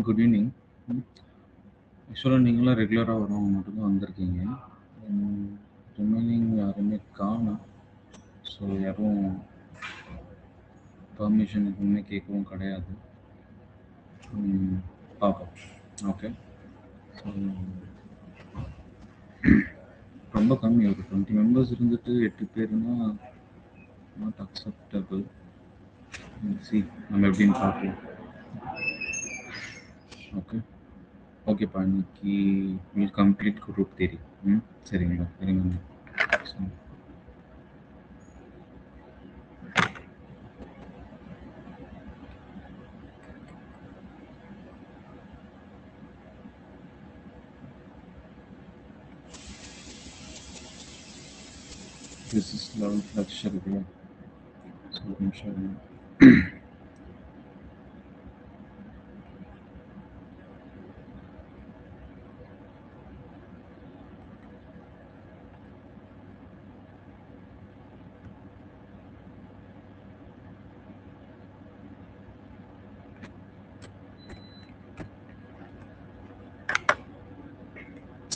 Good evening. ஆக்சுவலாக நீங்களாம் ரெகுலராக வரவங்க மட்டும்தான் வந்திருக்கீங்க. ரிமைனிங் யாருமே காணும். ஸோ யாரும் பர்மிஷன் எதுவுமே கேட்கவும் கிடையாது. பார்ப்போம். ஓகே. ஸோ ரொம்ப கம்மி, ஒரு 20 மெம்பர்ஸ் இருந்துட்டு 8 பேருனா நாட் அக்செப்டபிள். சி நம்ம எப்படின்னு பார்க்கலாம். ஓகே ஓகேப்பா, இன்னைக்கு உங்களுக்கு கம்ப்ளீட் குரூப் தெரியும். சரிங்களா? சரிங்க. This is 11th lecture again. So I'm sure.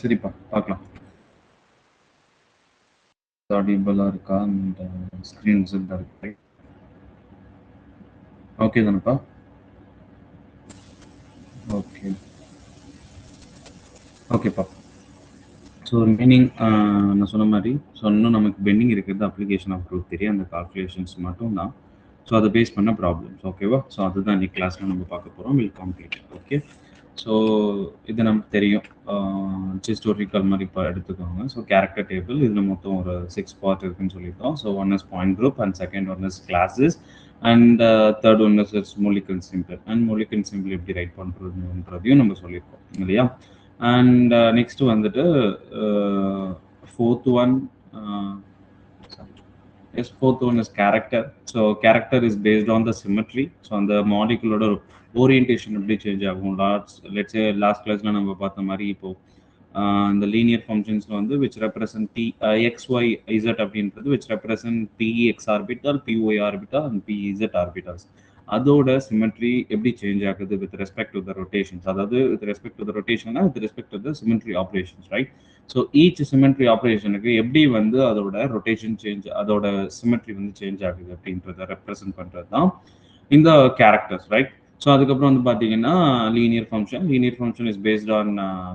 சரிப்பா, பார்க்கலாம். ஆடியபிளாக இருக்கா? அந்த ஸ்க்ரீன் விசிபிளாக இருக்கு. ஓகே தானேப்பா? ஓகே ஓகேப்பா. ஸோ ரிமைனிங் நான் சொன்ன மாதிரி இன்னும் நமக்கு பெண்டிங் இருக்கிறது அப்ளிகேஷன் ஆஃப் ப்ரூஃப் தெரியும், அந்த கால்குலேஷன்ஸ் மட்டும் தான். ஸோ அதை பேஸ் பண்ண ப்ராப்ளம்ஸ். ஓகேவா? ஸோ அதுதான் இன்னைக்கு கிளாஸில் நம்ம பார்க்க போகிறோம். Will complete. ஓகே. ஸோ இது நமக்கு தெரியும், ஹிஸ்டோரிக்கல் மாதிரி இப்போ எடுத்துக்கோங்க. ஸோ கேரக்டர் டேபிள் இதில் மொத்தம் ஒரு 6 பார்ட் இருக்குன்னு சொல்லியிருக்கோம். So one is point group and second one is classes and third one is Mulliken symbol. And Mulliken symbol எப்படி ரைட் பண்ணுறதுன்றதையும் நம்ம சொல்லியிருக்கோம் இல்லையா? அண்ட் நெக்ஸ்ட் வந்துட்டு fourth one is character. So character is based on the symmetry. So on the molecular orientation எப்படி change ஆகும். let's say last classல நம்ம பார்த்த மாதிரி இப்போ இந்த லீனியர் ஃபங்க்ஷன்ஸ்ல வந்து which represent p x y z அப்படின்றது which represent p x orbital, p y orbital and p z orbitals. அதோட சிமெட்ரி எப்படி சேஞ்ச் ஆகுது with respect to the rotations, அதாவது வித் ரெஸ்பெக்ட் டு த ரொட்டேஷன்னா with respect to the symmetry operations, right? So each symmetry ஆப்ரேஷனுக்கு எப்படி வந்து அதோட rotation change, அதோட சிமெட்ரி வந்து சேஞ்ச் ஆகுது அப்படின்றத ரெப்ரசென்ட் பண்ணுறது தான் இந்த கேரக்டர்ஸ், ரைட்? ஸோ அதுக்கப்புறம் வந்து பார்த்தீங்கன்னா linear function is based on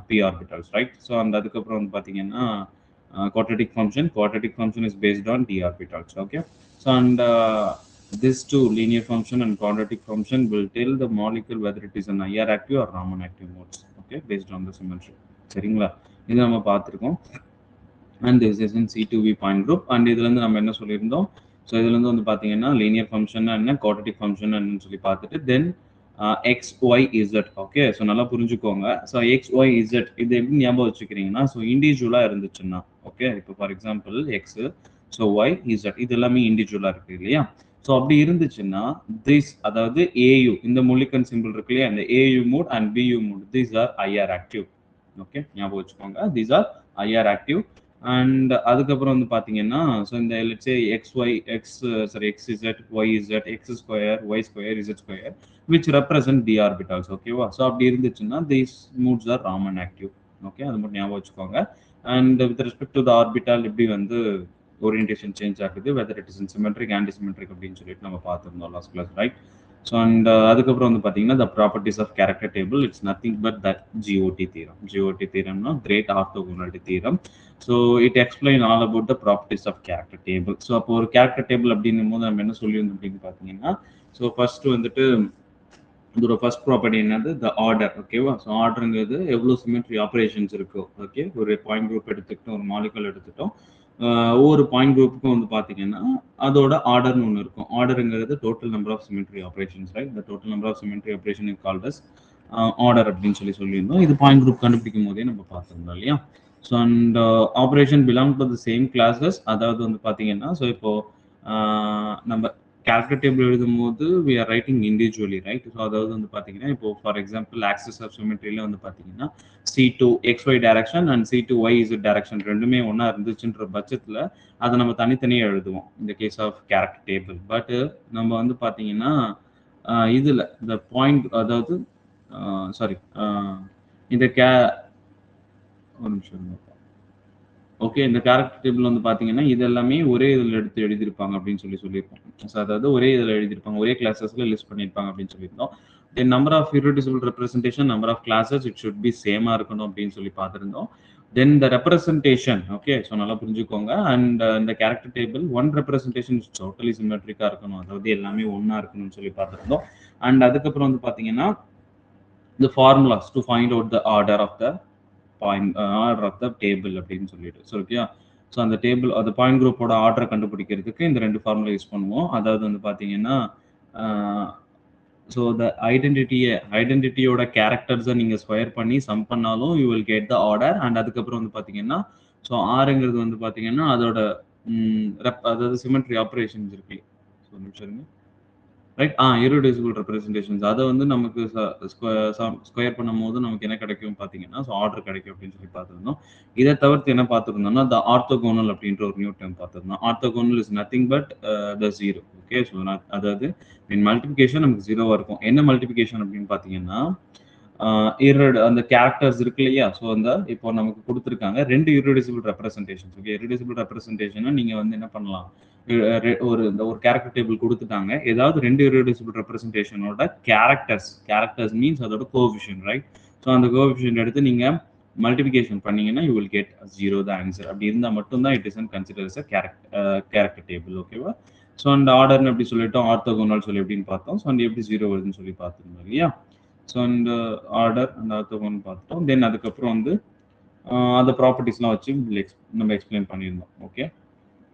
P orbitals, right? So அதுக்கப்புறம் வந்து பார்த்தீங்கன்னா quadratic function is based on d orbitals. Okay. So and this two, linear function and quadratic function, will tell the molecule whether it is an IR active or Raman active modes. Okay, based on the symmetry. சரிங்களா? இது நம்ம பார்த்துருக்கோம். And this is in C2V point group. And இதுலேருந்து நம்ம என்ன சொல்லியிருந்தோம்? So இதுலேருந்து வந்து பார்த்தீங்கன்னா லீனியர் ஃபங்க்ஷன் என்ன, குவாட்ரட்டிக் ஃபங்க்ஷன் என்னன்னு சொல்லி பார்த்துட்டு then x Y z. Okay, so நல்லா புரிஞ்சுக்கோங்க. ஸோ எக்ஸ் ஒய் இசட் இது எப்படி ஞாபகம் வச்சுக்கிறீங்கன்னா, ஸோ இண்டிவிஜுவலாக இருந்துச்சுன்னா, ஓகே, இப்போ for example x, so y z இது எல்லாமே இண்டிவிஜுவலாக இருக்குது இல்லையா? ஸோ அப்படி இருந்துச்சுன்னா திஸ், அதாவது ஏயு, இந்த மொலிக்கன் சிம்பிள் இருக்கு இல்லையா, இந்த AU mode and BU mode, these are IR active. Okay, ஞாபகம் வச்சுக்கோங்க, these are IR active. And அதுக்கப்புறம் வந்து பார்த்தீங்கன்னா ஸோ இந்த let's say x z y z x square y square z square which represent D orbitals. ஓகேவா? So அப்படி இருந்துச்சுன்னா these modes are Raman active. Okay, அது மட்டும் ஞாபகம் வச்சுக்கோங்க. And with respect to the orbital எப்படி வந்து ஓரியன்டேஷன் சேஞ்ச் ஆகுது, whether it is in symmetric antisymmetric அப்படின்னு சொல்லிட்டு நம்ம பார்த்துருந்தோம் last class, right? So and அதுக்கப்புறம் வந்து பார்த்தீங்கன்னா the properties of character table, it's nothing but that GOT theorem. GOT தீரம்னா great orthogonality theorem. So it explain all about the properties of character table. So அப்போ ஒரு character table அப்படின்னும் போது நம்ம என்ன சொல்லியிருந்தோம் அப்படின்னு பார்த்தீங்கன்னா, ஸோ ஃபர்ஸ்ட் வந்துட்டு இதோட ஃபர்ஸ்ட் ப்ராப்பர்ட்டி என்னது, த ஆர்டர். ஓகேவா? ஸோ ஆர்டருங்கிறது எவ்வளோ சிமெட்ரி ஆப்ரேஷன்ஸ் இருக்கோ. ஓகே, ஒரு பாயிண்ட் குரூப் எடுத்துக்கிட்டோம், ஒரு மாலிகுல் எடுத்துட்டோம், ஒவ்வொரு பாயிண்ட் குரூப்புக்கும் வந்து பார்த்தீங்கன்னா அதோட ஆர்டர்னு ஒன்று இருக்கும். ஆர்டருங்கிறது total number of symmetry operations, right? The total number of symmetry operation is called as order அப்படின்னு சொல்லியிருந்தோம். இது பாயிண்ட் குரூப் கண்டுபிடிக்கும் போதே நம்ம பார்த்துருந்தோம் இல்லையா? So and operation belong to the same classes. அதாவது வந்து பார்த்தீங்கன்னா ஸோ இப்போ நம்ம கேரக்டர் டேபிள் எழுதும் போது we are writing individually, right? So அதாவது வந்து பார்த்தீங்கன்னா இப்போ ஃபார் எக்ஸாம்பிள் ஆக்சிஸ் ஆஃப் சிமெட்ரியில் வந்து பார்த்தீங்கன்னா C2 XY direction and C2 YZ direction ரெண்டுமே ஒன்றா இருந்துச்சுன்ற பட்சத்தில் அதை நம்ம தனித்தனியாக எழுதுவோம் இந்த case of character table. But நம்ம வந்து பார்த்தீங்கன்னா இதில் இந்த பாயிண்ட், அதாவது சாரி, இந்த ஒரு நிமிஷம். ஓகே, இந்த கேரக்டர் டேபிள் வந்து பார்த்தீங்கன்னா, இது எல்லாமே ஒரே இதில எடுத்து எழுதியிருப்பாங்க அப்படின்னு சொல்லியிருக்கோம். ஸோ அதாவது ஒரே இதில எழுதியிருப்பாங்க. ஒரே கிளாஸஸ்ல லிஸ்ட் பண்ணியிருப்பாங்க அப்படின்னு சொல்லியிருந்தோம். Then number of irreducible representation, number of classes it should be சேமா இருக்கணும் அப்படின்னு சொல்லி பார்த்திருந்தோம். Then the representation, okay. So நல்லா புரிஞ்சுக்கோங்க. அண்ட் இந்த character table one representation is totally சிமெட்ரிக்கா இருக்கணும். அதாவது எல்லாமே ஒண்ணா இருக்கணும்னு சொல்லி பார்த்திருந்தோம். அண்ட் அதுக்கப்புறம் வந்து பார்த்தீங்கன்னா, the formulas to find out the order of the order of the table அப்படின்னு சொல்லிட்டு. ஸோ ஓகேயா? ஸோ அந்த டேபிள் அந்த பாயிண்ட் குரூப்போட ஆர்டரை கண்டுபிடிக்கிறதுக்கு இந்த 2 ஃபார்முலா யூஸ் பண்ணுவோம். அதாவது வந்து பார்த்தீங்கன்னா, ஆ ஸோ த ஐடென்டிட்டியோட கேரக்டர்ஸை நீங்கள் ஸ்கொயர் பண்ணி சம் பண்ணாலும் you will get the order. And அதுக்கப்புறம் வந்து பார்த்தீங்கன்னா, ஸோ ஆறுங்கிறது வந்து பார்த்தீங்கன்னா, அதோட அதாவது சிமெட்ரி ஆப்ரேஷன்ஸ் இருக்கு. ஸோ நிமிஷம் இருங்க. ரைட். இர்ரெடியூசிபிள் ரெப்ரசன்டேஷன்ஸ் அத வந்து நமக்கு ஸ்கொயர் பண்ணும்போது நமக்கு என்ன கிடைக்கும் பார்த்தீங்கன்னா, ஸோ ஆர்டர் கிடைக்கும் அப்படின்னு சொல்லி பார்த்திருந்தோம். இத தவிர்த்து என்ன பார்த்திருந்தோம்னா, த ஆர்த்தோகோனல் அப்படின்ற ஒரு நியூ டெர்ம் பார்த்திருந்தோம். Orthogonal is nothing but the 0. Okay. So அதாவது இன் மல்டிப்ளிகேஷன் நமக்கு 0வா இருக்கும். என்ன மல்டிப்ளிகேஷன் அப்படின்னு பார்த்தீங்கன்னா, அந்த கேரக்டர்ஸ் இருக்கு இல்லையா? ஸோ அந்த இப்போ நமக்கு குடுத்துருக்காங்க 2 இர்ரெடியூசிபிள் ரெப்ரசன்டேஷன்ஸ். ஓகே. இர்ரெடியூசிபிள் ரெப்ரசன்டேஷன நீங்க வந்து என்ன பண்ணலாம்? ஒரு கேரக்டர் டேபிள் குடுத்துட்டாங்க. ஏதாவது 2 இர்ரெடியூசிபிள் ரெப்ரசன்டேஷனோட கேரக்டர்ஸ் மீன்ஸ் அதோட கோஎஃபிஷியன்ட், ரைட்? ஸோ அந்த கோஎஃபிஷியன்ட் எடுத்து நீங்க மல்டிப்ளிகேஷன் பண்ணீங்கன்னா, you will get 0 the answer. அப்படி இருந்தா மட்டும் தான் it is consider as character table. ஓகேவா? ஸோ அந்த ஆர்டர்னு எப்படி சொல்லிட்டோம், ஆர்த்தோகோனல் சொல்லி எப்படின்னு பார்த்தோம். ஸோ அந்த எப்படி 0 வருதுன்னு சொல்லி பார்த்துருந்தோம் இல்லையா? ஸோ அந்த ஆர்டர் அந்த ஆர்த்தோகோனல் பார்த்தோம். தென் அதுக்கப்புறம் வந்து அந்த ப்ராப்பர்ட்டிஸ்லாம் வச்சு நம்ம எக்ஸ்பிளைன் பண்ணியிருந்தோம். ஓகே.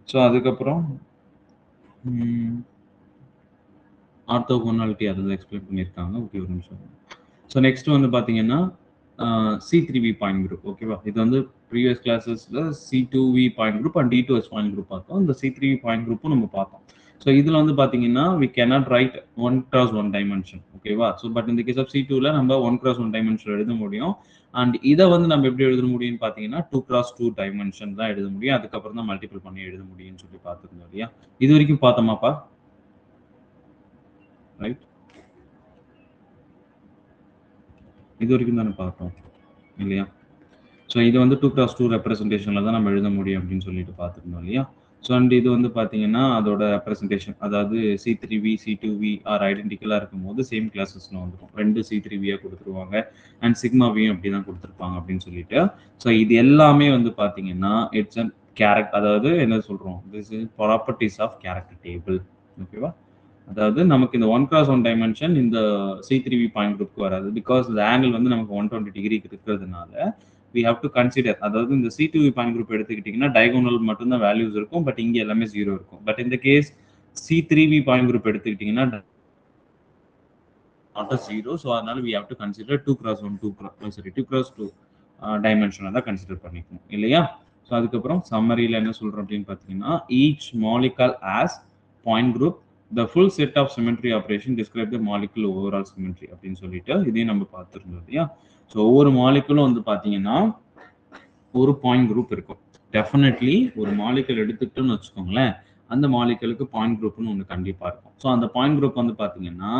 ஸோ அதுக்கப்புறம் ஆர்த்தோகோனாலிட்டி அதை எக்ஸ்பிளைன் பண்ணியிருக்காங்க. ஓகே, ஒரு நிமிஷம். ஸோ நெக்ஸ்ட் வந்து பார்த்தீங்கன்னா, C3V பாயிண்ட் குரூப். ஓகேவா? இது வந்து ப்ரீவியஸ் கிளாஸஸ்ல C2V point group and D2S point group பார்த்தோம். இந்த C3V பாயிண்ட் குரூப்பும் நம்ம பார்த்தோம். ஸோ இதில் வந்து பார்த்தீங்கன்னா, we cannot write 1x1 dimension. ஓகேவா? ஸோ பட் இந்த கேஸ் ஆஃப் C2ல நம்ம 1x1 டைமென்ஷன் எழுத முடியும். அண்ட் இதை வந்து நம்ம எப்படி எழுத முடியும்னு பார்த்தீங்கன்னா, 2x2 டைமென்ஷன் தான் எழுத முடியும். அதுக்கப்புறம் தான் மல்டிபிள் பண்ணி எழுத முடியும்னு சொல்லி பார்த்துருந்தோம் இல்லையா? இது வரைக்கும் பார்த்தோமாப்பா? ரைட்? இது வரைக்கும் தானே பார்த்தோம் இல்லையா? ஸோ இது வந்து 2x2 ரெப்ரசன்டேஷனில் தான் நம்ம எழுத முடியும் அப்படின்னு சொல்லிட்டு பார்த்துருந்தோம் இல்லையா? ஸோ அண்ட் இது வந்து பார்த்தீங்கன்னா, அதோட ரெப்ரசன்டேஷன் அதாவது C3V, C2V ஆர் ஐடென்டிக்கலாக இருக்கும்போது சேம் கிளாஸஸ்ல வந்துடும். 2 C3Vயாக கொடுத்துருவாங்க அண்ட் சிக்மாவையும் அப்படி தான் கொடுத்துருப்பாங்க அப்படின்னு சொல்லிட்டு. ஸோ இது எல்லாமே வந்து பார்த்தீங்கன்னா, இட்ஸ் அன் அதாவது என்ன சொல்கிறோம், this is properties of character table. ஓகேவா? அதாவது நமக்கு இந்த 1x1 டைமென்ஷன் இந்த C3V பாயிண்ட் குரூப்க்கு வராது. பிகாஸ் இந்த ஆங்கிள் வந்து நமக்கு 120 டிகிரிக்கு இருக்கிறதுனால we have to consider. அதாவது இந்த C2V பாயிண்ட் குரூப் எடுத்துக்கிட்டீங்கன்னா டயகோனல் மட்டும் தான் வேல்யூஸ் இருக்கும். பட் இங்க எல்லாமே 0 இருக்கும். பட் இந்த கேஸ் C3V பாயிண்ட் குரூப் எடுத்துக்கிட்டீங்கன்னா not a 0. ஸோ அதனால we have to consider 2x1 2x2 டைமென்ஷனை தான் கன்சிடர் பண்ணிக்கணும் இல்லையா? ஸோ அதுக்கப்புறம் சம்மரியில் என்ன சொல்றோம் அப்படின்னு பார்த்தீங்கன்னா, each molecule has point group. The full set of symmetry operation describe the molecule overall symmetry அப்படின்னு சொல்லிட்டு இதையும் நம்ம பார்த்துருந்தோம் இல்லையா? ஸோ ஒவ்வொரு மாலிகுலும் வந்து பார்த்தீங்கன்னா ஒரு பாயிண்ட் குரூப் இருக்கும். டெஃபினெட்லி ஒரு மாலிகுல் எடுத்துக்கிட்டோம்னு வச்சுக்கோங்களேன், அந்த மாலிகுலுக்கு பாயிண்ட் குரூப்னு ஒன்று கண்டிப்பாக இருக்கும். ஸோ அந்த பாயிண்ட் குரூப் வந்து பார்த்தீங்கன்னா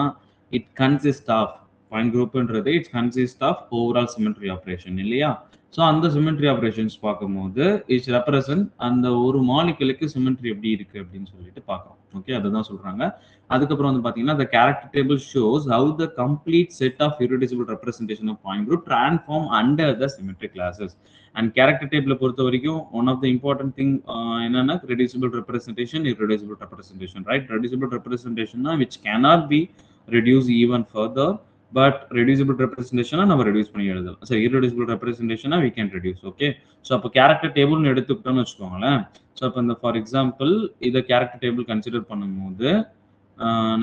இட் கன்சிஸ்ட் ஆஃப் பாயிண்ட் குரூப்ன்றது it's consist of overall symmetry operation இல்லையா? ஸோ அந்த சிமெட்ரி ஆப்ரேஷன்ஸ் பார்க்கும்போது இட்ஸ் ரெப்ரசன்ட் அந்த ஒரு மாலிகுலுக்கு சிமெட்ரி எப்படி இருக்கு அப்படின்னு சொல்லிட்டு பார்க்கலாம். ஓகே, அதுதான் சொல்றாங்க. அதுக்கப்புறம் வந்து பார்த்தீங்கன்னா the character table shows how the complete set of irreducible representation of point group transform under the symmetric classes. And character table பொறுத்த வரைக்கும் one of the important thing என்னன்னா reducible representation, irreducible representation, right? Reducible representation which cannot be reduced even further. But reducible ரெப்ரசன்டேஷனா நம்ம reduce பண்ணி எழுதலாம். சரி, irreducible ரெப்ரசன்டேஷனா we can reduce. Okay. So அப்போ கேரக்டர் டேபிள்னு எடுத்துக்கிட்டோம்னு வச்சுக்கோங்களேன். ஸோ இப்போ இந்த ஃபார் எக்ஸாம்பிள் இதை கேரக்டர் டேபிள் கன்சிடர் பண்ணும்போது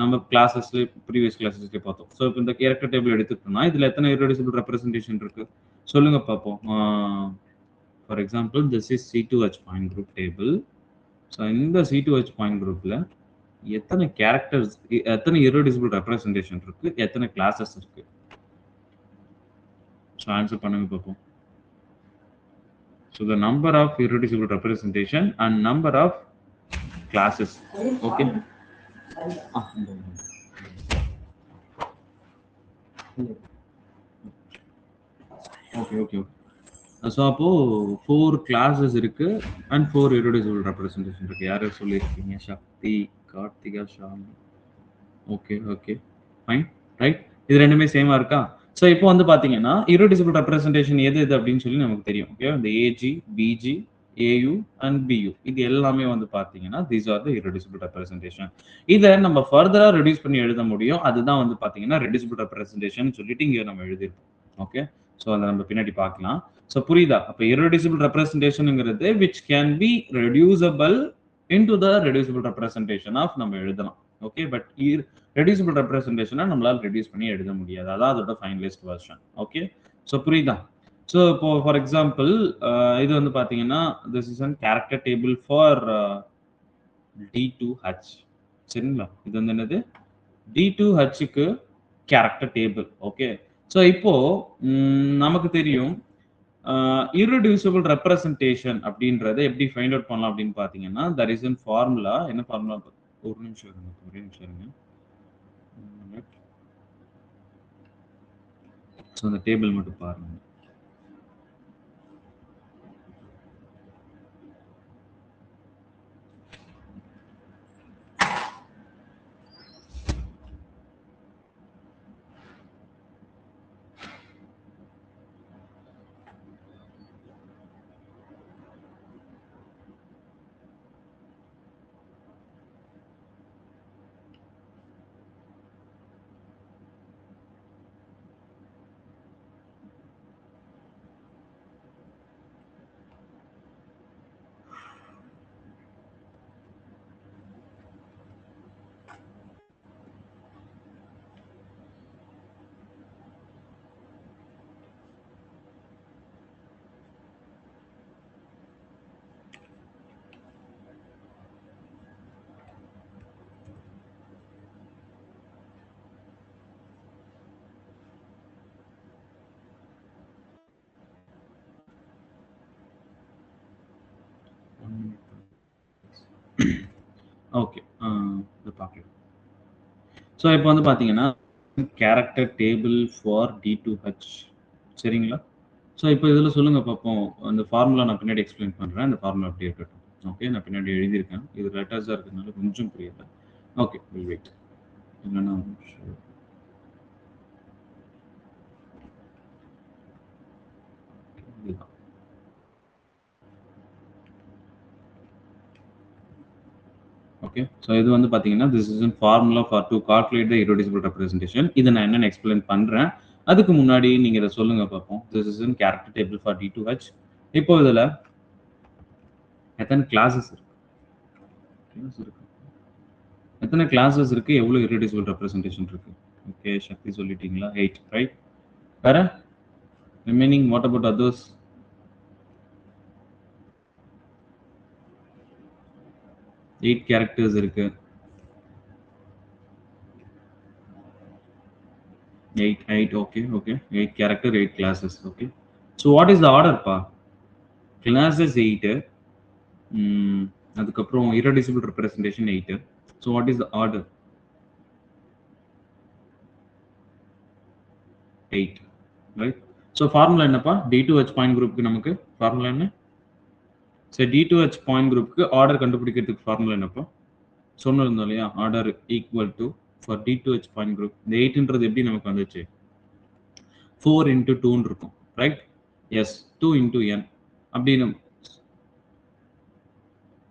நம்ம கிளாஸஸ்ல ப்ரீவியஸ் கிளாஸஸ்ல பார்த்தோம். ஸோ இப்போ இந்த கேரக்டர் டேபிள் எடுத்துக்கிட்டோம்னா இதுல எத்தனை இர்ரெடியூசிபிள் ரெப்ரசன்டேஷன் இருக்கு சொல்லுங்க பார்ப்போம். For example this is C2H point group table. So இந்த C2H பாயிண்ட் குரூப்ல எத்தனை கேரக்டர்ஸ், எத்தனை இர்ரெடியூசிபிள் ரெப்ரசன்டேஷன் இருக்கு, எத்தனை கிளாஸஸ் இருக்கு? ஸோ ஆன்சர் பண்ணுங்க பார்ப்போம். So the number of irreducible representation and number of classes. Okay. Okay okay okay. So அப்போ 4 கிளாஸஸ் இருக்கு அண்ட் 4 irreducible ரெப்ரசன்டேஷன் இருக்கு. யார் யார் சொல்லியிருக்கீங்க? Sakthi, Karthika, Shami. Okay okay fine right. இது ரெண்டுமே சேமா இருக்கா? ஸோ இப்போ வந்து பார்த்தீங்கன்னா irreducible ரெப்ரசன்டேஷன் எது எது அப்படின்னு சொல்லி நமக்கு தெரியும். ஓகே, இந்த AG, BG, AU and BU இது எல்லாமே வந்து பார்த்தீங்கன்னா these are the irreducible representation. இதை நம்ம ஃபர்தரா ரெடியூஸ் பண்ணி எழுத முடியும். அதுதான் வந்து பார்த்தீங்கன்னா ரெடியூசிபிள் ரெப்ரசன்டேஷன் சொல்லிட்டு இங்கே நம்ம எழுதியிருப்போம். ஓகே, ஸோ அதை நம்ம பின்னாடி பார்க்கலாம். ஸோ புரியுதா? அப்போ irreducible ரெப்ரசன்டேஷனுங்கிறது which can be reducible into the reducible representation of நம்ம எழுதலாம். ஓகே, பட் ரெடியூசிபிள் ரெப்ரசன்டேஷனை நம்மளால ரெடியூஸ் பண்ணி எழுத முடியாது. அதான் அதோட ஃபைனலைஸ்ட் வெர்ஷன். ஓகே, ஸோ புரியுதா? ஸோ இப்போ ஃபார் எக்ஸாம்பிள் இது வந்து பார்த்தீங்கன்னா this is an character table for D2H. சரிங்களா? இது வந்து என்னது? D2Hக்கு கேரக்டர் டேபிள். ஓகே, ஸோ இப்போ நமக்கு தெரியும் irreducible ரெப்ரசன்டேஷன் அப்படின்றத எப்படி ஃபைண்ட் அவுட் பண்ணலாம் அப்படின்னு பார்த்தீங்கன்னா there is a formula. என்ன ஃபார்முலா? ஒரு நிமிஷம் இருங்க, ஒரே நிமிஷம் இருங்க. ஸோ அந்த டேபிள் மட்டும் பாருங்க. ஓகே, இது பார்க்கலாம். ஸோ இப்போ வந்து பார்த்தீங்கன்னா கேரக்டர் டேபிள் ஃபார் D2H. சரிங்களா? ஸோ இப்போ இதில் சொல்லுங்க பார்ப்போம். அந்த ஃபார்முலா நான் பின்னாடி எக்ஸ்பிளைன் பண்ணுறேன். அந்த ஃபார்முலா அப்படியே இருக்கட்டும். ஓகே, நான் பின்னாடி எழுதியிருக்கேன். இது லெட்டர்ஸாக இருக்கிறதுனால கொஞ்சம் புரியல. Okay, will wait. இல்லைன்னா இதுதான். ஓகே, ஸோ இது வந்து பார்த்தீங்கன்னா this is an formula for to calculate the irreducible representation. இதை நான் என்னென்னு எக்ஸ்பிளைன் பண்ணுறேன். அதுக்கு முன்னாடி நீங்கள் இதை சொல்லுங்க பார்ப்போம். This is an character table for D2H. இப்போ இதில் எத்தனை கிளாஸஸ் இருக்கு? எத்தனை கிளாஸஸ் இருக்கு? எவ்வளோ irreducible ரெப்ரசன்டேஷன் இருக்கு? ஓகே, சக்தி சொல்லிட்டீங்களா? 8 ரைட். வேற remaining what about others? 8 characters இருக்கு. 8 okay 8 character 8 classes. Okay, so what is the order pa? Classes 8 அதுக்கப்புறம் irreducible representation 8. So what is the order? 8 right. So formula என்னப்பா? D2H point group க்கு நமக்கு formula என்ன? So D2H point group க்கு order கண்டுபிடிக்கிறதுக்கு formula என்னப்பா? சொன்னோம் இல்லையா? order equal to for D2H point group. இந்த 8ன்றது எப்படி நமக்கு வந்துச்சு? 4 into 2 ன்னு இருக்கும் ரைட்? எஸ், 2 into n அப்படின்னு.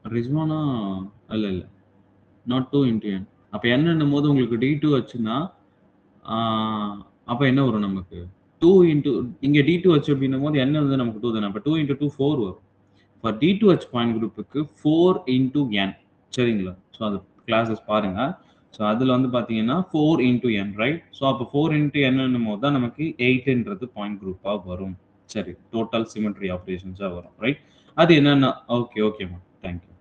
ரிஸ்வானா இல்ல இல்ல, நாட் 2 into n. அப்ப n என்னும் போது உங்களுக்கு D2Hனா அப்ப என்ன வரும் நமக்கு? 2 into இங்க D2H அப்படின்னும் போது n வந்து நமக்கு 2 தானே. அப்ப 2 into 2 4 வரும். For D2H பாயிண்ட் குரூப்புக்கு 4 into n. சரிங்களா? ஸோ அது கிளாஸஸ் பாருங்க. ஸோ அதில் வந்து பார்த்தீங்கன்னா 4 into n ரைட். ஸோ அப்போ 4 into n என்னும் போது தான் நமக்கு 8ன்றது பாயிண்ட் குரூப்பாக வரும். சரி, டோட்டல் சிமெட்ரி ஆப்ரேஷன்ஸாக வரும் ரைட். அது என்னென்ன? ஓகே ஓகேம்மா, தேங்க்யூ.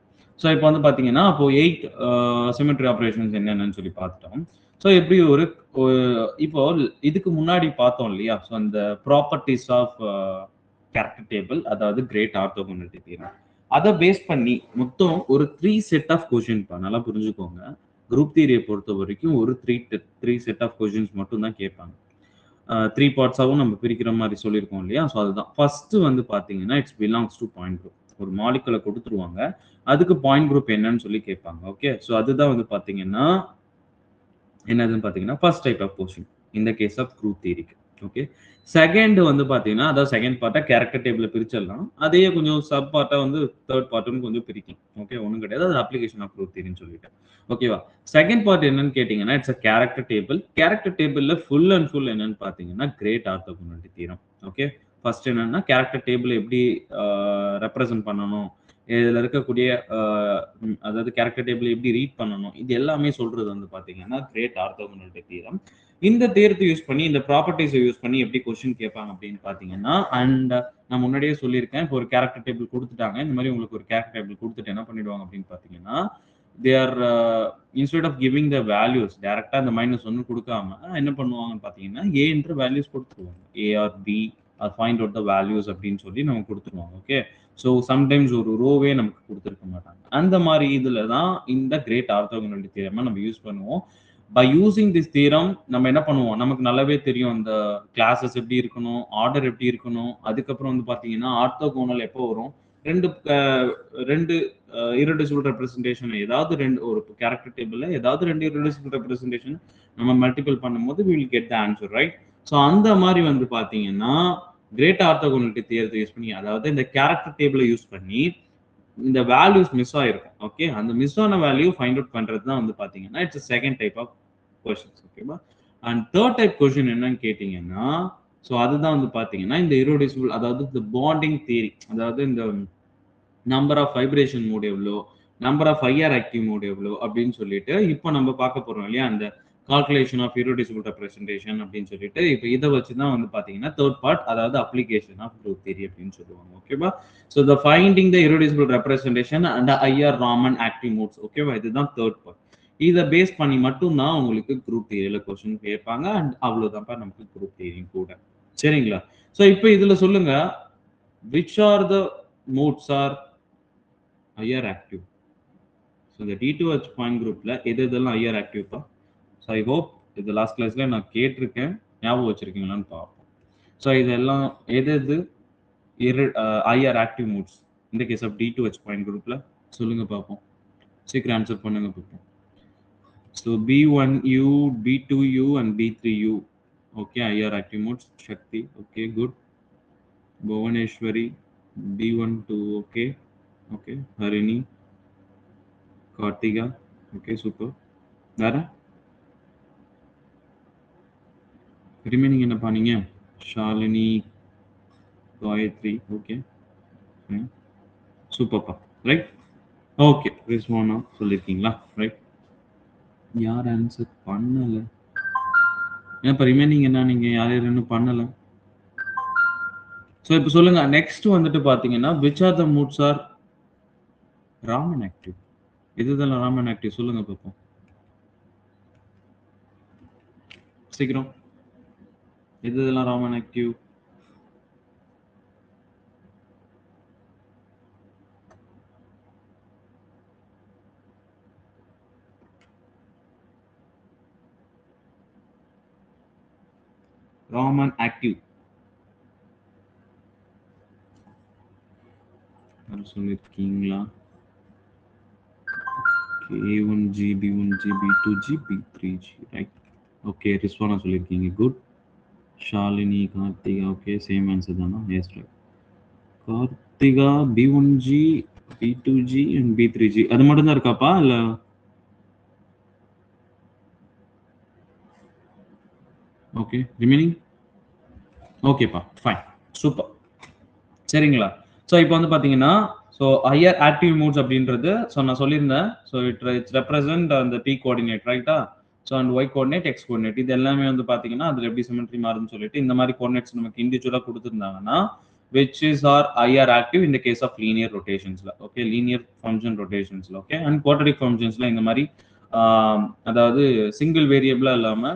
ஸோ இப்போ வந்து பார்த்தீங்கன்னா அப்போ 8 சிமெட்ரி ஆப்ரேஷன்ஸ் என்னென்னு சொல்லி பார்த்துட்டோம். ஸோ எப்படி ஒரு இப்போ இதுக்கு முன்னாடி பார்த்தோம் இல்லையா? ஸோ அந்த ப்ராப்பர்ட்டிஸ் ஆஃப் கேரக்டர் டேபிள், அதாவது கிரேட் ஆர்த்தோகோனலிட்டி தியரம், அதை பேஸ் பண்ணி மொத்தம் ஒரு 3 செட் ஆஃப் கொஷின். நல்லா புரிஞ்சுக்கோங்க, குரூப் தியரியை பொறுத்த வரைக்கும் ஒரு 3 செட் ஆஃப் கொஷின்ஸ் மட்டும் தான் கேட்பாங்க. 3 பார்ட்ஸாவும் நம்ம பிரிக்கிற மாதிரி சொல்லியிருக்கோம் இல்லையா? ஸோ அதுதான். ஃபர்ஸ்ட் வந்து பார்த்தீங்கன்னா, it's belongs to point group. ஒரு மாலிகுல குடுத்துருவாங்க. அதுக்கு பாயிண்ட் குரூப் என்னன்னு சொல்லி கேட்பாங்க. ஓகே. ஸோ அதுதான் வந்து பார்த்தீங்கன்னா, என்னதுன்னு பார்த்தீங்கன்னா, ஃபர்ஸ்ட் டைப் ஆஃப் கொஸ்டின். இந்த கேஸ் ஆஃப் குரூப் தியரிக்கு. ஓகே. செகண்ட் வந்து பார்த்தீங்கன்னா, அதாவது செகண்ட் பார்ட்ட கேரக்டர் டேபிள்ல பிரிச்சிடலாம். அதையே கொஞ்சம் சப் பார்ட்டா வந்து தேர்ட் பார்ட்ன்னு கொஞ்சம் பிரிக்கலாம். ஓகே. ஒண்ணும் கிடையாது. அது அப்ளிகேஷன் ஆஃப் குரூப் தியரின்னு சொல்லிட்டு. ஓகேவா? செகண்ட் பார்ட் என்னன்னு கேட்டீங்கன்னா, it's a character table. Character டேபிள்ல ஃபுல் அண்ட் ஃபுல் என்னன்னு பார்த்தீங்கன்னா, great orthogonality theorem. Okay. First என்னன்னா, கேரக்டர் டேபிள் எப்படி ரெப்ரசன்ட் பண்ணணும்? இதுல இருக்கக்கூடிய அதாவது கேரக்டர் டேபிள் எப்படி ரீட் பண்ணணும்? இது எல்லாமே சொல்றது வந்து பார்த்தீங்கன்னா, கிரேட் ஆர்த்தோகனாலிட்டி தியரம். இந்த தியரத்தை யூஸ் பண்ணி, இந்த ப்ராப்பர்ட்டீஸை யூஸ் பண்ணி எப்படி கொஸ்டின் கேட்பாங்க அப்படின்னு பார்த்தீங்கன்னா, அண்ட் நான் முன்னாடியே சொல்லியிருக்கேன். இப்போ ஒரு கேரக்டர் டேபிள் குடுத்துட்டாங்க. இந்த மாதிரி உங்களுக்கு ஒரு கேரக்டர் டேபிள் குடுத்துட்டு என்ன பண்ணிடுவாங்க அப்படின்னு பார்த்தீங்கன்னா, they are instead of giving the values டைரக்ட்டா அந்த -1 குடுக்காம என்ன பண்ணுவாங்கன்னு பார்த்தீங்கன்னா, ஏ என்ற வேல்யூஸ் குடுத்துருவாங்க. A or B or find out the values அப்படின்னு சொல்லி நமக்கு குடுத்துருவாங்க. ஓகே. ஸோ சம்டைம்ஸ் ஒரு ரோவே நமக்கு குடுத்திருக்க மாட்டாங்க. அந்த மாதிரி இதுல தான் இந்த கிரேட் ஆர்த்தோகனாலிட்டி தியரம நம்ம யூஸ் பண்ணுவோம். பை யூசிங் திஸ் தியரம் நம்ம என்ன பண்ணுவோம்? நமக்கு நல்லாவே தெரியும் அந்த கிளாஸஸ் எப்படி இருக்கணும், ஆர்டர் எப்படி இருக்கணும். அதுக்கப்புறம் வந்து பார்த்தீங்கன்னா, ஆர்த்தோகோனல் எப்போ வரும்? 2 இர்ரெடியூசிபிள் ரெப்ரசன்டேஷன் ஏதாவது 2 ஒரு கேரக்டர் டேபிள்ல ஏதாவது 2 இர்ரெடியூசிபிள் ரெப்ரசன்டேஷன் நம்ம மல்டிபிள் பண்ணும்போது we will get the answer, right? So அந்த மாதிரி வந்து பார்த்தீங்கன்னா, கிரேட் ஆர்த்தோகனாலிட்டி தியரத்தை யூஸ் பண்ணி, அதாவது இந்த கேரக்டர் டேபிளை யூஸ் பண்ணி இந்த வேல்யூஸ் மிஸ் ஆயிருக்கும். ஓகே. அந்த மிஸ் ஆன வேல்யூ ஃபைண்ட் அவுட் பண்றது தான் வந்து பாத்தீங்கன்னா, it's second type of questions. ஓகேவா? அண்ட் தேர்ட் டைப் கொஸ்டின் என்னன்னு கேட்டீங்கன்னா, ஸோ அதுதான் வந்து பாத்தீங்கன்னா, இந்த இர்ரெடியூசிபிள் அதாவது இந்த பாண்டிங் தியரி, அதாவது இந்த நம்பர் ஆஃப் வைப்ரேஷன் மோட் எவ்வளோ, number of IR active mode எவ்வளோ அப்படின்னு சொல்லிட்டு இப்போ நம்ம பார்க்க போறோம் இல்லையா? அந்த கால்குலேஷன் ஆஃப் இர்ரெடியூசிபிள் ரெப்ரசன்டேஷன் அப்படின்னு சொல்லிட்டு இப்போ இதை வச்சு தான் வந்து பாத்தீங்கன்னா தேர்ட் பார்ட், அதாவது அப்ளிகேஷன் ஆஃப் குரூப் தியரி அப்படின்னு சொல்லுவாங்க. ஓகேவா? So the finding the irreducible representation and IR Raman active modes. ஓகேவா? இதுதான் தேர்ட் பார்ட். இதை பேஸ் பண்ணி மட்டும் தான் உங்களுக்கு குரூப் தியரியில கொஸ்டின் கேட்பாங்க. அண்ட் அவ்வளவுதான்ப்பா நமக்கு குரூப் தியரியும் கூட. சரிங்களா? ஸோ இப்போ இதுல சொல்லுங்க, which are the modes are IR active? So இந்த D2H பாயிண்ட் குரூப்ல எது எதெல்லாம் ஐஆர் ஆக்டிவ்ப்பா? ஸோ ஐ ஹோப் இது லாஸ்ட் கிளாஸ்ல நான் கேட்டிருக்கேன், ஞாபகம் வச்சிருக்கீங்களான்னு பார்ப்போம். ஸோ இதெல்லாம் எது எது ஐஆர் ஆக்டிவ் மோட்ஸ் இந்த கேஸ் ஆஃப் D2H பாயிண்ட் குரூப்ல சொல்லுங்க பார்ப்போம். சீக்கிரம் ஆன்சர் பண்ணுங்க பார்ப்போம். So B1U, B2U and B3U. Okay. IR active modes. Sakthi. Okay, good. Bhuvaneswari B12. Okay. Okay. Harini, Karthika. Okay, super. வேற ரிமைனிங் என்னப்பா நீங்க? ஷாலினி, காயத்ரி. ஓகே, சூப்பர்ப்பா. ரைட். ஓகே. ரிஸ்வானா சொல்லியிருக்கீங்களா? ரைட். யார் ஆன்சர் பண்ணல? ஏன்ப்பா ரிமைனிங் என்ன நீங்க யார் யார் இன்னும் பண்ணல? ஸோ இப்போ சொல்லுங்க. நெக்ஸ்ட் வந்துட்டு பார்த்தீங்கன்னா, which are the modes are Raman active? இதுதெல்லாம் ராமன் ஆக்டிவ் சொல்லுங்க பார்ப்போம். சீக்கிரம். இதுதெல்லாம் ராமன் ஆக்டிவ்? ராமன் ஆக்டிவ் சொல்லியிருக்கீங்களா? A1G, B1G, B2G, B3G, right. Okay. Rizwana சொல்லியிருக்கீங்க. Good. Shalini, Karthika. Okay, same answer தானா? Yes, right. Karthika B1G, B2G and B3G அது மட்டும் தான் இருக்காப்பா இல்ல? ஓகே. ரிமைனிங்? ஓகேப்பா, ஃபைன், சூப்பர். சரிங்களா? ஸோ இப்போ வந்து பார்த்தீங்கன்னா, ஸோ ஐஆர் ஆக்டிவ் மோட்ஸ் அப்படின்றது ஸோ நான் சொல்லியிருந்தேன். ஸோ இட்ஸ் ரெப்ரசன்ட் அந்த P கோஆர்டினேட், ரைட்டா? So and Y coordinate, X coordinate இது எல்லாமே வந்து பார்த்தீங்கன்னா, அதில் எப்படி சிமெட்ரி மாறுதுன்னு சொல்லிட்டு இந்த மாதிரி கோஆர்டினேட்ஸ் நமக்கு இண்டிவிஜுவலாக கொடுத்துருந்தாங்கன்னா, which is our IR active in the case of linear rotations. Okay, linear function rotations. Okay, and quadratic functions இந்த மாதிரி அதாவது சிங்கிள் வேரியபிளா இல்லாம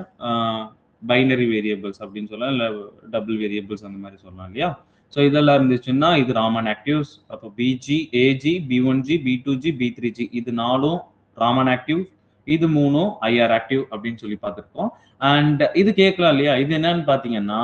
பைனரி வேரியபிள்ஸ் அப்படின்னு சொல்லலாம், இல்ல டபுள் வேரியபிள்ஸ் அந்த மாதிரி சொல்லலாம் இல்லையா? ஸோ இதெல்லாம் இருந்துச்சுன்னா இது ராமன் ஆக்டிவ்ஸ். அப்போ BG, AG, B1G, B2G, B3G இது நாலும் ராமன் ஆக்டிவ். இது மூணும் ஐஆர் ஆக்டிவ் அப்படின்னு சொல்லி பார்த்துருக்கோம். அண்ட் இது கேட்கலாம் இல்லையா? இது என்னன்னு பார்த்தீங்கன்னா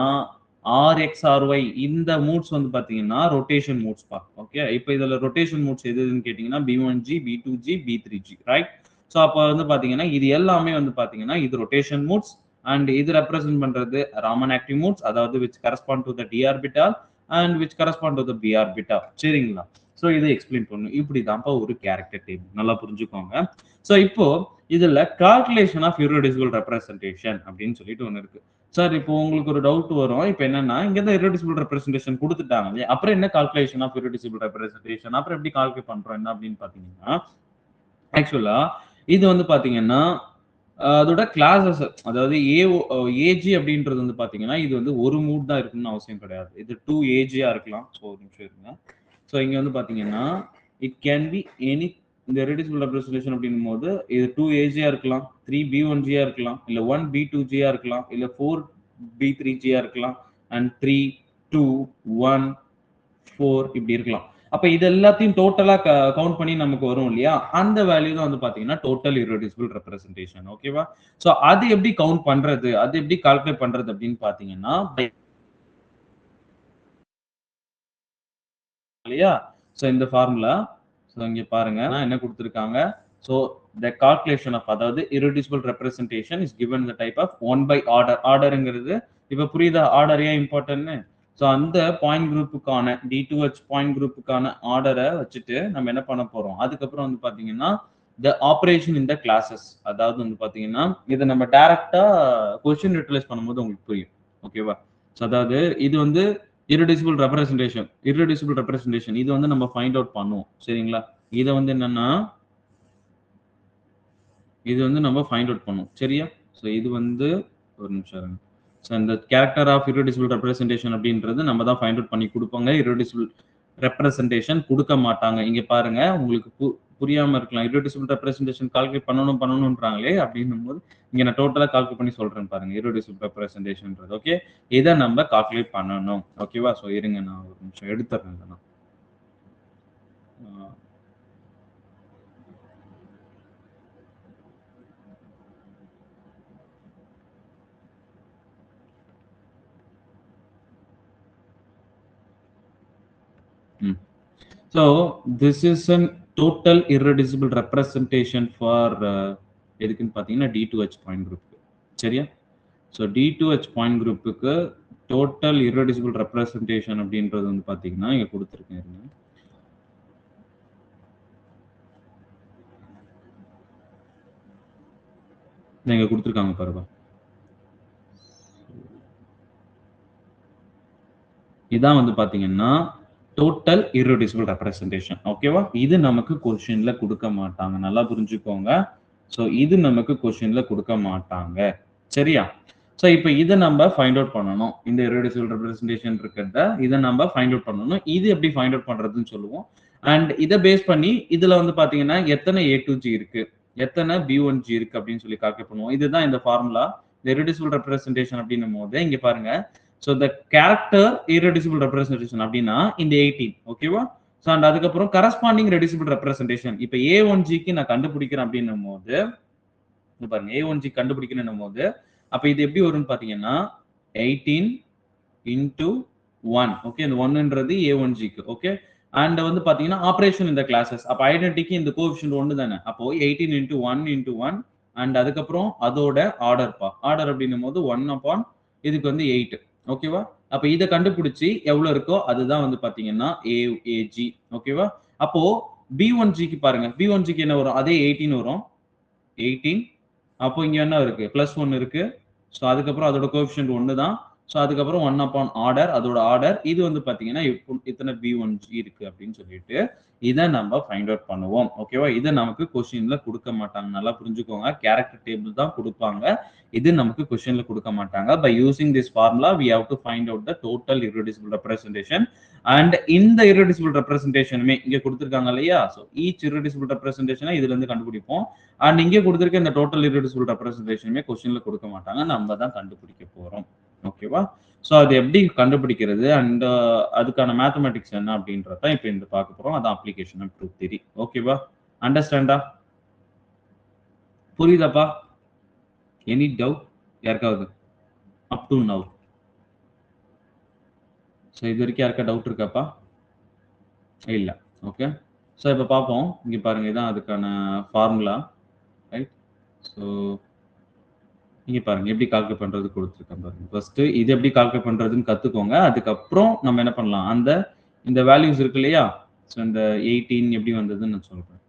RXRY இந்த மூட்ஸ் வந்து பார்த்தீங்கன்னா ரொட்டேஷன் மூட்ஸ் பா. ஓகே. இப்போ இதுல ரொட்டேஷன் மூட்ஸ் எது எதுன்னு கேட்டீங்கன்னா B1G, B2G, B3G right? So அப்போ வந்து பார்த்தீங்கன்னா இது எல்லாமே வந்து பார்த்தீங்கன்னா இது ரொட்டேஷன் மூட்ஸ் அண்ட் இது ரெப்ரசென்ட் பண்றது ராமன் ஆக்டிவ் மூட்ஸ், அதாவது which correspond to the D orbital and which correspond to the P orbital. சரிங்களா? ஸோ இதை எக்ஸ்பிளைன் பண்ணணும். இப்படி தான்ப்பா ஒரு கேரக்டர் டேபிள். நல்லா புரிஞ்சுக்கோங்க. ஸோ இப்போ இதுல கால்குலேஷன் ஆஃப் இர்ரெடியூசிபிள் ரெப்ரசன்டேஷன் அப்படின்னு சொல்லிட்டு ஒன்று இருக்கு. சார் இப்போ உங்களுக்கு ஒரு டவுட் வரும். இப்போ என்னன்னா இங்க தான் இர்ரெடியூசிபிள் ரெப்ரசன்டேஷன் கொடுத்துட்டாங்க இல்லையா? அப்புறம் என்ன கால்குலேஷன் ஆஃப் இர்ரெடியூசிபிள் ரெப்ரசன்டேஷன், அப்புறம் எப்படி கால்குலேட் பண்றோம் என்ன அப்படின்னு பாத்தீங்கன்னா, ஆக்சுவலா இது வந்து பாத்தீங்கன்னா அதோட கிளாஸஸ், அதாவது ஏஜி அப்படின்றது வந்து பாத்தீங்கன்னா இது வந்து ஒரு மூட் தான் இருக்குன்னு அவசியம் கிடையாது. இது 2 ஏஜியா இருக்கலாம். ஸோ ஒரு நிமிஷம் இருங்க. ஸோ இங்க வந்து பாத்தீங்கன்னா இட் கேன் பி எனி, இந்த இர்ரெடியூசிபிள் ரெப்ரசன்டேஷன் அப்படின்னும் போது இது 2 ஏஜியா இருக்கலாம், 3 B1Gயா இருக்கலாம், இல்ல 1 B2Gயா இருக்கலாம், இல்ல 4 B3Gயா இருக்கலாம், அண்ட் 3 2 1 4 இப்படி இருக்கலாம். அப்ப இது எல்லாத்தையும் டோட்டலா கவுண்ட் பண்ணி நமக்கு வரும் இல்லையா? அந்த வேல்யூ தான் வந்து பாத்தீங்கன்னா டோட்டல் இர்ரெடியூசிபிள் ரெப்ரசன்டேஷன். ஓகேவா? சோ அது எப்படி கவுண்ட் பண்றது, அது எப்படி கால்குலேட் பண்றது அப்படின்னு பாத்தீங்கன்னா இல்லையா? சோ இந்த ஃபார்முலா, சோ இங்க பாருங்க நான் என்ன கொடுத்திருக்காங்க. சோ the calculation of, அதாவது irreducible representation is given the type of 1 by order. ஆர்டர்ங்கிறது இப்ப புரியுதா? ஆர்டர் ஏன் இம்பார்ட்டன்ட்னு? ஸோ அந்த பாயிண்ட் குரூப்புக்கான D2H பாயிண்ட் குரூப்புக்கான ஆர்டரை வச்சுட்டு நம்ம என்ன பண்ண போறோம். அதுக்கப்புறம் வந்து பாத்தீங்கன்னா the operation in the classes, அதாவது வந்து பாத்தீங்கன்னா இதை நம்ம டைரக்டா கொஸ்டின் யூட்டிலைஸ் பண்ணும்போது உங்களுக்கு புரியும். ஓகேவா? ஸோ அதாவது இது வந்து irreducible representation இது வந்து நம்ம ஃபைண்ட் அவுட் பண்ணுவோம். சரிங்களா? இதை வந்து என்னன்னா இது வந்து நம்ம ஃபைண்ட் அவுட் பண்ணுவோம். சரியா? ஸோ இது வந்து ஒரு நிமிஷம் இருங்க. ஸோ இந்த கேரக்டர் ஆஃப் irreducible representation அப்படின்றது நம்ம தான் ஃபைண்ட் அவுட் பண்ணி கொடுப்பாங்க. irreducible representation கொடுக்க மாட்டாங்க. இங்க பாருங்க உங்களுக்கு புரியாம இருக்கலாம். irreducible representation கால்குலேட் பண்ணணும்ன்றாங்களே அப்படின்னும் போது இங்க நான் டோட்டலா கால்குலேட் பண்ணி சொல்றேன் பாருங்க. irreducible representationன்றது. ஓகே, இதை நம்ம கால்குலேட் பண்ணணும். ஓகேவா? ஸோ இருங்க நான் ஒரு நிமிஷம் எடுத்துறேன். நான் So this is a total irreducible representation for எதுக்குன்னு பாத்தீங்கன்னா D2H பாயிண்ட் குரூப். சரியா? ஸோ D2H பாயிண்ட் குரூப்புக்கு டோட்டல் irreducible representation அப்படின்றது வந்து பாத்தீங்கன்னா இங்க கொடுத்துருக்கேன். இங்க கொடுத்துருக்காங்க பாருங்க. இதான் வந்து பாத்தீங்கன்னா டோட்டல் irreducible representation. ஓகேவா? இது நமக்கு கொஸ்டின்ல கொடுக்க மாட்டாங்க. நல்லா புரிஞ்சுக்கோங்க. ஸோ இது நமக்கு கொஸ்டின்ல கொடுக்க மாட்டாங்க. சரியா? ஸோ இப்போ இதை நம்ம ஃபைண்ட் அவுட் பண்ணணும். இந்த irreducible representation இருக்கிறத இதை நம்ம ஃபைண்ட் அவுட் பண்ணணும். இது எப்படி ஃபைண்ட் அவுட் பண்றதுன்னு சொல்லுவோம். அண்ட் இதை பேஸ் பண்ணி இதுல வந்து பாத்தீங்கன்னா எத்தனை A2G இருக்கு, எத்தனை B1G இருக்கு அப்படின்னு சொல்லி கால்குலேட் பண்ணுவோம். இதுதான் இந்த ஃபார்முலா. இந்த irreducible representation அப்படின்னும் போது இங்க பாருங்க. So the character irreducible representation அப்படின்னா இந்த 18. ஓகேவா? ஸோ அண்ட் அதுக்கப்புறம் கரஸ்பாண்டிங் ரெடியூசிபிள் ரெப்ரசன்டேஷன். இப்போ A1Gக்கு நான் கண்டுபிடிக்கிறேன் அப்படின்னும் போது பாருங்க, A1G கண்டுபிடிக்கணும் போது அப்ப இது எப்படி வரும்னு பாத்தீங்கன்னா 18 into 1. ஓகே, இந்த 1ன்றது A1Gக்கு. ஓகே, அண்ட் வந்து பாத்தீங்கன்னா ஆபரேஷன் இந்த கிளாஸஸ். அப்ப ஐடென்டிட்டிக்கு இந்த கோஎஃபிஷியன்ட் 1 தானே. அப்போ 18 into 1 into 1 அண்ட் அதுக்கப்புறம் அதோட ஆர்டர் பா. ஆர்டர் அப்படின்னும் போது 1 upon இதுக்கு வந்து 8. ஓகேவா? அப்ப இதை கண்டுபிடிச்சி எவ்வளவு இருக்கோ அதுதான் வந்து பாத்தீங்கன்னா AG. ஓகேவா? அப்போ B1Gக்கு பாருங்க, B1Gக்கு என்ன வரும்? அதே 18 வரும். 18. அப்போ இங்க என்ன இருக்கு? +1 இருக்கு. ஸோ அதுக்கப்புறம் அதோட கோஎஃபிஷியன்ட் 1 தான். ஸோ அதுக்கப்புறம் 1 upon ஆர்டர், அதோட ஆர்டர். இது வந்து பாத்தீங்கன்னா இத்தனை B1G இருக்கு அப்படின்னு சொல்லிட்டு இதை நம்ம ஃபைண்ட் அவுட் பண்ணுவோம். ஓகேவா? இதை நமக்கு கொஸ்டின்ல கொடுக்க மாட்டாங்க. நல்லா புரிஞ்சுக்கோங்க. கேரக்டர் டேபிள் தான் கொடுப்பாங்க. இது நமக்கு கொஸ்டின்ல கொடுக்க மாட்டாங்க. By using this formula we have to find out the total irreducible representation. And இந்த irreducible representation இங்க கொடுத்திருக்காங்க இல்லையா? So each irreducible representation இதுல இருந்து கண்டுபிடிப்போம். அண்ட் இங்கே கொடுத்திருக்க இந்த total irreducible representation கொஸ்டின்ல கொடுக்க மாட்டாங்க. நம்ம தான் கண்டுபிடிக்க போறோம். ஓகேவா? ஸோ அது எப்படி கண்டுபிடிக்கிறது அண்ட் அதுக்கான மேத்தமெட்டிக்ஸ் என்ன அப்படின்றத இப்போ இந்த பார்க்க போறோம். அதான் அப்ளிகேஷன் ஆஃப் ட்ரூத் தியரி. ஓகேவா? அண்டர்ஸ்டாண்டா? புரியுதாப்பா? எனி டவுட் யாருக்காவது அப் டு நவ்? ஸோ இது வரைக்கும் யாருக்கா டவுட் இருக்காப்பா? இல்ல. ஓகே. ஸோ இப்போ பார்ப்போம். இங்க பாருங்க இதான் அதுக்கான ஃபார்முலா. ரைட்? ஸோ இங்க பாருங்க எப்படி கால்குலேட் பண்றது கொடுத்துருக்கேன் பாருங்க. ஃபர்ஸ்ட் இது எப்படி கால்குலேட் பண்றதுன்னு கத்துக்கோங்க. அதுக்கப்புறம் நம்ம என்ன பண்ணலாம்? இந்த வேல்யூஸ் இருக்கு இல்லையா? ஸோ இந்த 18 எப்படி வந்ததுன்னு நான் சொல்றேன்.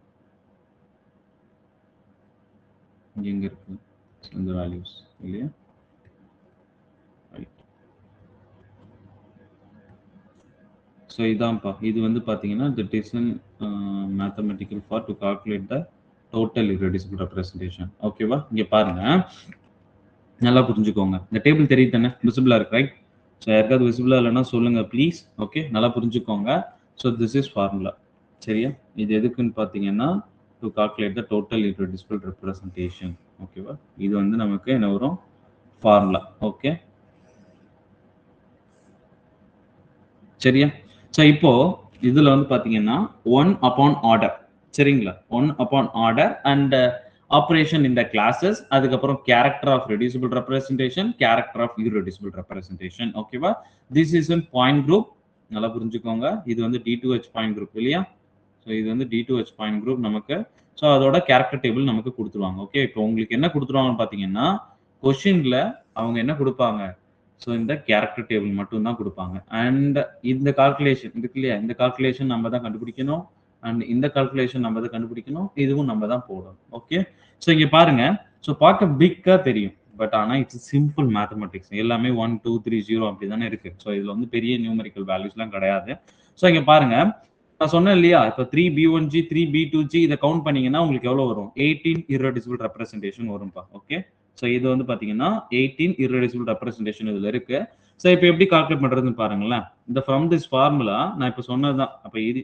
இங்க எங்க இருக்கு? இந்த வேல்யூஸ் இல்லையா? ஸோ இதான்ப்பா. இது வந்து பார்த்தீங்கன்னா that is an mathematical for to calculate the total irreducible representation. ஓகேவா? இங்க பாருங்க. நல்லா புரிஞ்சுக்கோங்க. இந்த டேபிள் தெரியுது தானே? விசிபிளா இருக்கு ரைட்? ஸோ யாருக்காவது விசிபிளா இல்லைன்னா சொல்லுங்க ப்ளீஸ். ஓகே, நல்லா புரிஞ்சுக்கோங்க. So this is formula. சரியா? இது எதுக்குன்னு பார்த்தீங்கன்னா to calculate the total irreducible representation. ஓகேவா? இது வந்து நமக்கு என்ன வரும்? ஃபார்முலா. ஓகே, சரியா? ஸோ இப்போ இதுல வந்து பாத்தீங்கன்னா 1 upon order. சரிங்களா? 1 upon order and operation in the classes, அதுக்கப்புறம் character of reducible representation, character of irreducible representation. ஓகேவா? This is in point group. நல்லா புரிஞ்சுக்கோங்க. இது வந்து D2H பாயிண்ட் குரூப் இல்லையா? ஸோ இது வந்து D2H பாயிண்ட் குரூப் நமக்கு. ஸோ அதோட கேரக்டர் டேபிள் நமக்கு கொடுத்துருவாங்க. ஓகே, இப்போ உங்களுக்கு என்ன கொடுத்துருவாங்கன்னு பாத்தீங்கன்னா கொஸ்டின்ல அவங்க என்ன கொடுப்பாங்க? ஸோ இந்த கேரக்டர் டேபிள் மட்டும் தான் கொடுப்பாங்க. அண்ட் இந்த கால்குலேஷன் இருக்கு இல்லையா? இந்த கால்குலேஷன் நம்ம தான் கண்டுபிடிக்கணும். அண்ட் இந்த கால்குலேஷன் நம்ம தான் கண்டுபிடிக்கணும். இதுவும் நம்ம தான் போடணும். ஓகே, ஸோ இங்க பாருங்க. ஸோ பார்க்க பிக்கா தெரியும். பட் ஆனா இட்ஸ் சிம்பிள் மேத்தமெட்டிக்ஸ். எல்லாமே 1 2 3 0 அப்படி தானே இருக்கு. ஸோ இதுல வந்து பெரிய நியூமெரிக்கல் வேல்யூஸ்லாம் கிடையாது. ஸோ இங்க பாருங்க, நான் சொன்னேன் இல்லையா? இப்போ 3B1G 3B2G இதை கவுண்ட் பண்ணீங்கன்னா உங்களுக்கு எவ்வளவு வரும்? 18 இர்ரெடியூசிபிள் ரெப்ரசன்டேஷன் வரும்பா. ஓகே, ஸோ இது வந்து பாத்தீங்கன்னா 18 இர்ரெடியூசிபிள் ரெப்ரசன்டேஷன் இதுல இருக்கு. ஸோ இப்போ எப்படி கால்குலேட் பண்றதுன்னு பாருங்களேன். இந்த ஃப்ரம் திஸ் ஃபார்முலா நான் இப்போ சொன்னதுதான். அப்ப இது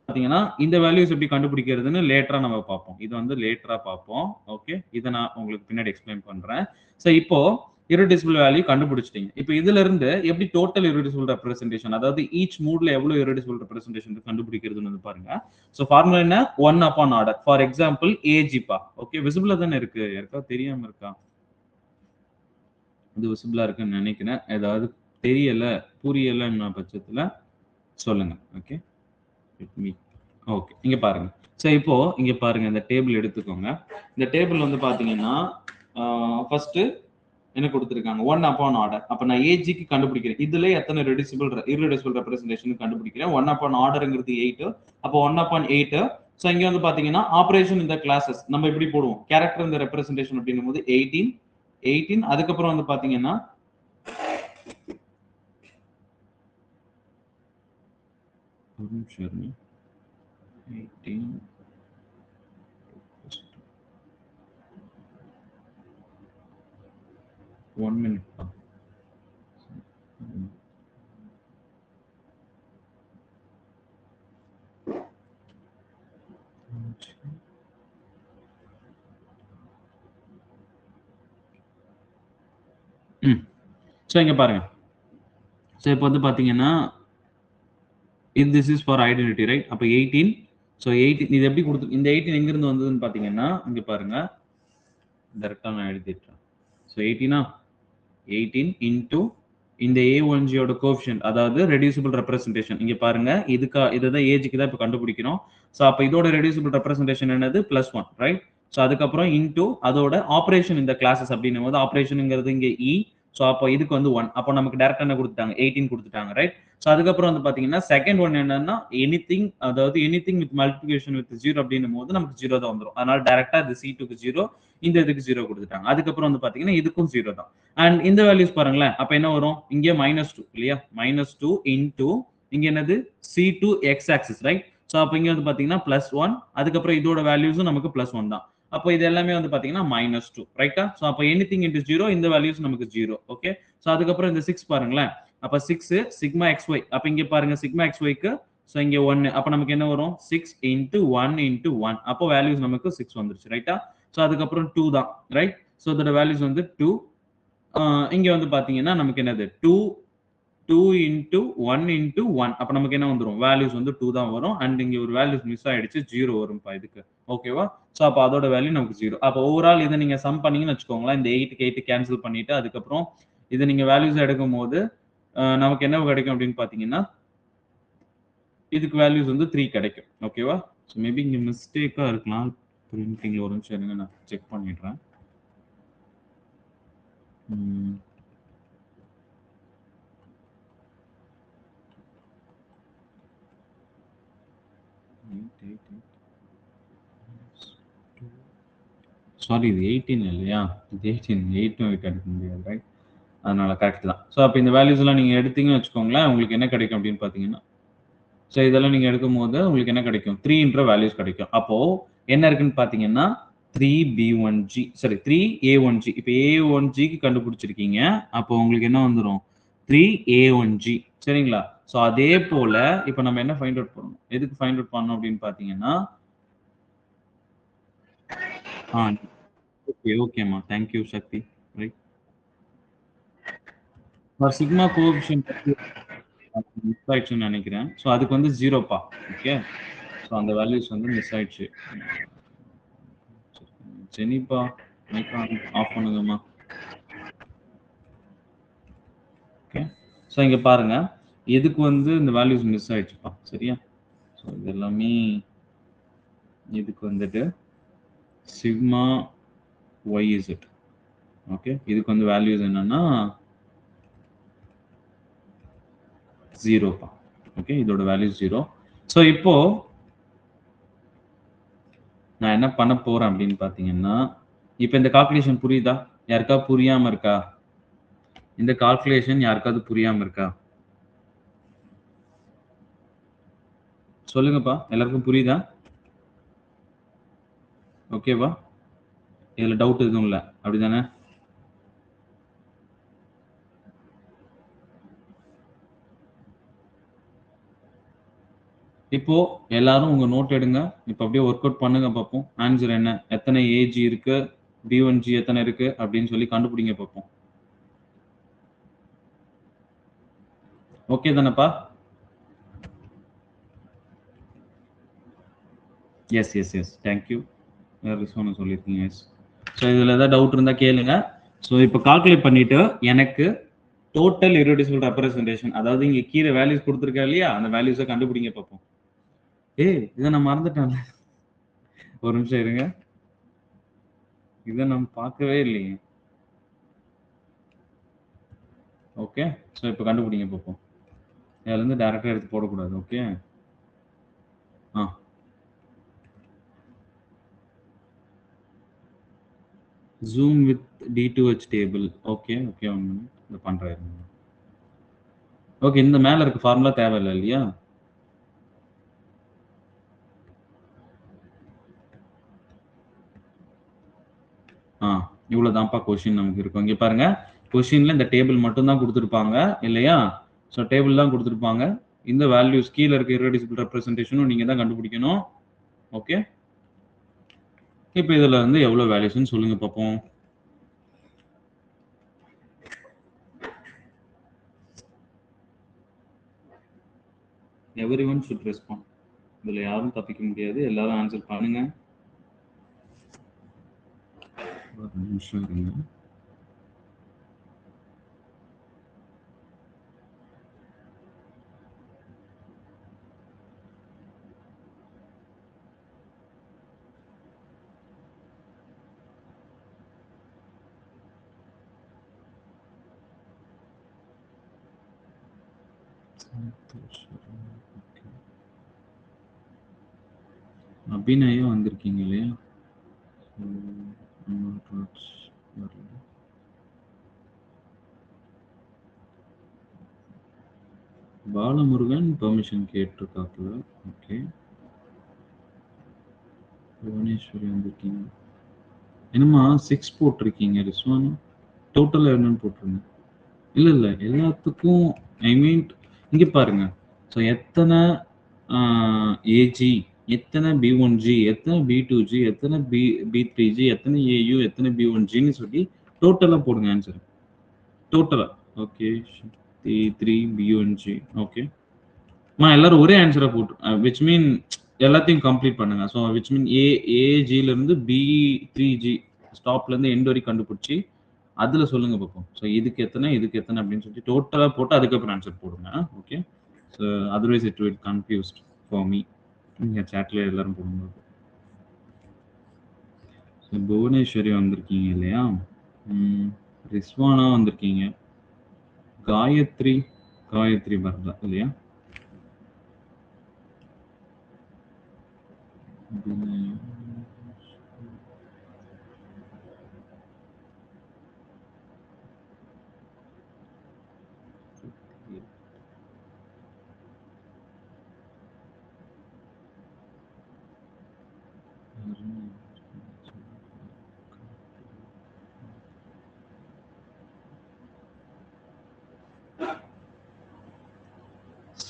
பாத்தீங்கன்னா இந்த வேல்யூஸ் எப்படி கண்டுபிடிக்கிறதுன்னு லேட்டரா நம்ம பார்ப்போம். இது வந்து லேட்டரா பார்ப்போம். ஓகே, இதை நான் உங்களுக்கு பின்னாடி எக்ஸ்பிளைன் பண்றேன். ஸோ இப்போ இர்ரெடியூசிபிள் வேல்யூ கண்டுபிடிச்சிட்டீங்க. இப்போ இதுல இருந்து எப்படி டோட்டல் இர்ரெடியூசிபிள் ரெப்ரசன்டேஷன், அதாவது ஈச் மூட்ல எவ்வளவு இர்ரெடியூசிபிள் ரெப்ரசன்டேஷன் கண்டுபிடிக்கிறதுன்னு வந்து பாருங்க. ஸோ ஃபார்முலா என்ன? 1 upon order. ஃபார் எக்ஸாம்பிள் ஏஜிப்பா. ஓகே, விசிபிளா தானே இருக்கு. யாருக்காவது தெரியாம இருக்கா? இது விசிபிளா இருக்குன்னு நினைக்கிறேன். ஏதாவது தெரியல புரியலன்னு பட்சத்துல சொல்லுங்க. ஓகே, ஓகே, இங்க பாருங்க. ஸோ இப்போ இங்க பாருங்க, இந்த டேபிள் எடுத்துக்கோங்க. இந்த டேபிள் வந்து பாத்தீங்கன்னா ஃபர்ஸ்ட் என்ன கொடுத்துருக்காங்க? 1 upon order. அப்ப நான் ஏஜிக்கு கண்டுபிடிக்கிறேன். இதுல எத்தனை இர்ரெடியூசிபிள் ரெப்ரசன்டேஷன் கண்டுபிடிக்கிறேன். 1 upon orderங்கிறது 8. அப்போ 1 upon 8. ஸோ இங்க வந்து பாத்தீங்கன்னா ஆபரேஷன் இந்த கிளாஸஸ் நம்ம எப்படி போடுவோம்? கேரக்டர் இந்த ரெப்ரசன்டேஷன் அப்படின்னும் போது 18. அதுக்கப்புறம் வந்து பாத்தீங்கன்னா ஒரு நிமிஷம் இருங்க. 18 1 minute. ஸோ இங்க பாருங்க. ஸோ இப்போ வந்து பாத்தீங்கன்னா this is for identity right? அப்ப 18. ஸோ 18 இது எப்படி கொடுத்து இந்த 18 எங்க இருந்து வந்ததுன்னு பாத்தீங்கன்னா இங்க பாருங்க, டைரக்டா நான் எழுதிட்டேன். ஸோ 18 இன்டூ இந்த A1G யோட கோஎஃபிஷியன்ட், அதாவது ரெடியூசிபிள் ரெப்ரசன்டேஷன். இங்க பாருங்க, இதுதான் ஏஜுக்கு தான் இப்போ கண்டுபிடிக்கணும். ஸோ அப்ப இதோட ரெடியூசிபிள் ரெப்ரசன்டேஷன் என்னது? +1 ரைட்? ஸோ அதுக்கப்புறம் இன்டூ அதோட ஆபரேஷன் இந்த கிளாஸஸ் அப்படின்னும் போது ஆபரேஷனுங்கிறது இங்க இ. ஸோ அப்போ இதுக்கு வந்து 1. அப்போ நமக்கு டேரக்டா என்ன கொடுத்துட்டாங்க? 18 கொடுத்துட்டாங்க ரைட்? ஸோ அதுக்கப்புறம் வந்து பாத்தீங்கன்னா செகண்ட் ஒன் என்னன்னா எனிதிங், அதாவது எனிதிங் வித் மல்டிபிகேஷன் வித் 0 அப்படின்னும் போது நமக்கு 0 தான் வந்துடும். அதனால டேரக்டா இது C2க்கு 0, இந்த இதுக்கு 0 கொடுத்துட்டாங்க. அதுக்கப்புறம் வந்து பாத்தீங்கன்னா இதுக்கும் 0 தான். அண்ட் இந்த வேல்யூஸ் பாருங்களேன். அப்ப என்ன வரும்? இங்க -2 இல்லையா? -2 இன்டூ இங்க என்னது? C2 x axis right? So அப்ப இங்க வந்து பாத்தீங்கன்னா +1. அதுக்கப்புறம் இதோட வேல்யூஸும் நமக்கு +1 தான். அப்போ இது எல்லாமே வந்து பாத்தீங்கன்னா -2 ரைட்டா? ஸோ அப்போ எனிதிங் இன்டூ 0, இந்த வேல்யூஸ் நமக்கு 0. ஓகே, ஸோ அதுக்கப்புறம் இந்த 6 பாருங்களேன். அப்ப 6 சிக்மா xy. அப்ப இங்க பாருங்க சிக்மா xyக்கு சோ இங்க 1. அப்ப நமக்கு என்ன வரும்? 6 into 1 into 1. அப்போ வேல்யூஸ் நமக்கு 6 வந்துருச்சு ரைட்டா? சோ அதுக்கப்புறம் 2 தான் ரைட்? சோ இதோட வேல்யூஸ் வந்து 2. இங்க வந்து பாத்தீங்கன்னா நமக்கு என்னது? 2 2 into 1 into 1. அப்ப நமக்கு என்ன வந்துரும்? வேல்யூஸ் வந்து 2 தான் வரும். அண்ட் இங்க ஒரு வேல்யூஸ் மிஸ் ஆயிடுச்சு. 0 வரும்பா இதுக்கு. ஓகேவா? சோ அப்ப அதோட வேல்யூ நமக்கு 0. அப்ப ஓவரால் இத நீங்க சம் பண்ணீங்கன்னு வச்சுக்கோங்களேன். இந்த 8க்கு 8 கேன்சல் பண்ணிட்டு அதுக்கப்புறம் இத நீங்க வேல்யூஸ் எடுக்கும்போது நமக்கு என்ன கிடைக்கும் அப்படின்னு பாத்தீங்கன்னா இதுக்கு வேல்யூஸ் வந்து 3 கிடைக்கும். ஓகேவா? சோ மேபி இங்க மிஸ்டேக்கா இருக்கலாம். பிரிண்டிங்ல ஒரு நிமிஷம் இருங்க நான் செக் பண்ணிடுறேன். சாரி இது 18 இல்லையா? இது 18 8 எடுக்க முடியாது ரைட்? அதனால கரெக்ட் தான். சோ அப்ப இந்த வேல்யூஸ் எல்லாம் நீங்க எடுத்தீங்கன்னு வச்சுக்கோங்களேன், உங்களுக்கு என்ன கிடைக்கும் அப்படின்னு பாத்தீங்கன்னா சோ இதெல்லாம் நீங்க எடுக்கும்போது உங்களுக்கு என்ன கிடைக்கும்? 3ன்ற வேல்யூஸ் கிடைக்கும். அப்போ என்ன இருக்குன்னு பாத்தீங்கன்னா 3B1G சாரி 3A1G. இப்ப A1Gக்கு கண்டுபிடிச்சிருக்கீங்க. அப்போ உங்களுக்கு என்ன வந்துரும்? 3A1G சரிங்களா? சோ அதே போல இப்ப நம்ம என்ன ஃபைண்ட் அவுட் பண்ணணும்? எதுக்கு ஃபைண்ட் அவுட் பண்ணணும் அப்படின்னு பாத்தீங்கன்னா ஓகே ஓகேமா. Thank you Sakthi. Right. For sigma coefficient miss ஆயிடுச்சுன்னு நினைக்கிறேன். சோ அதுக்கு வந்து 0 பா. ஓகே. சோ அந்த வேல்யூஸ் வந்து மிஸ் ஆயிடுச்சு. ஜெனிபா மைக் ஆஃப் பண்ணுங்கம்மா. ஓகே. சோ இங்க பாருங்க. எதுக்கு வந்து இந்த வேல்யூஸ் மிஸ் ஆயிடுச்சுப்பா. சரியா? சோ இது எல்லாமே இதுக்கு வந்துட்டு சிக்மா YZ. ஓகே. இதுக்கு வந்து வேல்யூஸ் என்னன்னா 0 பா. ஓகே. இதோட வேல்யூ 0. சோ இப்போ நான் என்ன பண்ண போறேன் அப்படின்னு பாத்தீங்கன்னா இப்ப இந்த கால்குலேஷன் புரியுதா? யாருக்கா புரியாம இருக்கா? இந்த கால்குலேஷன் யாருக்காவது புரியாம இருக்கா? சொல்லுங்கப்பா. எல்லாருக்கும் புரியுதா? ஓகேவா? இதுல டவுட் எதுவும் இல்ல. அப்படிதானே? இப்போ எல்லாரும் உங்க நோட் எடுங்க. இப்ப அப்படியே ஒர்க் அவுட் பண்ணுங்க பார்ப்போம். ஆன்சர் என்ன? எத்தனை ஏஜி இருக்கு? B1G எத்தனை இருக்கு? அப்படின்னு சொல்லி கண்டுபிடிங்க பார்ப்போம். ஓகே தானப்பா? Yes yes yes. Thank you. Rizwana சொல்லியிருக்கீங்க. எஸ். ஸோ இதுல ஏதாவது டவுட் இருந்தா கேளுங்க. ஸோ இப்போ கால்குலேட் பண்ணிட்டு எனக்கு டோட்டல் இர்ரெடியூசிபிள் ரெப்ரசன்டேஷன் அதாவது இங்க கீழே வேல்யூஸ் கொடுத்துருக்கா இல்லையா? அந்த வேல்யூஸை கண்டுபிடிங்க பார்ப்போம். இதை நான் மறந்துட்டேன். ஒரு நிமிஷம் இருங்க. இதை நம்ம பார்க்கவே இல்லையே. ஓகே. ஸோ இப்போ கண்டுபிடிங்க பார்ப்போம். இதுல இருந்து டைரக்டா எடுத்து போடக்கூடாது. Okay. Zoom with D2H table. Okay okay one minute இதை பண்றேன். ஓகே இந்த மேல இருக்க ஃபார்முலா தேவையில்லை இல்லையா? இவ்வளவுதான்ப்பா கொஸ்டின் நமக்கு இருக்கும். இங்க பாருங்க கொஸ்டின்ல இந்த டேபிள் மட்டும் தான் கொடுத்துருப்பாங்க இல்லையா? ஸோ டேபிள் தான் கொடுத்துருப்பாங்க. இந்த வேல்யூஸ் கீழே இருக்க இர்ரெடியூசிபிள் ரெப்ரசன்டேஷனும் நீங்க தான் கண்டுபிடிக்கணும். ஓகே. இப்போ இதுல இருந்து எவ்வளவு வேல்யூஸ்ன்னு சொல்லுங்க பார்ப்போம். எவரிஒன் ஷுட் ரெஸ்பாண்ட். இதுல யாரும் தப்பிக்க முடியாது. எல்லாரும் ஆன்சர் பண்ணுங்க. ஒரு நிமிஷம் இருங்க. அபிநயம் வந்திருக்கீங்க இல்லையா? பாலமுருகன் பெர்மிஷன் கேட்டிருக்காப்புல. ஓகே. புவனேஸ்வரி வந்திருக்கீங்க. என்னமா 6 போட்டிருக்கீங்க ரிஸ்வானா? டோட்டலா என்னன்னு போட்டுருங்க. இல்ல இல்ல எல்லாத்துக்கும் ஐ மீன் இங்க பாருங்க. ஸோ எத்தனை ஏஜி, எத்தனை B1G, எத்தனை B2G, எத்தனை B3G, எத்தனை AU, எத்தனை B1Gன்னு சொல்லி டோட்டலா போடுங்க ஆன்சர். டோட்டலா. ஓகே. T3 BUNG. ஓகே. எல்லாரும் ஒரே ஆன்சரை போட்டு விச் மீன் எல்லாத்தையும் கம்ப்ளீட் பண்ணுங்க. ஸோ விச் மீன் ஏஜில இருந்து B3G ஸ்டாப்ல இருந்து எண்ட் வரைக்கும் கண்டுபிடிச்சி அதுல சொல்லுங்க பார்ப்போம். ஸோ இதுக்கு எத்தனை இதுக்கு எத்தனை அப்படின்னு சொல்லி டோட்டலா போட்டு அதுக்கப்புறம் ஆன்சர் போடுங்க. Okay. So otherwise it will confused for me. நீங்க சாட்ல எல்லாரும் போடுங்க. ஸோ புவனேஸ்வரி வந்திருக்கீங்க இல்லையா? ரிஸ்வானா வந்திருக்கீங்க. காயத்ரி காயத்ரி வரல இல்லையா?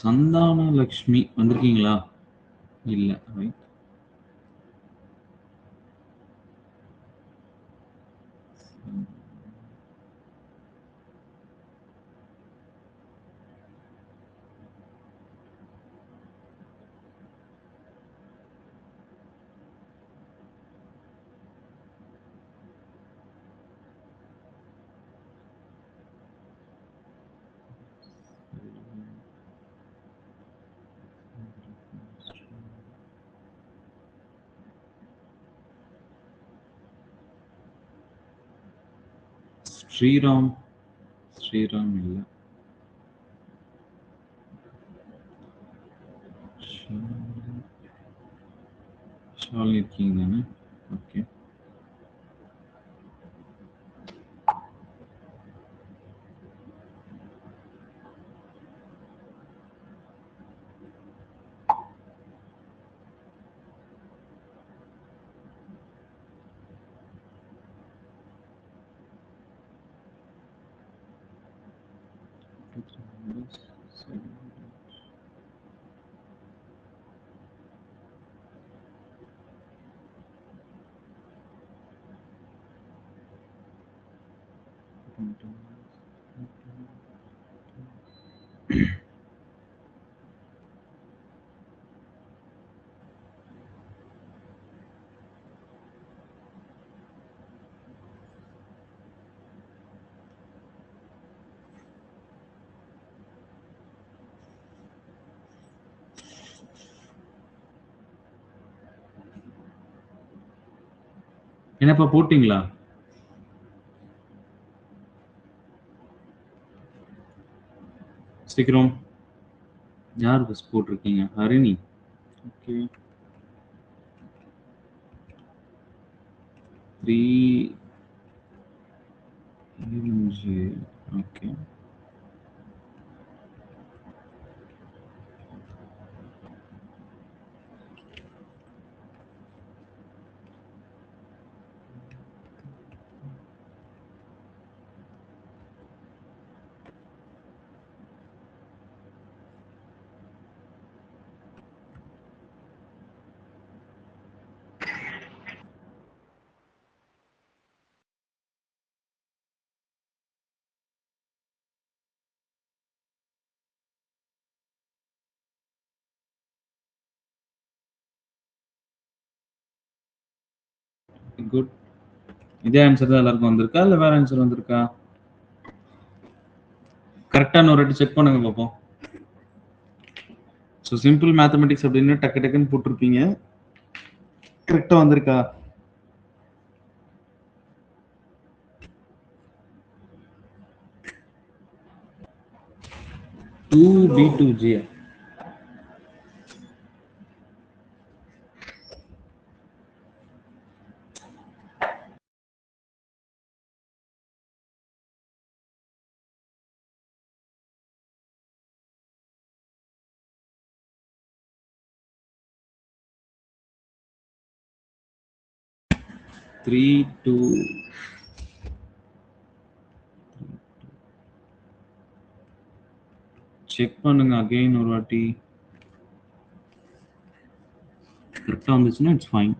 சந்தான லக்ஷ்மி வந்திருக்கீங்களா? இல்ல. ரைட். ஸ்ரீராம் ஸ்ரீராம் இல்ல. ஷாலினி இருக்கீங்க தானே? ஓகே. என்னப்பா போட்டீங்களா? சீக்கிரம். யார் பஸ் போட்டிருக்கீங்க? ஹரிணி. ஓகே. 3 ஓகே. குட். இதே ஆன்சர் தான் எல்லாருக்கும் வந்திருக்கா இல்ல வேற ஆன்சர் வந்திருக்கா? கரெக்டான ஒரு வாட்டி செக் பண்ணுங்க பார்ப்போம். ஸோ சிம்பிள் மேத்தமெட்டிக்ஸ் அப்படின்னு டக்கு டக்குன்னு போட்டிருப்பீங்க. கரெக்டா வந்திருக்கா? Two B2G. Three two check பண்ணுங்க அகைன் ஒரு வாட்டி. கரெக்டா வந்துச்சுன்னா it's fine.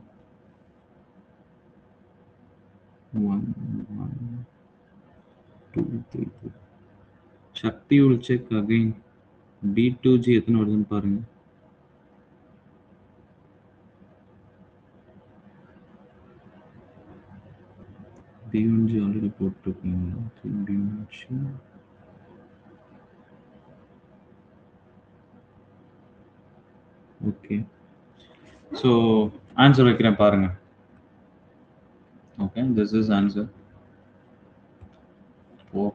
1 1 2 3 4 Sakthi will check again. B2G எத்தனை வருதுன்னு பாருங்க. B1G ஆல்ரெடி போட்டுருக்கீங்களா? ஓகே, ஸோ ஆன்சர் வைக்கிறேன் பாருங்க. Okay, this is answer.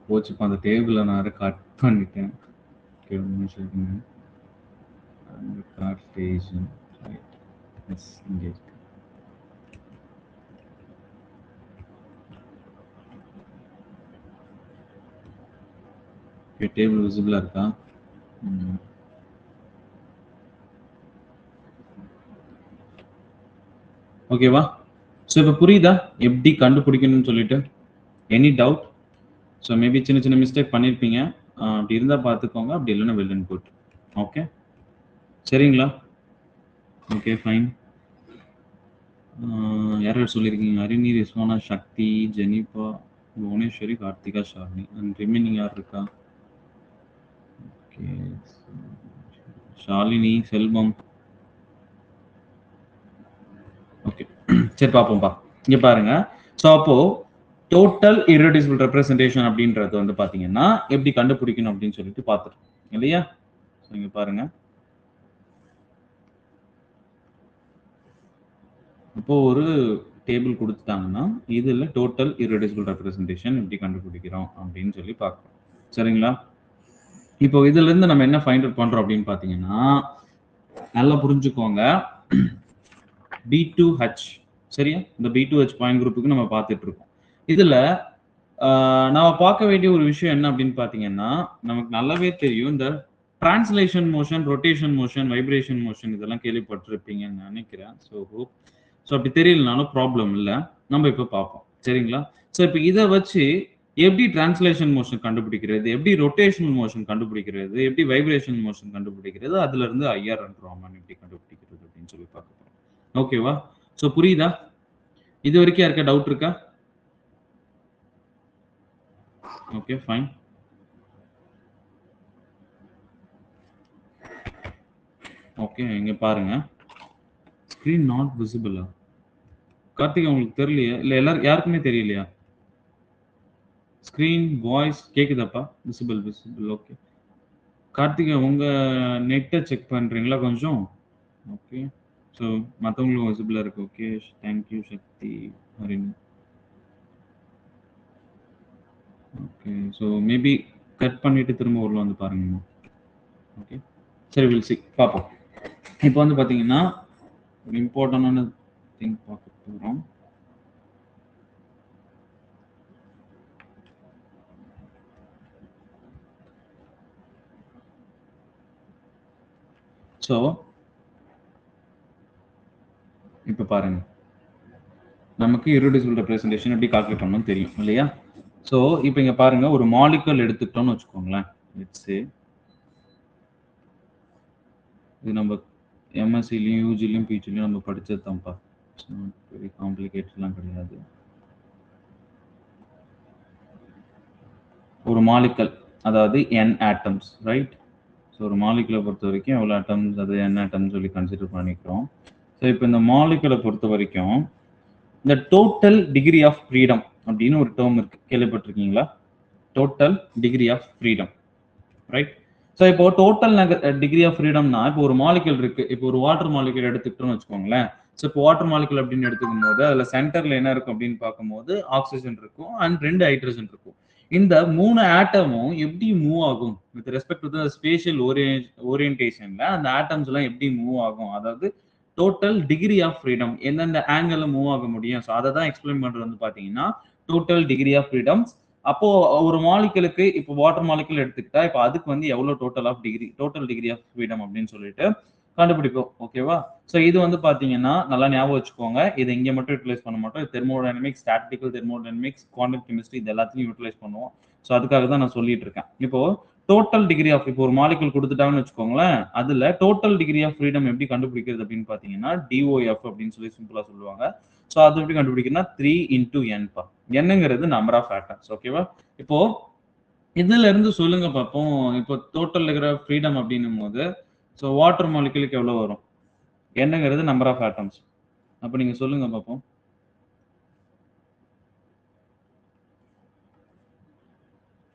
போச்சு இப்போ அந்த டேபிளில் நான் கட் பண்ணிட்டேன். ஓகே, ஒரு நிமிஷம். கார்டேஷன் ரைட், எஸ் இங்கே இருக்கு. ஓகே, டேபிள் விசிபிளாக இருக்கா? ஓகேவா? ஸோ இப்போ புரியுதா எப்படி கண்டுபிடிக்கணும்னு சொல்லிட்டு? Any doubt? ஸோ மேபி சின்ன சின்ன மிஸ்டேக் பண்ணியிருப்பீங்க. அப்படி இருந்தால் பார்த்துக்கோங்க, அப்படி இல்லைன்னா வெல் இன்புட். ஓகே, சரிங்களா? Okay, fine. யாராவது சொல்லியிருக்கீங்க? ஹரிணி, ரிஸ்வானா, சக்தி, ஜெனிபா, புவனேஸ்வரி, கார்த்திகா, ஷாலினி. அண்ட் ரிமைனிங் யார் இருக்கா? ஓகே, ஷாலினி, செல்வம். ஓகே, சரி பார்ப்போம்ப்பா. இங்கே பாருங்க. ஸோ அப்போ டோட்டல் இர்ரெடியூசிபிள் ரெப்ரசன்டேஷன் அப்படின்றது வந்து பார்த்தீங்கன்னா எப்படி கண்டுபிடிக்கணும் அப்படின்னு சொல்லிட்டு பார்த்துருக்கோம் இல்லையா? ஸோ இங்கே பாருங்க. இப்போ ஒரு டேபிள் கொடுத்துட்டாங்கன்னா இதில் டோட்டல் இர்ரெடியூசிபிள் ரெப்ரசன்டேஷன் எப்படி கண்டுபிடிக்கிறோம் அப்படின்னு சொல்லி பார்க்குறோம். சரிங்களா? இப்போ இதுல இருந்து நம்ம என்ன ஃபைண்ட் அவுட் பண்றோம் அப்படின்னு பார்த்தீங்கன்னா, நல்லா புரிஞ்சுக்கோங்க. B2H, சரியா? இந்த B2H பாயிண்ட் குரூப்புக்கு நம்ம பார்த்துட்டு இருக்கோம். இதுல நாம பார்க்க வேண்டிய ஒரு விஷயம் என்ன அப்படின்னு பார்த்தீங்கன்னா, நமக்கு நல்லாவே தெரியும் இந்த translation motion, rotation motion, vibration motion இதெல்லாம் கேள்விப்பட்டிருப்பீங்கன்னு நினைக்கிறேன். ஸோ அப்படி தெரியலனாலும் ப்ராப்ளம் இல்லை, நம்ம இப்போ பார்ப்போம். சரிங்களா? ஸோ இப்போ இதை வச்சு எப்படி டிரான்ஸ்லேஷன் மோஷன் கண்டுபிடிக்கிறது, எப்படி ரொட்டேஷனல் மோஷன் கண்டுபிடிக்கிறது, எப்படி வைப்ரேஷன் மோஷன் கண்டுபிடிக்கிறது, அதுல இருந்து ஐஆர் அண்ட் ராமன் எப்படி கண்டுபிடிக்கிறது அப்படின்னு சொல்லி பார்க்க போறோம். ஓகேவா? ஸோ புரியுதா? இது வரைக்கும் யாருக்கா டவுட் இருக்கா? Okay, fine. ஓகே, இங்க பாருங்க. Screen not விசிபிளா? கார்த்திகா உங்களுக்கு தெரியலையா? இல்ல எல்லாரும் யாருக்குமே தெரியலையா? ஸ்கிரீன் வாய்ஸ் கேக்குதாப்பா? விசிபிள். ஓகே, கார்த்திகா உங்க நெட்டை செக் பண்றீங்களா கொஞ்சம்? ஓகே, ஸோ மற்றவங்களுக்கும் விசிபிளா இருக்கு. Okay, thank you Sakthi, Harini. Okay, so maybe cut பண்ணிட்டு திரும்ப உள்ள வந்து பாருங்க. ஓகே, சரி, வில் சி, பார்ப்போம். இப்போ வந்து பார்த்தீங்கன்னா ஒரு இம்பார்ட்டண்டான திங் பார்க்க போகிறோம். ஸோ இப்போ பாருங்க, நமக்கு இர்ரெடியூசிபிள் ரெப்ரசன்டேஷன் எப்படி கால்குலேட் பண்ணணும்னு தெரியும் இல்லையா? ஸோ இப்போ இங்கே பாருங்க, ஒரு மாலிகுல் எடுத்துக்கிட்டோம்னு வச்சுக்கோங்களேன். லெட்ஸ் சே இது நம்ம எம்எஸ்சிலையும் யூஜிலையும் பிஜிலையும் நம்ம படிச்சது தான்ப்பா. வெரி காம்ப்ளிகேட்டட்லாம் கிடையாது. ஒரு மாலிகுல் அதாவது n ஆட்டம்ஸ், ரைட்? ஸோ ஒரு மாலிகுலை பொறுத்த வரைக்கும் எவ்வளோ ஆட்டம்ஸ், அது n ஆட்டம்ஸ் சொல்லி கன்சிடர் பண்ணிக்கிறோம். ஸோ இப்போ இந்த மாலிகுலை பொறுத்த வரைக்கும் இந்த டோட்டல் டிகிரி ஆஃப் ஃப்ரீடம் அப்படின்னு ஒரு டேர்ம் இருக்கு, கேள்விப்பட்டிருக்கீங்களா? Total degree of freedom, right? So இப்போ டோட்டல் டிகிரி ஆஃப் ஃப்ரீடம்னா இப்போ ஒரு மாலிகுல் இருக்கு. இப்போ ஒரு வாட்டர் மாலிகுல் எடுத்துக்கிட்டோம்னு வச்சுக்கோங்களேன். ஸோ இப்போ வாட்டர் மாலிகுல் அப்படின்னு எடுத்துக்கும் போது அதில் சென்டர்ல என்ன இருக்கும் அப்படின்னு பார்க்கும்போது ஆக்சிஜன் இருக்கும் அண்ட் 2 ஹைட்ரஜன் இருக்கும். இந்த 3 ஆட்டமும் எப்படி மூவ் ஆகும் with respect to the spatial ஓரியன்டேஷன்ல அந்த ஆட்டம்ஸ் எல்லாம் எப்படி மூவ் ஆகும், அதாவது டோட்டல் டிகிரி ஆஃப் ஃப்ரீடம் எந்தெந்த ஆங்கிள் மூவ் ஆக முடியும். ஸோ அதை தான் எக்ஸ்பிளைன் பண்றது வந்து பாத்தீங்கன்னா டோட்டல் டிகிரி ஆஃப் ஃப்ரீடம்ஸ். அப்போ ஒரு மாலிகுலுக்கு இப்போ வாட்டர் மாலிகுல் எடுத்துக்கிட்டா இப்போ அதுக்கு வந்து எவ்வளவு டோட்டல் டிகிரி ஆஃப் ஃப்ரீடம் அப்படின்னு சொல்லிட்டு கண்டுபிடிப்போம். ஓகேவா? ஸோ இது வந்து பாத்தீங்கன்னா நல்லா ஞாபகம் வச்சுக்கோங்க. இதை இங்க மட்டும் யூட்டிலைஸ் பண்ண மாட்டோம். தெர்மோடைனமிக்ஸ், ஸ்டாட்டிக்கல் தெர்மோடைனமிக்ஸ், குவாண்டம் கெமிஸ்ட்ரி இது எல்லாத்தையும் யூட்டிலைஸ் பண்ணுவோம். ஸோ அதுக்காக தான் நான் சொல்லிட்டு இருக்கேன். இப்போ டோட்டல் டிகிரி ஆஃப், இப்போ ஒரு மாலிகுல் கொடுத்துட்டாங்கன்னு வச்சுக்கோங்களேன், அதுல டோட்டல் டிகிரி ஆஃப் ஃப்ரீடம் எப்படி கண்டுபிடிக்கிறது அப்படின்னு பாத்தீங்கன்னா DOF அப்படின்னு சொல்லி சிம்பிளா சொல்லுவாங்க. ஸோ அது எப்படி கண்டுபிடிக்கிறதுனா 3 × n பா. என்னங்கிறது நம்பர் ஆஃப் ஆட்டம்ஸ். ஓகேவா? இப்போ இதுல இருந்து சொல்லுங்க பார்ப்போம். இப்போ டோட்டல் இருக்கிற ஃப்ரீடம் அப்படின்னும் போது ஸோ வாட்டர் மாலிகுலுக்கு எவ்வளவு வரும்? என்னங்கிறது நம்பர் ஆஃப் ஆட்டம்ஸ். அப்ப நீங்க சொல்லுங்க பார்ப்போம்.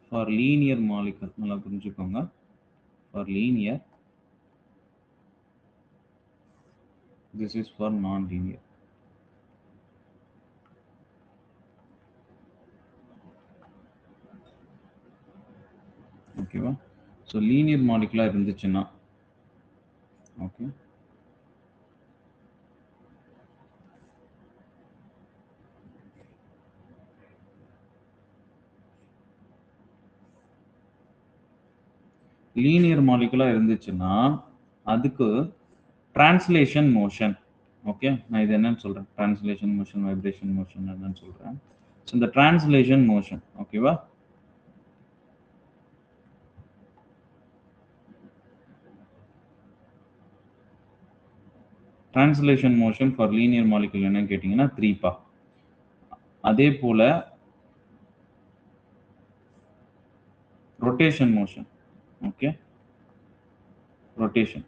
ஃபார் லீனியர் மாலிகுல் நல்லா புரிஞ்சுக்கோங்க. For linear, this is for non-linear. ஓகேவா? ஸோ லீனியர் மாலிகுலா இருந்துச்சுன்னா ஓகே, லீனியர் மாலிகுலா இருந்துச்சுன்னா அதுக்கு டிரான்ஸ்லேஷன் மோஷன். ஓகே, நான் இது என்னன்னு சொல்றேன், டிரான்ஸ்லேஷன் மோஷன், வைப்ரேஷன் மோஷன் என்னன்னு சொல்றேன். ஸோ இந்த டிரான்ஸ்லேஷன் மோஷன் ஓகேவா, translation motion for linear molecule என்னன்னு கேட்டீங்கன்னா 3 அதே போல ரொட்டேஷன் மோஷன். ஓகே, ரொட்டேஷன்,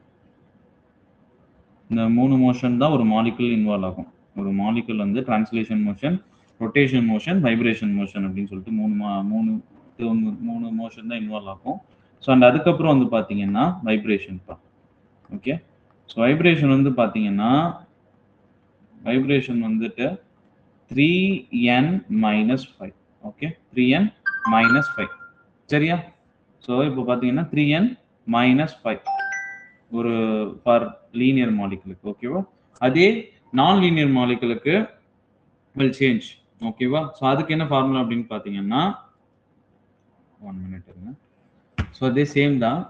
இந்த 3 மோஷன் தான் ஒரு மாலிகுல் இன்வால்வ் ஆகும். ஒரு மாலிகுல் வந்து translation motion, rotation motion, vibration motion அப்படின்னு சொல்லிட்டு மூணு மோஷன் தான் இன்வால்வ் ஆகும். ஸோ அண்ட் அதுக்கப்புறம் வந்து பார்த்தீங்கன்னா வைப்ரேஷன் தான். ஓகே, ஸோ வைப்ரேஷன் வந்து பார்த்தீங்கன்னா வைப்ரேஷன் வந்துட்டு 3n-5. ஓகே, 3n-5 சரியா. ஸோ இப்போ பார்த்தீங்கன்னா 3n-5 ஒரு ஃபார் லீனியர் மாலிகுலுக்கு. ஓகேவா, அதே நான் லீனியர் மாலிகுலுக்கு will change. ஓகேவா, ஸோ அதுக்கு என்ன ஃபார்முலா அப்படின்னு பார்த்தீங்கன்னா 1 minute இருங்க. ஸோ அதே சேம் தான்,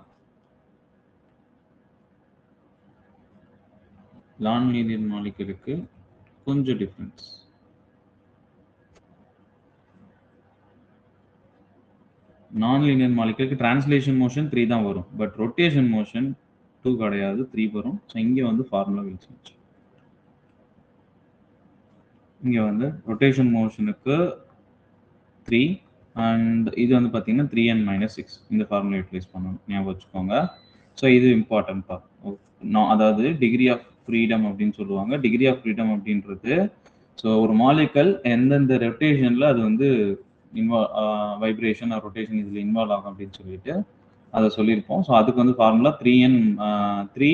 நான் லீனியர் மாலிகுலுக்கு கொஞ்சம் டிஃபரன்ஸ். நான் லீனியர் மாலிகுலுக்கு டிரான்ஸ்லேஷன் மோஷன் 3 தான் வரும், பட் ரொட்டேஷன் மோஷன் 2 கிடையாது, 3 வரும். ஸோ இங்கே வந்து ஃபார்முலா will change. இங்கே வந்து ரொட்டேஷன் மோஷனுக்கு 3 அண்ட் இது வந்து பார்த்தீங்கன்னா 3n-6 இந்த ஃபார்முலா யூட்டிலைஸ் பண்ணணும், ஞாபகம் வச்சுக்கோங்க. ஸோ இது இம்பார்ட்டன்ட்பா. அதாவது டிகிரி ஆஃப் ஃப்ரீடம் அப்படின்னு சொல்லுவாங்க. டிகிரி ஆஃப் ஃப்ரீடம் அப்படின்றது ஸோ ஒரு மாலிகல் எந்தெந்த ரொட்டேஷனில் அது வந்து வைப்ரேஷன் ரொட்டேஷன் இதில் இன்வால்வ் ஆகும் அப்படின்னு சொல்லிட்டு அதை சொல்லியிருப்போம். ஸோ அதுக்கு வந்து ஃபார்முலா 3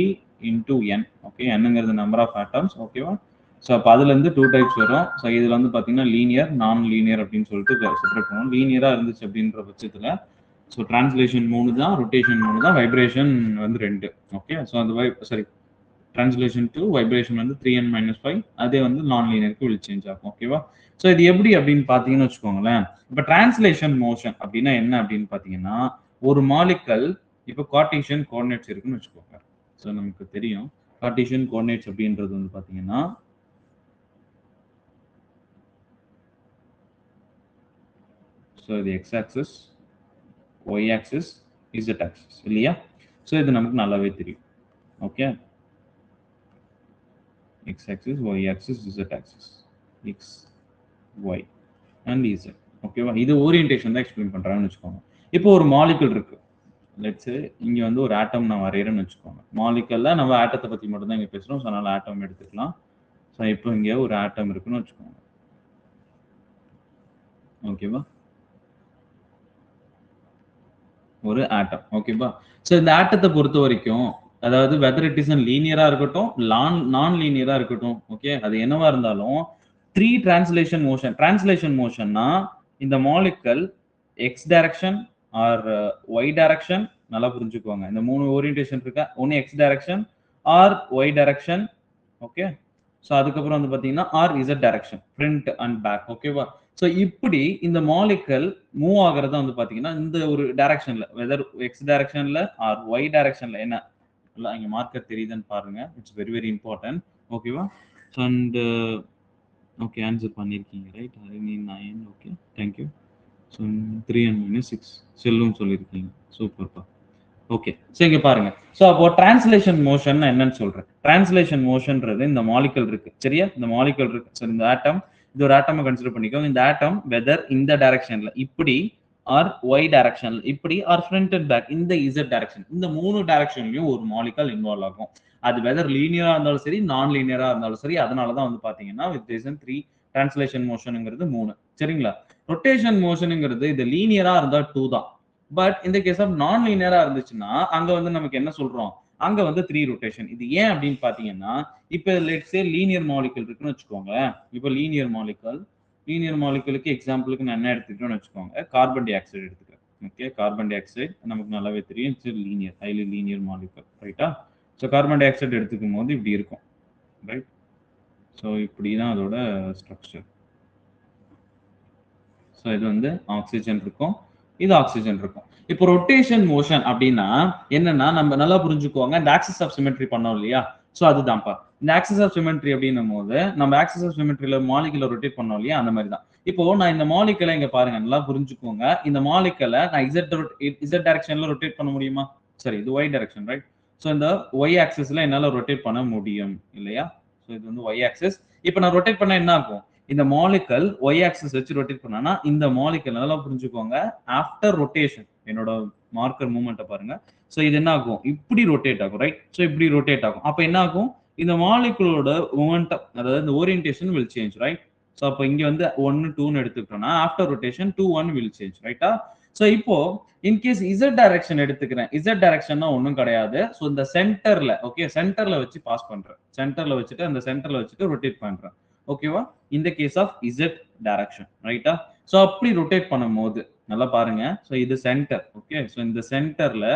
× n. ஓகே, என்னங்கிறது நம்பர் ஆஃப் ஆட்டம்ஸ். ஓகேவா, ஸோ அப்போ அதுலேருந்து 2 டைப்ஸ் வரும். ஸோ இதில் வந்து பார்த்தீங்கன்னா லீனியர், நான் லீனியர் அப்படின்னு சொல்லிட்டு செப்பரேட் பண்ணுவோம். லீனியராக இருந்துச்சு அப்படின்ற பட்சத்தில் ஸோ டிரான்ஸ்லேஷன் 3 தான், ரொட்டேஷன் 3 தான், வைப்ரேஷன் வந்து 2. ஓகே, ஸோ அந்த டிரான்ஸ்லேஷன் 2, வைப்ரேஷன் வந்து 3n-5. அதே வந்து நான் லீனியருக்கு will சேஞ்ச் ஆகும். ஓகேவா, ஸோ இது எப்படி அப்படின்னு பார்த்தீங்கன்னு வச்சுக்கோங்களேன். இப்போ டிரான்ஸ்லேஷன் மோஷன் அப்படின்னா என்ன அப்படின்னு பார்த்தீங்கன்னா ஒரு மாலிகல் இப்போ கார்ட்டீசியன் கோஆர்டினேட்ஸ் இருக்குன்னு வச்சுக்கோங்க. ஸோ நமக்கு தெரியும் கார்ட்டீசியன் கோஆர்டினேட்ஸ் அப்படின்றது வந்து பார்த்தீங்கன்னா ஸோ இது x axis, y axis, z axis இல்லையா. ஸோ இது நமக்கு நல்லாவே தெரியும். Okay, x axis, y axis, z axis, x, y and z. ஓகேவா, இது ஓரியன்டேஷன் தான் எக்ஸ்பிளைன் பண்ணுறாங்கன்னு வச்சுக்கோங்க. இப்போ ஒரு மாலிகுல் இருக்கு, லெட்ஸ் இங்கே வந்து ஒரு ஆட்டம் நான் வரைகிறேன்னு வச்சுக்கோங்க. மாலிகுல்ல நம்ம ஆட்டத்தை பற்றி மட்டும் தான் இங்கே பேசுகிறோம். ஸோ அதனால் ஆட்டம் எடுத்துக்கலாம். ஸோ இப்போ இங்கே ஒரு ஆட்டம் இருக்குன்னு வச்சுக்கோங்க. ஓகேவா, ஒரு ஆட்டம். ஓகேவா, ஸோ இந்த ஆட்டத்தை பொறுத்த வரைக்கும் அதாவது வெதர் இட் இஸ் லீனியரா இருக்கட்டும், நான் லீனியரா இருக்கட்டும், ஓகே, அது என்னவா இருந்தாலும் 3 டிரான்ஸ்லேஷன் மோஷன். டிரான்ஸ்லேஷன் மோஷன்னா இந்த molecule X direction or Y direction, நல்லா புரிஞ்சுக்கோங்க. இந்த 3 ஓரியன்டேஷன் இருக்கா, ஒன்று X direction or Y direction. Okay, so அதுக்கப்புறம் வந்து பார்த்தீங்கன்னா or Z direction, front and back. ஓகேவா, ஸோ இப்படி இந்த மாலிகல் மூவ் ஆகிறத வந்து பார்த்தீங்கன்னா இந்த ஒரு டைரக்ஷன்ல, வெதர் எக்ஸ் டைரக்ஷன்ல ஆர் ஒய் டைரக்ஷன்ல, என்ன இங்கே மார்க்கர் தெரியுதுன்னு பாருங்க. It's very very important. ஓகேவா, ஸோ அண்ட் ஓகே ஆன்சர் பண்ணியிருக்கீங்க right, 9. Okay, thank you. So 3n-6 செல்லும் சொல்லியிருக்கீங்க, சூப்பர்ப்பா. ஓகே, ஸோ இங்கே பாருங்க. ஸோ அப்போ டிரான்ஸ்லேஷன் மோஷன் என்னன்னு சொல்றேன். டிரான்ஸ்லேஷன் மோஷன்றது இந்த மாலிகல் இருக்கு சரியா, இந்த மாலிகல் இருக்கு. ஸோ இந்த ஆட்டம், இது ஒரு ஆட்டமை கன்சிடர் பண்ணிக்கோங்க. இந்த ஆட்டம் வெதர் இந்த டைரக்ஷன்ல இப்படி ஆர் ஒய் டைரக்ஷன் இப்படி ஆர் ஃப்ரண்ட் அண்ட் பேக் இந்த இசட் டைரக்ஷன் இந்த 3 டைரக்ஷன்லயும் ஒரு மாலிகல் இன்வால்வ் ஆகும். அது வெதர் லீனியரா இருந்தாலும் சரி நான் லீனியரா இருந்தாலும் சரி. அதனால தான் வந்து பாத்தீங்கன்னா வித் ரீசன் 3 டிரான்ஸ்லேஷன் மோஷன்ங்கிறது 3 சரிங்களா. ரொட்டேஷன் மோஷன்ங்கிறது இது லீனியரா இருந்தா 2 தான். பட் இந்த கேஸ் ஆஃப் நான் லீனியரா இருந்துச்சுன்னா அங்க வந்து நமக்கு என்ன சொல்றோம், அங்க வந்து 3 ரொட்டேஷன். இது ஏன் அப்படின்னு பாத்தீங்கன்னா இப்ப லெட்ஸ் சே லீனியர் மாலிகுல் இருக்குன்னு வச்சுக்கோங்க. இப்ப லீனியர் மாலிகுலுக்கு எக்ஸாம்பிளுக்கு நான் என்ன எடுத்துக்கிறேன்னு வச்சுக்கோங்க, கார்பன் டை ஆக்சைடு எடுத்துக்கிறேன். ஓகே, கார்பன் டை ஆக்சைடு நமக்கு நல்லாவே தெரியும் it's linear, highly linear molecule ரைட்டா. ஸோ கார்பன் டை ஆக்சைடு எடுத்துக்கும் போது இப்படி இருக்கும் ரைட். ஸோ இப்படி தான் அதோட ஸ்ட்ரக்சர். ஸோ இது வந்து ஆக்சிஜன் இருக்கும், இது ஆக்சிஜன் இருக்கும். இப்போ ரொட்டேஷன் மோஷன் அப்படின்னா என்னன்னா நம்ம நல்லா புரிஞ்சுக்கோங்க. இந்த ஆக்சிஸ் ஆஃப் சிமெட்ரி பண்ணோம் இல்லையா, ஸோ அதுதான்ப்பா இந்த ஆக்சிஸ் ஆஃப் சிமெட்ரி அப்படின்னும் போது நம்ம ஆக்சிஸ் ஆஃப் சிமெட்ரியில மாலிகுல ரொட்டேட் பண்ணோம் இல்லையா, அந்த மாதிரி தான். இப்போ நான் இந்த மாலிகுலை இங்க பாருங்க நல்லா புரிஞ்சுக்கோங்க. இந்த மாலிகுலை நான் இசட் டைரக்ஷன்ல ரொட்டேட் பண்ண முடியுமா? சரி, இது ஒய் டைரக்ஷன் ரைட். ஸோ இந்த ஒய் ஆக்சிஸ்ல என்னால ரொட்டேட் பண்ண முடியும் இல்லையா. ஸோ இது வந்து ஒய் ஆக்சிஸ். இப்போ நான் ரொட்டேட் பண்ணா என்ன ஆகும், இந்த மாலிகல் ஒய் ஆக்சிஸ் வச்சு ரொட்டேட் பண்ணானா இந்த மாலிகல் நல்லா புரிஞ்சுக்கோங்க ஆஃப்டர் ரொட்டேஷன் என்னோட மார்க்கர் மூவ்மெண்ட்டை பாருங்க. ஸோ இது என்ன ஆகும், இப்படி ரொட்டேட் ஆகும் ரைட். ஸோ இப்படி ரொட்டேட் ஆகும். அப்போ என்ன ஆகும், இந்த மாலிகுலோட மொமெண்டம் அதாவது இந்த orientation will change right. So அப்போ இங்க வந்து 1 2ன்னு எடுத்துக்கிட்டோம்னா ஆஃப்டர் ரொட்டேஷன் 2 1 வில் சேஞ்ச் ரைட்டா. ஸோ இப்போ இன்கேஸ் இசட் டைரக்ஷன் எடுத்துக்கிறேன். இசட் டைரக்ஷன்னா ஒன்றும் கிடையாது. ஸோ இந்த சென்டர்ல ஓகே சென்டர்ல வச்சு பாஸ் பண்றேன். சென்டர்ல வச்சுட்டு அந்த சென்டர்ல வச்சுட்டு ரொட்டேட் பண்றேன் ஓகேவா. இந்த கேஸ் ஆஃப் இசட் டைரக்ஷன் ரைட்டா. ஸோ அப்படி ரொட்டேட் பண்ணும்போது நல்லா பாருங்க. ஸோ இது சென்டர் ஓகே. ஸோ இந்த சென்டர்ல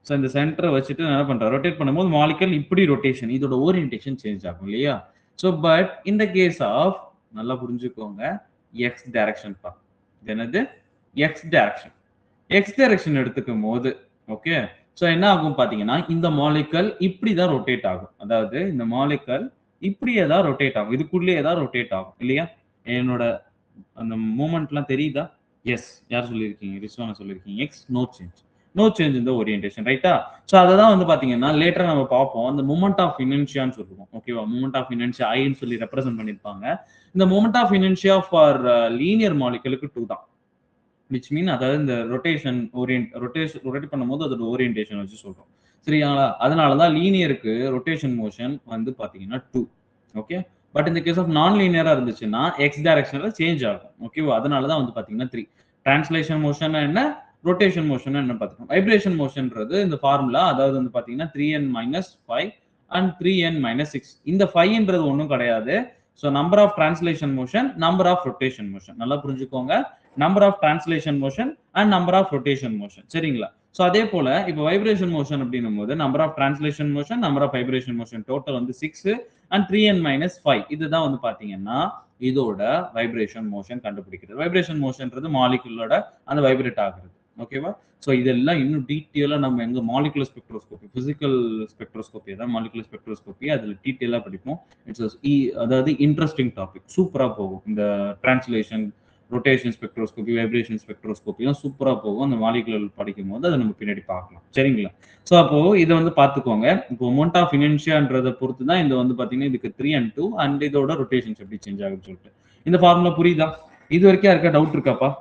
ஸோ இந்த சென்டரை வச்சுட்டு என்ன பண்றேன், ரொட்டேட் பண்ணும்போது மாலிகல் இப்படி ரொட்டேஷன் இதோட ஓரியன்டேஷன் சேஞ்ச் ஆகும் இல்லையா. ஸோ பட் இந்த கேஸ் ஆஃப் நல்லா புரிஞ்சுக்கோங்க எக்ஸ் டைரக்ஷன் பா. என்னது எக்ஸ் டைரக்ஷன். எக்ஸ் டைரக்ஷன் எடுத்துக்கும் போது ஓகே. ஸோ என்ன ஆகும் பாத்தீங்கன்னா இந்த மாலிகல் இப்படிதான் ரொட்டேட் ஆகும். அதாவது இந்த மாலிகல் இப்படியே தான் ரொட்டேட் ஆகும், இதுக்குள்ளேயே தான் ரொட்டேட் ஆகும் இல்லையா. என்னோட அந்த மூமெண்ட்லாம் தெரியுதா? எஸ், யார் சொல்லியிருக்கீங்க, ரிஸ்வானா சொல்லியிருக்கீங்க. X no change, no change இந்த ஓரியன்டேஷன் ரைட்டா. ஸோ அதை தான் வந்து பாத்தீங்கன்னா லேட்டரா நம்ம பார்ப்போம் அந்த மூமெண்ட் ஆஃப் இனர்ஷியான்னு சொல்லுவோம் ஓகேவா. மூமெண்ட் ஆஃப் இனர்ஷியா ஐன்னு சொல்லி ரெப்ரசென்ட் பண்ணியிருப்பாங்க. இந்த moment of inertia for linear மாலிகுலுக்கு 2 தான். விச் மீன் அதாவது இந்த ரொட்டேஷன் ரொட்டேட் பண்ணும்போது அதோட ஓரியன்டேஷன் வச்சு சொல்றோம் சரிங்களா. அதனாலதான் லீனியருக்கு ரொட்டேஷன் மோஷன் வந்து பாத்தீங்கன்னா 2 ஓகே. பட் இந்த கேஸ் ஆஃப் நான் லீனியரா இருந்துச்சுன்னா எக்ஸ் டைரக்ஷன்ல சேஞ்ச் ஆகும் ஓகேவா. அதனாலதான் வந்து பாத்தீங்கன்னா 3. டிரான்ஸ்லேஷன் மோஷன் என்ன, ரொட்டேஷன் மோஷன் என்ன பார்த்துக்கணும். வைப்ரேஷன் மோஷன்ன்றது இந்த ஃபார்முலா அதாவது வந்து பாத்தீங்கன்னா 3n - 5 அண்ட் 3n - 6. இந்த 5ன்றது ஒன்றும் கிடையாது. So number of translation motion, number of rotation motion நல்லா புரிஞ்சுக்கோங்க. Number of translation motion and number of rotation motion சரிங்களா. ஸோ அதே போல இப்போ வைப்ரேஷன் மோஷன் அப்படின்னும் போது number of translation motion, number of vibration motion total வந்து 6 அண்ட் 3n - 5. இதுதான் வந்து பாத்தீங்கன்னா இதோட வைப்ரேஷன் மோஷன் கண்டுபிடிக்கிறது. வைப்ரேஷன் மோஷன்ன்றது மாலிகுலோட அந்த வைப்ரேட் ஆகுறது ஓகேவா. ஸோ இதெல்லாம் இன்னும் டீட்டெயிலாக நம்ம எங்க மாலிகுலர் ஸ்பெக்ட்ரோஸ்கோபி, பிசிக்கல் ஸ்பெக்ட்ரோஸ்கோபி தான் மாலிகுலர் ஸ்பெக்ட்ரோஸ்கோபி, அதில் டீட்டெயிலாக படிப்போம். இட்ஸ் அதாவது இன்ட்ரெஸ்டிங் டாபிக், சூப்பராக போகும். இந்த டிரான்ஸ்லேஷன், ரொட்டேஷன் ஸ்பெக்ட்ரோஸ்கோபி, வைப்ரேஷன் ஸ்பெக்ட்ரோஸ்கோபியும் சூப்பராக போகும். அந்த மாலிகுலர் படிக்கும் போது அதை நம்ம பின்னாடி பார்க்கலாம் சரிங்களா. ஸோ அப்போ இதை வந்து பார்த்துக்கோங்க. இப்போ மொமெண்ட் ஆஃப் இனர்ஷியான்றதை பொறுத்து தான் இது வந்து பார்த்தீங்கன்னா இதுக்கு 3 and 2 அண்ட் இதோட ரொட்டேஷன்ஸ் எப்படி சேஞ்ச் ஆகுதுன்னு சொல்லிட்டு. இந்த ஃபார்முலா புரியுதா? இது வரைக்கும் யாருக்கா டவுட் இருக்காப்பா?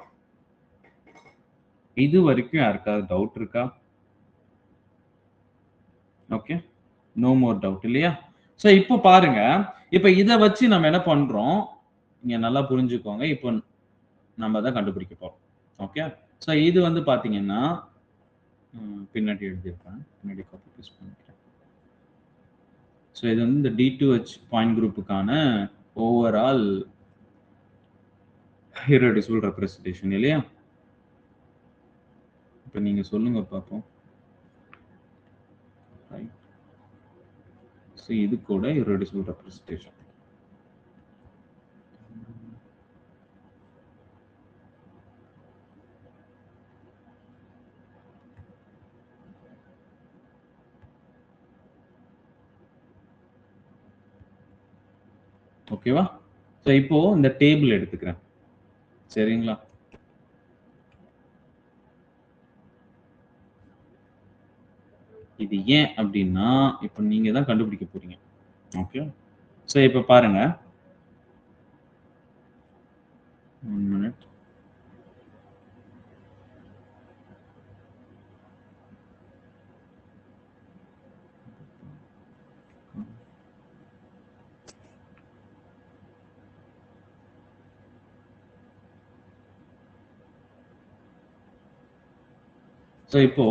இது வரைக்கும் யாருக்காவது டவுட் இருக்கா? ஓகே, நோ மோர் டவுட் இல்லையா. ஸோ இப்போ பாருங்க, இப்போ இதை வச்சு நம்ம என்ன பண்றோம், நீங்க நல்லா புரிஞ்சுக்கோங்க. இப்போ நம்ம தான் கண்டுபிடிக்க போறோம் ஓகே. ஸோ இது வந்து பாத்தீங்கன்னா பின்னாடி எழுதியிருப்பேன், பின்னாடி காப்பி பேஸ்ட் பண்ணிக்கிறேன். ஸோ இது வந்து இந்த D2H பாயிண்ட் குரூப்புக்கான ஓவரால் irreducible representation இல்லையா. இப்போ நீங்க சொல்லுங்க பார்ப்போம். ஸோ இது கூட irreducible representation. ஓகேவா. ஸோ இப்போ இந்த டேபிள் எடுத்துக்கிறேன் சரிங்களா. இது ஏன் அப்படின்னா இப்போ நீங்க தான் கண்டுபிடிக்க போறீங்க ஓகே. ஸோ இப்போ பாருங்க, 1 minute. ஸோ இப்போ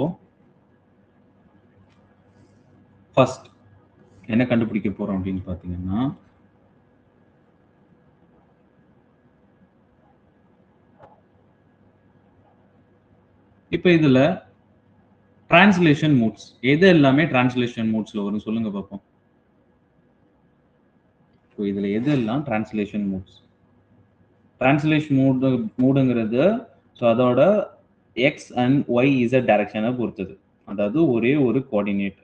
ஃபர்ஸ்ட் என்ன கண்டுபிடிக்க போறோம் அப்படின்னு பார்த்தீங்கன்னா, இப்போ இதுல டிரான்ஸ்லேஷன் மூட்ஸ் எது எல்லாமே டிரான்ஸ்லேஷன் மூட்ஸ்ல வரும் சொல்லுங்க பார்ப்போம். ஸோ இதுல எது எல்லாம் டிரான்ஸ்லேஷன் மூட்ஸ்? டிரான்ஸ்லேஷன் மூடுங்கிறது ஸோ அதோட எக்ஸ் அண்ட் ஒய் இசட் டைரக்ஷனை பொறுத்தது. அதாவது ஒரே ஒரு கோஆர்டினேட்.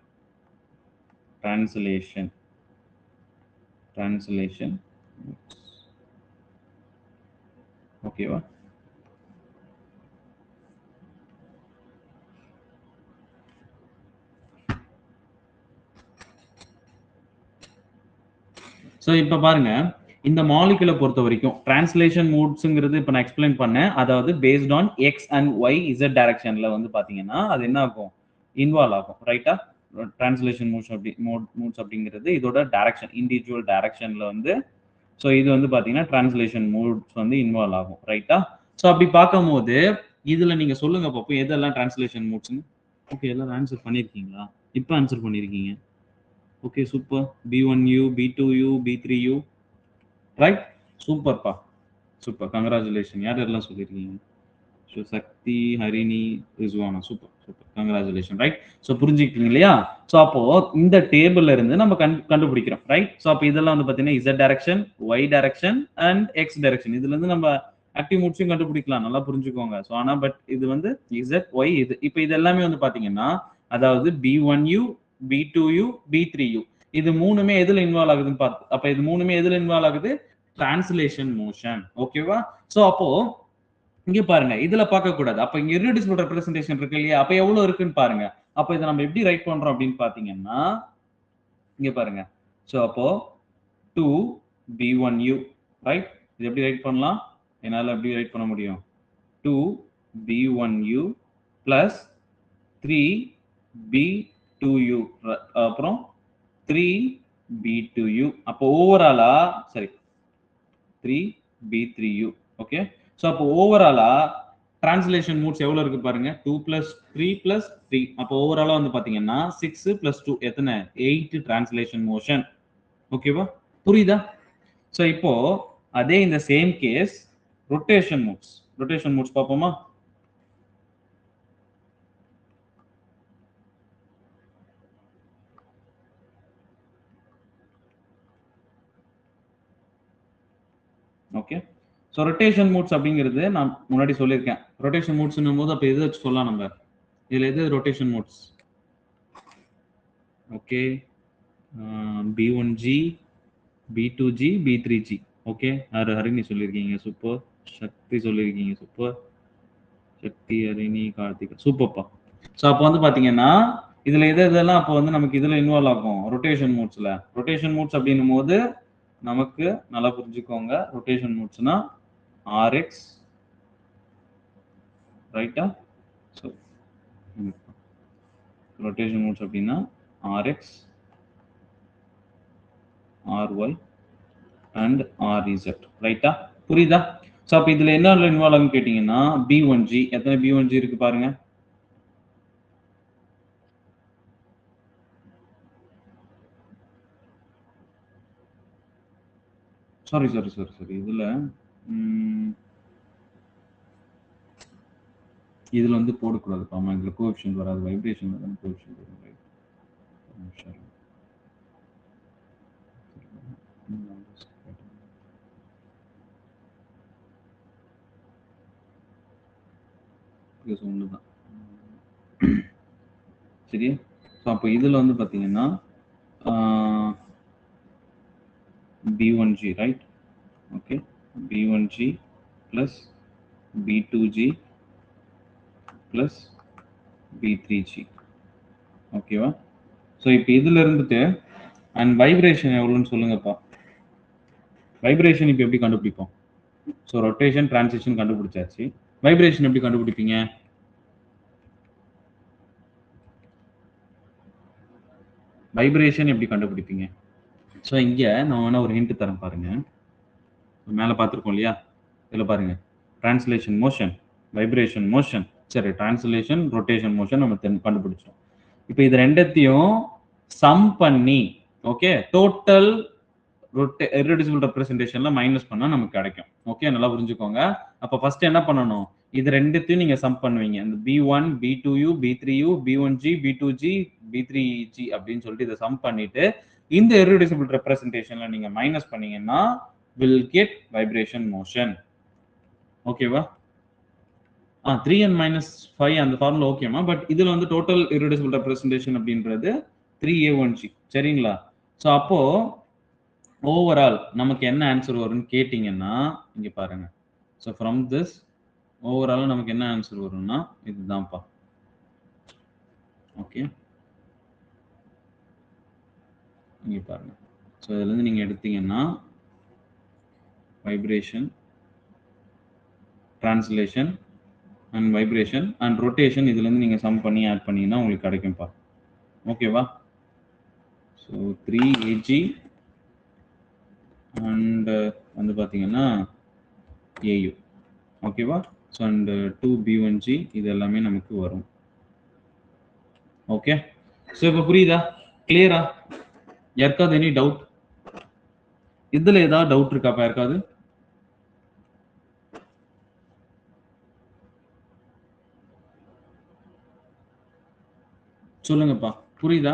டிரான்ஸ்லேஷன் ஓகேவா? ஸோ இப்போ பாருங்க, இந்த மாலிகுலை பொறுத்த வரைக்கும் டிரான்ஸ்லேஷன் மூட்ஸ்ங்கிறது இப்போ நான் எக்ஸ்பிளைன் பண்ணேன். அதாவது based on X and Y Z டைரக்ஷன்ல வந்து பாத்தீங்கன்னா அது என்ன ஆகும்? இன்வால்வ் ஆகும். ரைட்டா? டிரான்ஸ்லேஷன் மூட்ஸ் அப்படிங்கிறது இதோட டைரக்ஷன், இண்டிவிஜுவல் டைரக்ஷன்ல வந்து ஸோ இது வந்து பாத்தீங்கன்னா டிரான்ஸ்லேஷன் மூட்ஸ் வந்து இன்வால்வ் ஆகும். ரைட்டா? ஸோ அப்படி பார்க்கும்போது இதுல நீங்க சொல்லுங்க பார்ப்போம் எதெல்லாம் டிரான்ஸ்லேஷன் மூட்ஸ்னு. ஓகே, எல்லாரும் ஆன்சர் பண்ணிருக்கீங்களா? இப்போ ஆன்சர் பண்ணிருக்கீங்க. Okay, super. B1U, B2U, B3U, right? சூப்பர்ப்பா, சூப்பர், கங்க்ராச்சுலேஷன். யார் யாரெல்லாம் சொல்லியிருக்கீங்க? So Sakthi, Harini, Rizwana, super super, congratulation. Right? So புரிஞ்சுக்கிட்டீங்க இல்லையா? ஸோ அப்போ இந்த டேபிள்ல இருந்து நம்ம கண்டுபிடிக்கிறோம். ரைட்? ஸோ அப்போ இதெல்லாம் வந்து பார்த்தீங்கன்னா Z direction, Y direction and X direction. இதுல இருந்து நம்ம ஆக்டிவ் மூட்ஸையும் கண்டுபிடிக்கலாம். நல்லா புரிஞ்சுக்கோங்க. ஸோ ஆனா பட் இது வந்து இசட் ஒய் இது. இப்போ இது எல்லாமே வந்து பார்த்தீங்கன்னா அதாவது B1U, B2U, B3U இது மூணுமே எதுல இன்வால்வ் ஆகுதுன்னு பார்த்து அப்ப இது மூணுமே எதுல இன்வால்வ் ஆகுது? Translation motion. ஓகேவா? சோ அப்போ இங்க பாருங்க, இதுல பார்க்க கூடாது. அப்ப இங்க இர்ரெடியூசிபிள் ரெப்ரசன்டேஷன் இருக்கு இல்லையா? அப்ப எவ்வளவு இருக்குன்னு பாருங்க. அப்ப இதை நம்ம எப்படி ரைட் பண்றோம் அப்படின்னு பாத்தீங்கன்னா இங்க பாருங்க. சோ அப்போ 2B1U, ரைட்? இது எப்படி ரைட் பண்ணலாம்? என்னால எப்படி ரைட் பண்ண முடியும்? 2B1U plus 3B2U அப்புறம் 3B2U. அப்போ ஓவராலா சரி 3B3U. ஓகே, சோ அப்போ ஓவராலா டிரான்ஸ்லேஷன் மூட்ஸ் எவ்வளவு இருக்கு பாருங்க. 2 plus 3 plus 3. அப்போ ஓவராலா வந்து பாத்தீங்கன்னா 6 plus 2 எத்தனை? 8 டிரான்ஸ்லேஷன் மோஷன். ஓகேவா? புரியுதா? சோ இப்போ அதே இந்த சேம் கேஸ் ரொட்டேஷன் மூட்ஸ் பாப்போமா? ஓகே, ஸோ ரொட்டேஷன் மூட்ஸ் அப்படிங்கிறது நான் முன்னாடி சொல்லியிருக்கேன். ரொட்டேஷன் மூட்ஸ்னும் போது அப்போ எது வச்சு சொல்லலாம் நம்ம? இதில் எது rotation modes? Okay, B1G, B2G, B3G. Okay, Harini சொல்லியிருக்கீங்க, சூப்பர். சக்தி சொல்லியிருக்கீங்க, சூப்பர். சக்தி, ஹரிணி, கார்த்திகா, சூப்பர்ப்பா. ஸோ அப்போ வந்து பார்த்தீங்கன்னா இதுல இதெல்லாம் அப்போ வந்து நமக்கு இதுல இன்வால்வ் ஆகும் ரொட்டேஷன் மூட்ஸ்ல. ரொட்டேஷன் மூட்ஸ் அப்படின்னும் போது நமக்கு நல்லா புரிஞ்சுக்கோங்க, ரொட்டேஷன் மூட்ஸ்னா RX, ரைட்டா? ஸோ ரொட்டேஷன் மூட்ஸ் அப்படின்னா RX, RY அண்ட் RZ, ரைட்டா? புரியுதா? ஸோ அப்போ இதுல என்ன இன்வால்வ் ஆகும் கேட்டீங்கன்னா B1G. எத்தனை B1G இருக்கு பாருங்க. சாரி இதுல வந்து போடக்கூடாது. ஆமா, இதுல கோஎஃபிஷியன்ட் வராது, வைப்ரேஷன் தான் கோஎஃபிஷியன்ட் வரும். ரைட்? ஒண்ணுதான் சரியா? ஸோ அப்போ இதுல வந்து பாத்தீங்கன்னா B1G, right? Okay, B1G plus B2G plus B3G. ஓகேவா? ஸோ இப்போ இதுல இருந்துட்டு அண்ட் வைப்ரேஷன் எவ்வளோன்னு சொல்லுங்கப்பா. வைப்ரேஷன் இப்போ எப்படி கண்டுபிடிப்போம்? ஸோ ரொட்டேஷன், டிரான்சிஷன் கண்டுபிடிச்சாச்சு. வைப்ரேஷன் எப்படி கண்டுபிடிப்பீங்க? வைப்ரேஷன் எப்படி கண்டுபிடிப்பீங்க? ஸோ இங்க நான் வேணா ஒரு ஹிண்ட் தரேன் பாருங்க. மேல பார்த்துருக்கோம் இல்லையா? இதுல பாருங்க, டிரான்ஸ்லேஷன் மோஷன், வைப்ரேஷன் மோஷன், சரி, டிரான்ஸ்லேஷன் ரொட்டேஷன் மோஷன் நம்ம கண்டுபிடிச்சோம். இப்போ இது ரெண்டத்தையும் சம் பண்ணி ஓகே டோட்டல் இர்ரெடியூசிபிள் ரெப்ரசன்டேஷன்ல மைனஸ் பண்ணா நமக்கு கிடைக்கும். ஓகே, நல்லா புரிஞ்சுக்கோங்க. அப்ப ஃபர்ஸ்ட் என்ன பண்ணணும், இது ரெண்டுத்தையும் நீங்க சம் பண்ணுவீங்க. இந்த B1 B2U B3U B1G B2G B3G அப்படின்னு சொல்லிட்டு இதை சம் பண்ணிட்டு இந்த இர்ரெடியூசிபிள் ரெப்ரசன்டேஷன்ல நீங்க மைனஸ் பண்ணீங்கன்னா will get vibration motion. ஓகேவா? 3n minus 5 அந்த ஃபார்முலா ஓகேமா, பட் இதுல வந்து டோட்டல் இர்ரெடியூசிபிள் ரெப்ரசன்டேஷன் அப்படின்றது 3A1G. சரிங்களா? ஸோ அப்போ ஓவரால் நமக்கு என்ன ஆன்சர் வரும்னு கேட்டீங்கன்னா இங்க பாருங்க. ஸோ ஃப்ரம் திஸ் ஓவரால் நமக்கு என்ன ஆன்சர் வரும்னா இதுதான்ப்பா. ஓகே, இங்க பாருங்க. ஸோ இதுல இருந்து நீங்க எடுத்தீங்கன்னா vibration, translation and vibration and rotation இதுல இருந்து நீங்க சம் பண்ணி ஆட் பண்ணீங்கன்னா உங்களுக்கு கிடைக்கும்பா. ஓகேவா? ஸோ 3AG அண்ட் வந்து பாத்தீங்கன்னா AU. ஓகேவா? ஸோ அண்ட் 2B1G இது எல்லாமே நமக்கு வரும். ஓகே, ஸோ இப்போ புரியுதா? கிளியரா? யாருக்காவது எனி டவுட்? இதுல ஏதாவது டவுட் இருக்காப்பா யாருக்காவது? சொல்லுங்கப்பா, புரியுதா?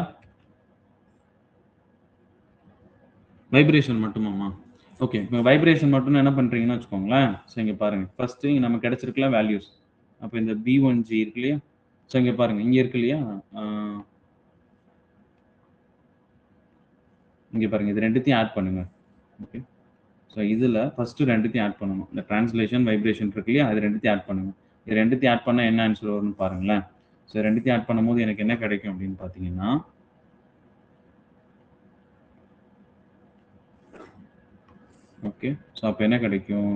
வைப்ரேஷன் மட்டுமாமா? ஓகே, இப்போ வைப்ரேஷன் மட்டும் என்ன பண்றீங்கன்னு வச்சுக்கோங்களேன். ஸோ இங்க பாருங்க, ஃபர்ஸ்ட் இங்க நமக்கு கிடைச்சிருக்கலாம் வேல்யூஸ். அப்போ இந்த B1G இருக்கு இல்லையா? ஸோ இங்க பாருங்க, இங்க இருக்கு இல்லையா? இங்க பாருங்க, இது ரெண்டுத்தையும் ஆட் பண்ணுங்க. ஓகே, ஸோ இதுல ஃபர்ஸ்ட் ரெண்டுத்தையும் ஆட் பண்ணணும். இந்த டிரான்ஸ்லேஷன் வைப்ரேஷன் இருக்கு இல்லையா, அது ரெண்டுத்தையும் ஆட் பண்ணுங்க. இது ரெண்டுத்தையும் ஆட் பண்ணா என்ன ஆன்சர் வரும்னு பாருங்களேன். ஸோ ரெண்டுத்தையும் ஆட் பண்ணும்போது எனக்கு என்ன கிடைக்கும் அப்படின்னு பாத்தீங்கன்னா ஓகே, ஸோ அப்போ என்ன கிடைக்கும்,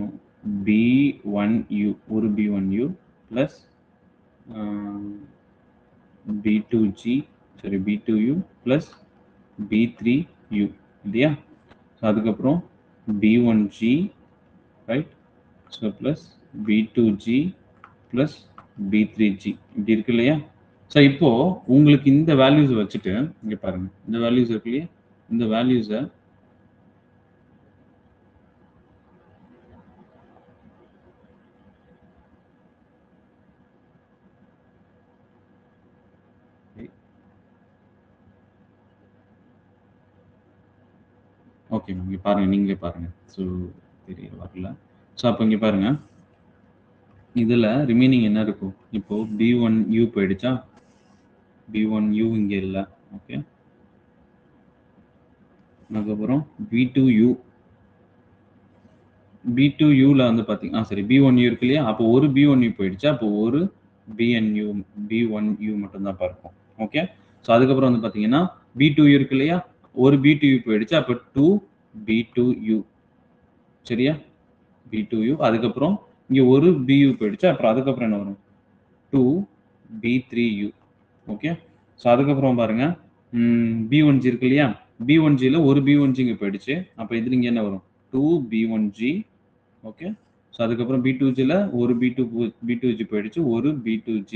B1U ஒரு B1U பிளஸ் B2G சரி B2U பிளஸ் B3U இல்லையா? ஸோ அதுக்கப்புறம் B1G right, so plus B2G plus B3G இப்படி இருக்கு இல்லையா? ஸோ இப்போ உங்களுக்கு இந்த வேல்யூஸ் வச்சுட்டு இங்க பாருங்க, இந்த வேல்யூஸ் இருக்கு இல்லையா, இந்த வேல்யூஸை ஓகே இங்க பாருங்க, நீங்களே பாருங்க. ஸோ தெரியல வரல. ஸோ அப்போ இங்க பாருங்க, இதுல ரிமைனிங் என்ன இருக்கும், இப்போ B1U போயிடுச்சா? B1U இங்க இல்ல. ஓகே, அதுக்கப்புறம் B2U B2Uல வந்து பாத்தீங்கன்னா சரி B1U இருக்கு இல்லையா? அப்போ ஒரு B1U போயிடுச்சு. அப்போ ஒரு B1U மட்டும் தான் இருக்கும். ஓகே, ஸோ அதுக்கப்புறம் வந்து பாத்தீங்கன்னா B2U இருக்கு இல்லையா? ஒரு B2U போயிடுச்சு. அப்போ 2B2U சரியா? B2U அதுக்கப்புறம் இங்க ஒரு BU போயிடுச்சு. அப்புறம் அதுக்கப்புறம் என்ன வரும், 2B3U. ஓகே, ஸோ அதுக்கப்புறம் பாருங்க B1G இருக்கு இல்லையா? B1Gல ஒரு B1G இங்க போயிடுச்சு. அப்போ இதுல இங்க என்ன வரும், 2B1G. ஓகே, ஸோ அதுக்கப்புறம் B2Gல ஒரு B2G போயிடுச்சு, ஒரு B2G.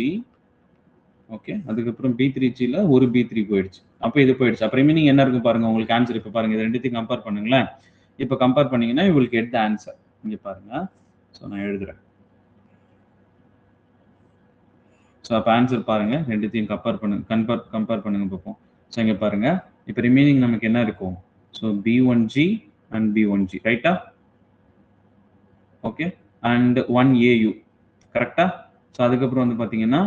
ஓகே, அதுக்கப்புறம் B3Gல ஒரு B3 போயிடுச்சு. அப்போ இது போயிடுச்சு. அப்போ ரிமைனிங் என்ன இருக்கும் பாருங்க, உங்களுக்கு ஆன்சர் இப்போ பாருங்க, இது ரெண்டுத்தையும் கம்பேர் பண்ணுங்களேன். இப்போ கம்பேர் பண்ணீங்கன்னா you will get the answer. இங்க பாருங்க, ஸோ நான் எழுதுறேன். ஸோ அப்போ ஆன்சர் பாருங்க, ரெண்டுத்தையும் கம்பேர் பண்ணுங்க பார்ப்போம். ஸோ இங்க பாருங்க, இப்போ ரிமைனிங் நமக்கு என்ன இருக்கும், ஸோ B1G அண்ட் B1G ரைட்டா? ஓகே, அண்ட் 1AU கரெக்டா? ஸோ அதுக்கப்புறம் வந்து பார்த்தீங்கன்னா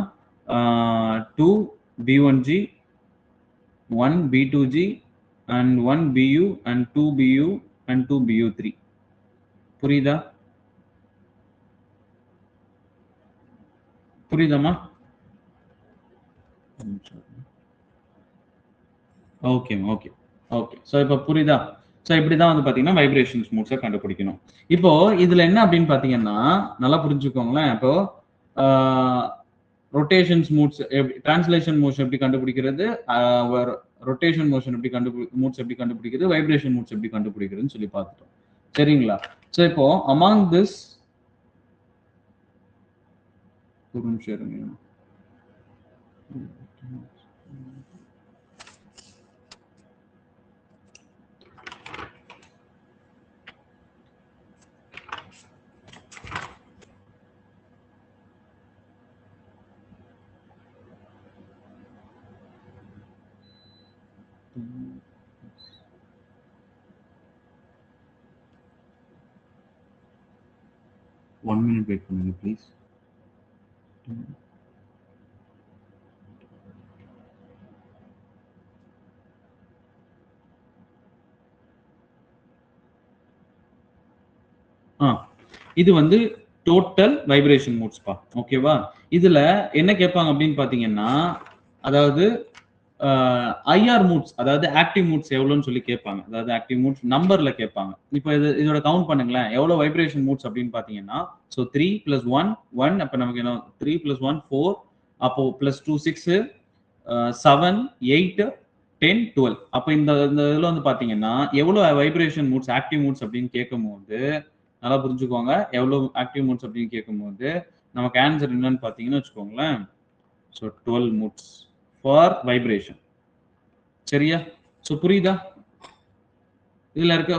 2B1G 1B2G and 1BU and 2BU and 2BU3. புரியுதா? புரியுதாமா? ஓகே ஓகே ஓகே, ஸோ இப்போ புரியுதா? ஸோ இப்படி தான் வந்து பார்த்தீங்கன்னா வைப்ரேஷன்ஸ் மோட்ஸை கண்டுபிடிக்கணும். இப்போ இதுல என்ன அப்படின்னு பார்த்தீங்கன்னா நல்லா புரிஞ்சுக்கோங்களேன். இப்போ ரொட்டேஷன்ஸ் மூட்ஸ் டிரான்ஸ்லேஷன் மோஷன் எப்படி கண்டுபிடிக்கிறது, ரொட்டேஷன் மோஷன் எப்படி மூட்ஸ் எப்படி கண்டுபிடிக்கிறது, வைப்ரேஷன் மூட்ஸ் எப்படி கண்டுபிடிக்கிறதுன்னு சொல்லி பார்த்துட்டோம். சரிங்களா? ஸோ இப்போ அமாங் திஸ் ஒரு நிமிஷம் இருங்க. One minute wait பண்ணுங்க please. இது வந்து டோட்டல் வைப்ரேஷன் மூட்ஸ்பா. ஓகேவா? இதுல என்ன கேட்பாங்க அப்படின்னு பாத்தீங்கன்னா, அதாவது ஐஆர் மூட்ஸ், அதாவது ஆக்டிவ் மூட்ஸ் எவ்வளோன்னு சொல்லி கேட்பாங்க. அதாவது ஆக்டிவ் மூட்ஸ் நம்பர்ல கேட்பாங்க. இப்போ இதோட கவுண்ட் பண்ணுங்களேன். எவ்வளோ வைப்ரேஷன் மூட்ஸ் அப்படின்னு பார்த்தீங்கன்னா, ஸோ 3 + 1 1 அப்போ நமக்கு என்ன 3 + 1 4 அப்போ +2 6 7 8 10 12 அப்போ இந்த இந்த இதில் வந்து பார்த்தீங்கன்னா எவ்வளோ வைப்ரேஷன் மூட்ஸ் ஆக்டிவ் மூட்ஸ் அப்படின்னு கேட்கும்போது நல்லா புரிஞ்சுக்கோங்க. எவ்வளோ ஆக்டிவ் மூட்ஸ் அப்படின்னு கேட்கும்போது நமக்கு ஆன்சர் என்னன்னு பார்த்தீங்கன்னு வச்சுக்கோங்களேன். So 12 modes for vibration. சரியா? ஸோ புரியுதா? இதுல இருக்க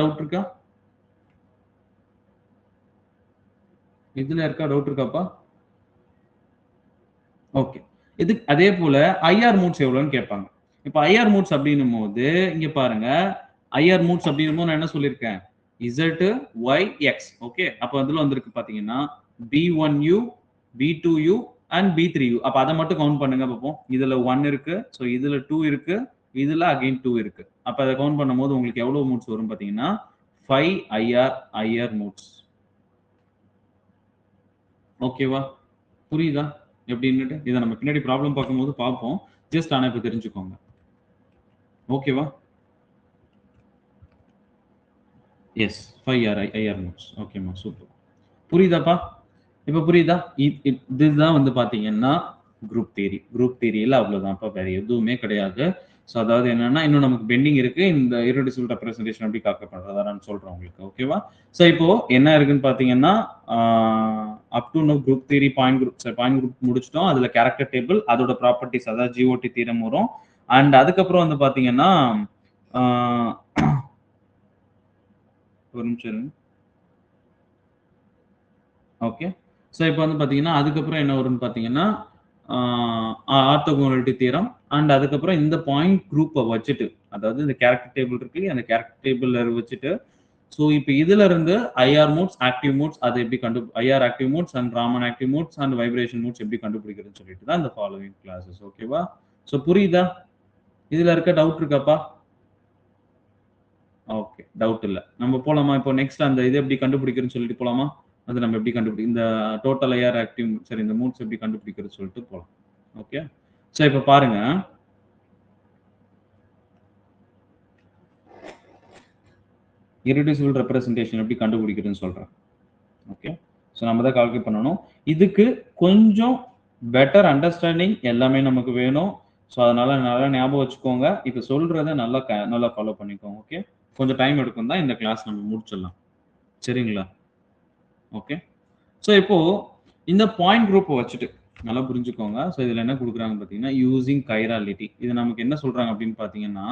டவுட் இருக்கா? இதுல இருக்க டவுட் இருக்காப்பா? ஓகே. இது அதே போல ஐஆர் மூட்ஸ் எவ்வளவுன்னு கேட்பாங்க. இப்ப ஐஆர் மூட்ஸ் அப்படின்னும் போது இங்க பாருங்க. ஐஆர் மூட்ஸ் அப்படின்னும் போது நான் என்ன சொல்லியிருக்கேன்? Z, Y, X. ஓகே. அப்ப அதுல வந்திருக்கு பாத்தீங்கன்னா B1U, B2U and B3U. அப்ப அதை மட்டும் கவுண்ட் பண்ணுங்க பார்ப்போம். இதுல 1 இருக்கு. ஸோ இதுல 2 இருக்கு. இதுல அகைன் 2 இருக்கு. அப்ப அதை கவுண்ட் பண்ணும்போது உங்களுக்கு எவ்வளவு மூட்ஸ் வரும் பாத்தீங்கன்னா 5 ஐஆர் மூட்ஸ். ஓகேவா? புரியுதா எப்படின்னுட்டு? இதை நம்ம பின்னாடி ப்ராப்ளம் பார்க்கும்போது பார்ப்போம். ஜஸ்ட் ஆனா இப்ப தெரிஞ்சுக்கோங்க. ஓகேவா? Yes 5 IR modes. ஓகேம்மா, சூப்பர். புரியுதாப்பா? இப்ப புரியுதா? இதுதான் வந்து பாத்தீங்கன்னா குரூப் தியரி. குரூப் தியரியில அவ்வளவுதான்ப்பா, வேற எதுவுமே கிடையாது. ஸோ அதாவது என்னன்னா இன்னும் நமக்கு பெண்டிங் இருக்கு. இந்த இர்ரெடியூசிபிள் ரெப்ரசன்டேஷன் எப்படி காக்கப்படுறதா நான் சொல்றேன் உங்களுக்கு. ஓகேவா? ஸோ இப்போ என்ன இருக்குன்னு பாத்தீங்கன்னா up to know group theory point group முடிச்சிட்டோம். அதுல கேரக்டர் டேபிள், அதோட ப்ராப்பர்ட்டிஸ், அதாவது ஜிஓடி தியரம் வரும். அண்ட் அதுக்கப்புறம் வந்து பாத்தீங்கன்னா ஒரு நிமிஷம் இருங்க. ஓகே. ஸோ இப்போ வந்து பாத்தீங்கன்னா அதுக்கப்புறம் என்ன வரும்னு பாத்தீங்கன்னா ஆர்த்தோகோனாலிட்டி தியரம் அண்ட் அதுக்கப்புறம் இந்த பாயிண்ட் குரூப்பை வச்சுட்டு, அதாவது இந்த கேரக்டர் டேபிள் இருக்கு, அந்த கேரக்டர் டேபிள்ல வச்சுட்டு, ஸோ இப்போ இதுல இருந்து ஐஆர் மூட்ஸ், ஆக்டிவ் மூட்ஸ், அதை எப்படி IR active modes and Raman active modes and vibration modes எப்படி கண்டுபிடிக்கிறதுன்னு சொல்லிட்டு தான் இந்த ஃபாலோவிங் கிளாஸஸ். ஓகேவா? ஸோ புரியுதா? இதுல இருக்க டவுட் இருக்காப்பா? ஓகே, டவுட் இல்ல. நம்ம போலாமா? இப்போ நெக்ஸ்ட் அந்த இது எப்படி கண்டுபிடிக்கிறதுன்னு சொல்லிட்டு போலாமா? அது நம்ம எப்படி இந்த டோட்டல் ஐஆர் ஆக்டிவ் சரி இந்த மூட்ஸ் எப்படி கண்டுபிடிக்கிறது சொல்லிட்டு போலாம். ஓகே. ஸோ இப்போ பாருங்க. இர்ரெடியூசிபிள் ரெப்ரசன்டேஷன் எப்படி கண்டுபிடிக்கிறதுன்னு சொல்றேன். ஓகே. ஸோ நம்ம தான் கால்குலேட் பண்ணணும். இதுக்கு கொஞ்சம் பெட்டர் அண்டர்ஸ்டாண்டிங் எல்லாமே நமக்கு வேணும். ஸோ அதனால நல்லா ஞாபகம் வச்சுக்கோங்க. இப்போ சொல்றதை நல்லா ஃபாலோ பண்ணிக்கோங்க. ஓகே. கொஞ்சம் டைம் எடுக்கும் தான், இந்த கிளாஸ் நம்ம முடிச்சிடலாம். சரிங்களா? ஓகே. ஸோ இப்போ இந்த பாயிண்ட் குரூப்பை வச்சுட்டு நல்லா புரிஞ்சுக்கோங்க. ஸோ இதுல என்ன கொடுக்குறாங்க பார்த்தீங்கன்னா யூசிங் கைராலிட்டி. இது நமக்கு என்ன சொல்றாங்க அப்படின்னு பார்த்தீங்கன்னா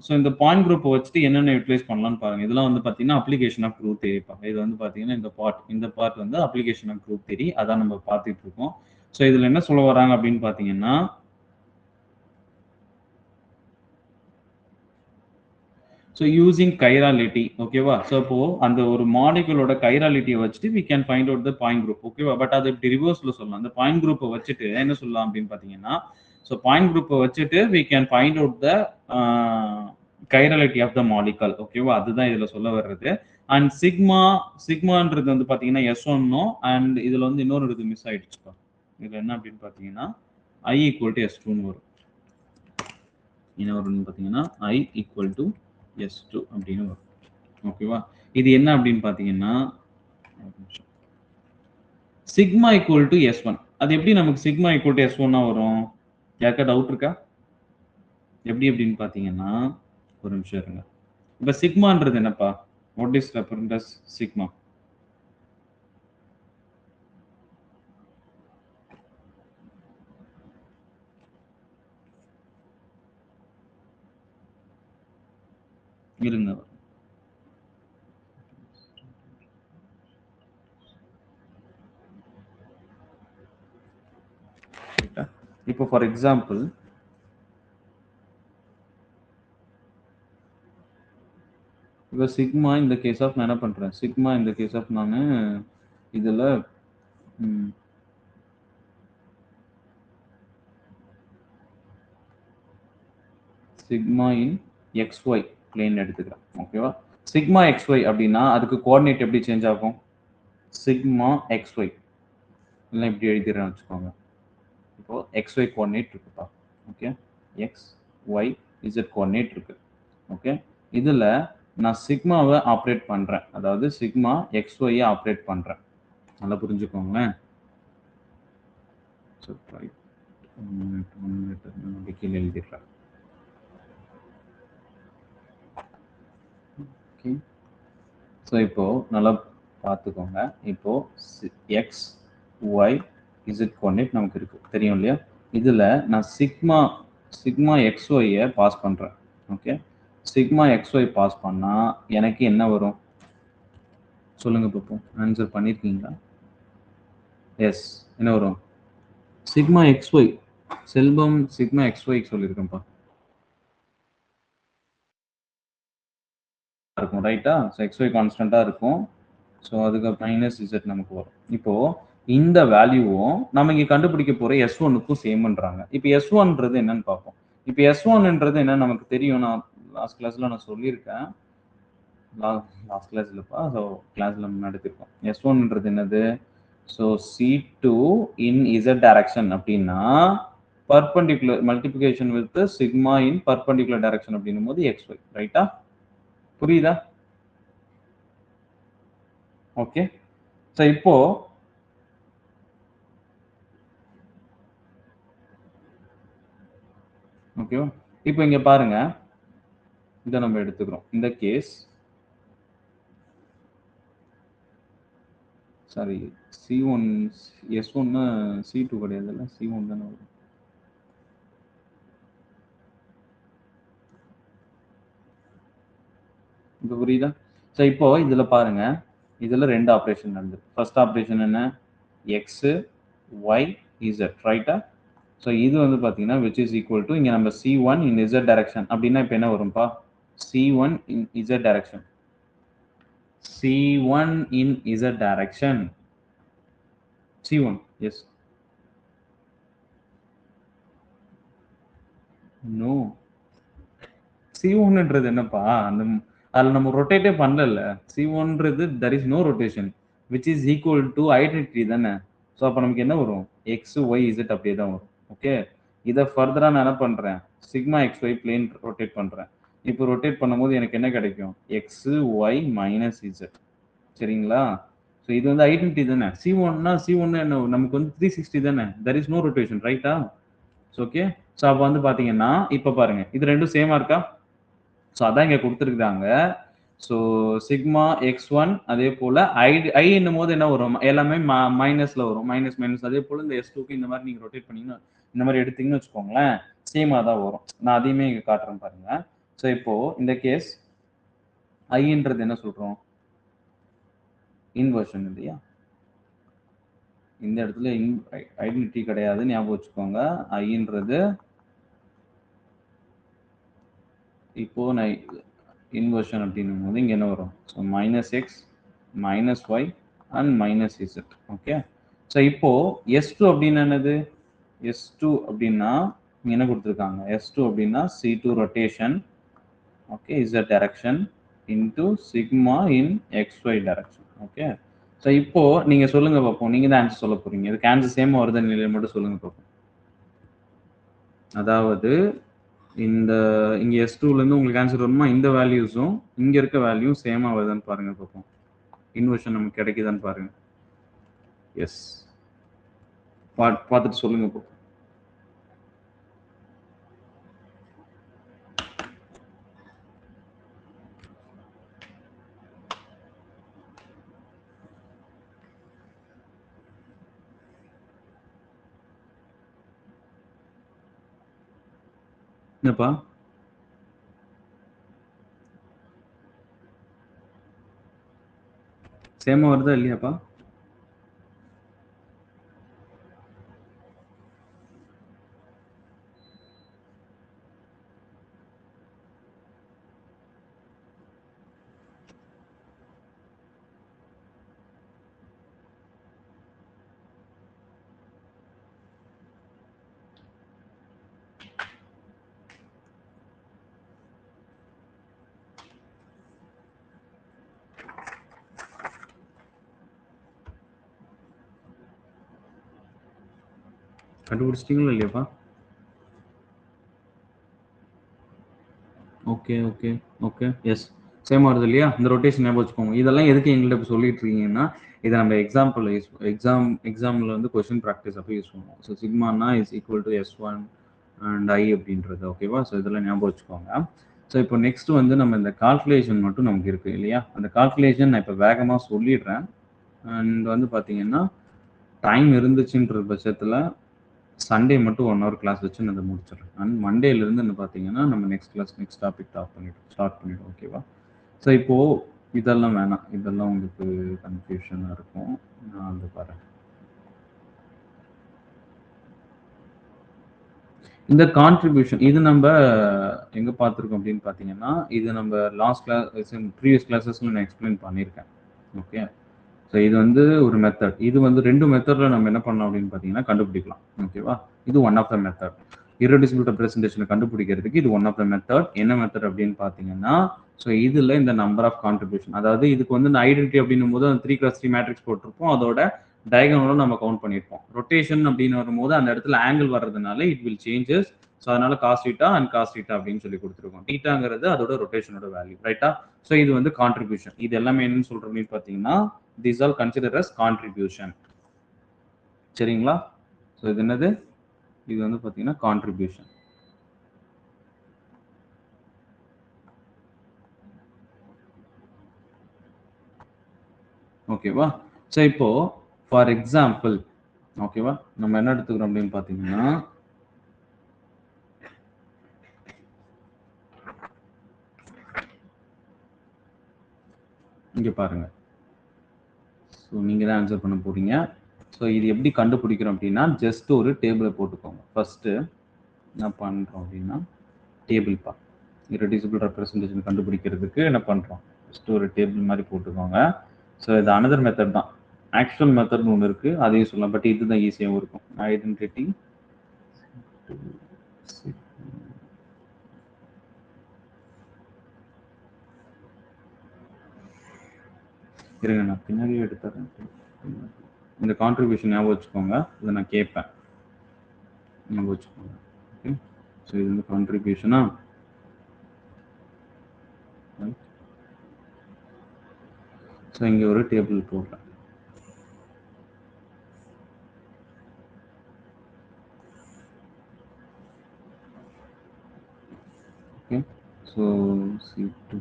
ஸோ இந்த பாயிண்ட் குரூப்பை வச்சுட்டு என்னென்ன யூட்டிலைஸ் பண்ணலாம்னு பாருங்க. இதெல்லாம் வந்து பார்த்தீங்கன்னா அப்ளிகேஷன் ஆஃப் குரூப் தியரி. இது வந்து பார்த்தீங்கன்னா இந்த பார்ட் வந்து அப்ளிகேஷன் ஆஃப் குரூப் தியரி. அதான் நம்ம பார்த்துட்டு இருக்கோம். ஸோ இதுல என்ன சொல்ல வராங்க அப்படின்னு பார்த்தீங்கன்னா ஸோ யூசிங் கைராலிட்டி. ஓகேவா? ஸோ இப்போ அந்த ஒரு மாலிகுலோட கைராலிட்டியை வச்சுட்டு we can find out the point group. ஓகேவா? பட் அது இப்படி ரிவர்ஸ்ல சொல்லலாம். அந்த பாயிண்ட் குரூப்பை வச்சுட்டு என்ன சொல்லலாம் அப்படின்னு பார்த்தீங்கன்னா ஸோ பாயிண்ட் குரூப்பை வச்சுட்டு we can find out the chirality of the molecule. ஓகேவா? அதுதான் இதுல சொல்ல வர்றது. அண்ட் சிக்மான்றது வந்து பார்த்தீங்கன்னா S1 அண்ட் இதுல வந்து இன்னொரு இது மிஸ் ஆயிடுச்சுப்பா. இதுல என்ன அப்படின்னு பார்த்தீங்கன்னா I = S2 வரும். என்ன வரும்னு பார்த்தீங்கன்னா I = S2 அப்படின்னு வரும். ஓகேவா? இது என்ன அப்படின்னு பார்த்தீங்கன்னா சிக்மா = S1. அது எப்படி நமக்கு சிக்மா = S1 வரும்? யாருக்கா டவுட் இருக்கா? எப்படி அப்படின்னு பார்த்தீங்கன்னா ஒரு நிமிஷம் இருங்க. இப்ப சிக்மான்றது என்னப்பா? What is represent as sigma? இருங்க. இப்போ ஃபார் எக்ஸாம்பிள் இப்போ சிக்மா இந்த கேஸ் ஆஃப் நான் என்ன பண்றேன், சிக்மா இந்த கேஸ் ஆஃப் நான் இதுல சிக்மா இன் XY பிளேன் எடுத்துக்கிறேன். ஓகேவா? சிக்மா XY அப்படின்னா அதுக்கு கோஆர்டினேட் எப்படி சேஞ்ச் ஆகும்? சிக்மா XY இல்லை இப்படி எழுதிடுறேன்னு வச்சுக்கோங்க. இப்போ XY கோஆர்டினேட் இருக்குப்பா. Okay, X Y Z coordinate இருக்கு. ஓகே, இதுல நான் சிக்மாவை ஆப்ரேட் பண்றேன், அதாவது சிக்மா XY ஆப்ரேட் பண்றேன். நல்லா புரிஞ்சுக்கோங்களேன். கீழே எழுதிடுறேன். ஓகே, ஸோ இப்போ நல்லா பார்த்துக்கோங்க. இப்போ எக்ஸ் ஒய் இசட் கோஆர்டினேட் நமக்கு இருக்கு, தெரியும் இல்லையா? இதுல நான் சிக்மா XY பாஸ் பண்றேன். ஓகே, சிக்மா XY பாஸ் பண்ணா எனக்கு என்ன வரும் சொல்லுங்க பார்ப்போம். ஆன்சர் பண்ணிருக்கீங்களா? எஸ், என்ன வரும்? Sigma XY. செல்வம் சிக்மா XY சொல்லியிருக்கேன்ப்பா. இருக்கும் ரைட்டா? ஸோ XY கான்ஸ்டன்டா இருக்கும். ஸோ அதுக்கு மைனஸ் இசட் நமக்கு வரும். இப்போ இந்த வேல்யூவும் நம்ம இங்க கண்டுபிடிக்க போற S1க்கும் சேம்ன்றாங்க. இப்போ S1ன்றது என்னன்னு பார்ப்போம். இப்போ S1ன்றது என்ன நமக்கு தெரியும். நான் லாஸ்ட் கிளாஸ்ல நான் சொல்லியிருக்கேன். லாஸ்ட் கிளாஸ் இல்லப்பா, ஸோ கிளாஸ்ல நடத்திருக்கோம். S1ன்றது என்னது? ஸோ C2 இன் Z டைரக்ஷன் அப்படின்னா perpendicular multiplication with sigma in perpendicular direction அப்படின்னும் போது XY ரைட்டா? புரியுதா? ஓகே, ஸோ இப்போ ஓகேவா? இப்போ இங்க பாருங்க, இதை நம்ம எடுத்துக்கிறோம். இந்த case sorry C1 S1 C2 கிடையாதுல்ல, C1 தானே வரும். இப்போ புரியுதா? ஸோ இப்போ இதுல பாருங்க, இதுல ரெண்டு ஆப்ரேஷன் நடந்தது. ஃபர்ஸ்ட் ஆப்ரேஷன் என்ன? எக்ஸ் ஒய் இசட் ரைட்டா? ஸோ இது வந்து பார்த்தீங்கன்னா விச் இஸ் ஈக்குவல் டு இங்கே நம்ம C1 இன் இசட் டைரக்ஷன் அப்படின்னா இப்போ என்ன வரும்பா? C1 in Z direction. C1 in Z direction. C1 yes. No, C1ன்றது என்னப்பா? அந்த அதில் நம்ம ரொட்டேட்டே பண்ணல. C1ன்றது there is no rotation which is equal to identity தானே. ஸோ அப்போ நமக்கு என்ன வரும்? எக்ஸ் ஒய் இசட் அப்படியே தான் வரும். ஓகே, இதை ஃபர்தராக நான் என்ன பண்ணுறேன்? சிக்மா XY பிளேன் ரொட்டேட் பண்ணுறேன். இப்போ ரொட்டேட் பண்ணும்போது எனக்கு என்ன கிடைக்கும்? X Y minus Z. சரிங்களா? ஸோ இது வந்து ஐடென்டிட்டி தானே. C1 என்ன நமக்கு வந்து 360 தானே. தர் இஸ் நோ ரொட்டேஷன் ரைட்டா? ஓகே, ஸோ அப்போ வந்து பார்த்தீங்கன்னா இப்போ பாருங்க, இது ரெண்டும் சேமா இருக்கா? ஸோ அதான் இங்கே கொடுத்துருக்காங்க. ஸோ சிக்மா X1 அதே போல ஐ என்னும் போது என்ன வரும்? எல்லாமே மைனஸ்ல வரும். மைனஸ் மைனஸ் அதே போல இந்த S2க்கு இந்த மாதிரி நீங்க ரொட்டேட் பண்ணீங்கன்னா இந்த மாதிரி எடுத்தீங்கன்னு வச்சுக்கோங்களேன், சேமா தான் வரும். நான் அதையுமே இங்க காட்டுறேன் பாருங்க. ஸோ இப்போ இந்த கேஸ் ஐன்றது என்ன சொல்றோம்? இன்வர்ஷன் இல்லையா? இந்த இடத்துல ஐடென்டிட்டி கிடையாது, ஞாபகம் வச்சுக்கோங்க. ஐன்றது இப்போ நான் இன்வர்ஷன் அப்படின்னும் போது இங்க என்ன வரும்? So minus X minus Y and minus Z. Okay, so இப்போ S2 அப்படின்னு என்னது? S2 அப்படின்னா என்ன கொடுத்துருக்காங்க? S2 அப்படின்னா C2 rotation, okay, Z direction into sigma in XY direction. Okay, so இப்போ நீங்க சொல்லுங்க பார்ப்போம். நீங்க தான் ஆன்சர் சொல்ல போறீங்க. இதுக்கு ஆன்சர் சேமா வருதுன்னு நிலையை மட்டும் சொல்லுங்க பார்ப்போம். அதாவது இந்த இங்க S2ல இருந்து உங்களுக்கு ஆன்சர் வருமா? இந்த வேல்யூஸும் இங்க இருக்க வேல்யூ சேமா வருதான்னு பாருங்க பார்ப்போம். இன்வர்ஷன் நமக்கு கிடைக்குதான்னு பாருங்க. எஸ், பார்த்துட்டு சொல்லுங்க பார்ப்போம். என்னப்பா? சேமா வருதா இல்லையாப்பா? கண்டுபிடிச்சிட்டீங்களா இல்லையாப்பா? Okay okay okay yes same வருது இல்லையா? இந்த ரொட்டேஷன் ஞாபகம் வச்சுக்கோங்க. இதெல்லாம் எதுக்கு எங்கள்ட்ட இப்போ சொல்லிட்டு இருக்கீங்கன்னா, இதை நம்ம எக்ஸாம்பிள் எக்ஸாமில் வந்து கொஸ்டின் ப்ராக்டிஸ் அப்போ யூஸ் பண்ணுவோம். ஸோ சிக்மானா is equal to S1 and I அப்படின்றது ஓகேவா? ஸோ இதெல்லாம் ஞாபகம் வச்சுக்கோங்க. ஸோ இப்போ நெக்ஸ்ட் வந்து நம்ம இந்த கால்குலேஷன் மட்டும் நமக்கு இருக்கு இல்லையா? அந்த கால்குலேஷன் நான் இப்போ வேகமாக சொல்லிடுறேன். அண்ட் வந்து பார்த்தீங்கன்னா டைம் இருந்துச்சுன்ற பட்சத்தில் சண்டே மட்டும் 1 ஹவர் கிளாஸ் வச்சு நான் அதை முடிச்சிடுறேன். அண்ட் மண்டேலேருந்து என்ன பார்த்தீங்கன்னா நம்ம next class next topic start பண்ணிடுவோம் ஓகேவா? ஸோ இப்போது இதெல்லாம் வேணாம், இதெல்லாம் உங்களுக்கு கன்ஃபியூஷனாக இருக்கும். நான் வந்து பாருங்க இந்த கான்ட்ரிபியூஷன் இது நம்ம எங்கே பார்த்துருக்கோம் அப்படின்னு பார்த்தீங்கன்னா, இது நம்ம லாஸ்ட் கிளாஸ் ப்ரீவியஸ் கிளாஸஸ்ல நான் எக்ஸ்பிளைன் பண்ணியிருக்கேன். ஓகே, ஸோ இது வந்து ஒரு மெத்தட். இது வந்து 2 மெத்தட்ல நம்ம என்ன பண்ணோம் அப்படின்னு பார்த்தீங்கன்னா கண்டுபிடிக்கலாம். ஓகேவா? இது one of the method. Irreducible ரெப்ரசன்டேஷனை கண்டுபிடிக்கிறதுக்கு இது ஒன் ஆஃப் த மெத்தட். என்ன மெத்தட் அப்படின்னு பார்த்தீங்கன்னா, ஸோ இதில் இந்த நம்பர் ஆஃப் கான்ட்ரிபியூஷன், அதாவது இதுக்கு வந்து இந்த ஐடென்டிட்டி அப்படின்னும் போது அந்த 3x3 மேட்ரிக்ஸ் போட்டிருப்போம். அதோட டயகனலும் நம்ம கவுண்ட் பண்ணியிருப்போம். ரொட்டேஷன் அப்படின்னு வரும்போது அந்த இடத்துல ஆங்கிள் வர்றதுனால இட் வில் சேஞ்சஸ். ஸோ அதனால cos theta and cos theta அப்படின்னு சொல்லி கொடுத்துருக்கோம். தீட்டாங்கிறது அதோட ரொட்டேஷனோட வேல்யூ, ரைட்டா? ஸோ இது வந்து கான்ட்ரிபியூஷன். இது எல்லாமே என்னன்னு சொல்றோம் அப்படின்னு பார்த்தீங்கன்னா, these all considered as contribution. சரிங்களா? ஸோ இது என்னது? இது வந்து பார்த்தீங்கன்னா கான்ட்ரிபியூஷன். ஓகேவா? ஸோ இப்போ ஃபார் எக்ஸாம்பிள் ஓகேவா, நம்ம என்ன எடுத்துக்கிறோம் அப்படின்னு பார்த்தீங்கன்னா, இங்க பாருங்க. ஸோ நீங்க தான் ஆன்சர் பண்ண போறீங்க. ஸோ இது எப்படி கண்டுபிடிக்கிறோம் அப்படின்னா, ஜஸ்ட் ஒரு டேபிளை போட்டுக்கோங்க. ஃபர்ஸ்ட் என்ன பண்றோம் அப்படின்னா, டேபிள் பா இர்ரெடியூசிபிள் ரெப்ரசன்டேஷன் கண்டுபிடிக்கிறதுக்கு என்ன பண்றோம், ஜஸ்ட் ஒரு டேபிள் மாதிரி போட்டுக்கோங்க. ஸோ இது அனதர் மெத்தட் தான். ஆக்சுவல் மெத்தட்னு ஒன்று இருக்கு, அதையும் சொல்லலாம். பட் இதுதான் ஈஸியாகவும் இருக்கும். ஐடென்டிட்டி இருங்க, நான் பின்னாடியே எடுத்துறேன். இந்த கான்ட்ரிபியூஷன் ஞாபகம் வச்சுக்கோங்க, இதை நான் கேட்பேன், ஞாபகம் வச்சுக்கோங்க. ஓகே, ஸோ இது வந்து கான்ட்ரிபியூஷனா. ஸோ இங்கே ஒரு டேபிள் போடுறேன். ஓகே, ஸோ C2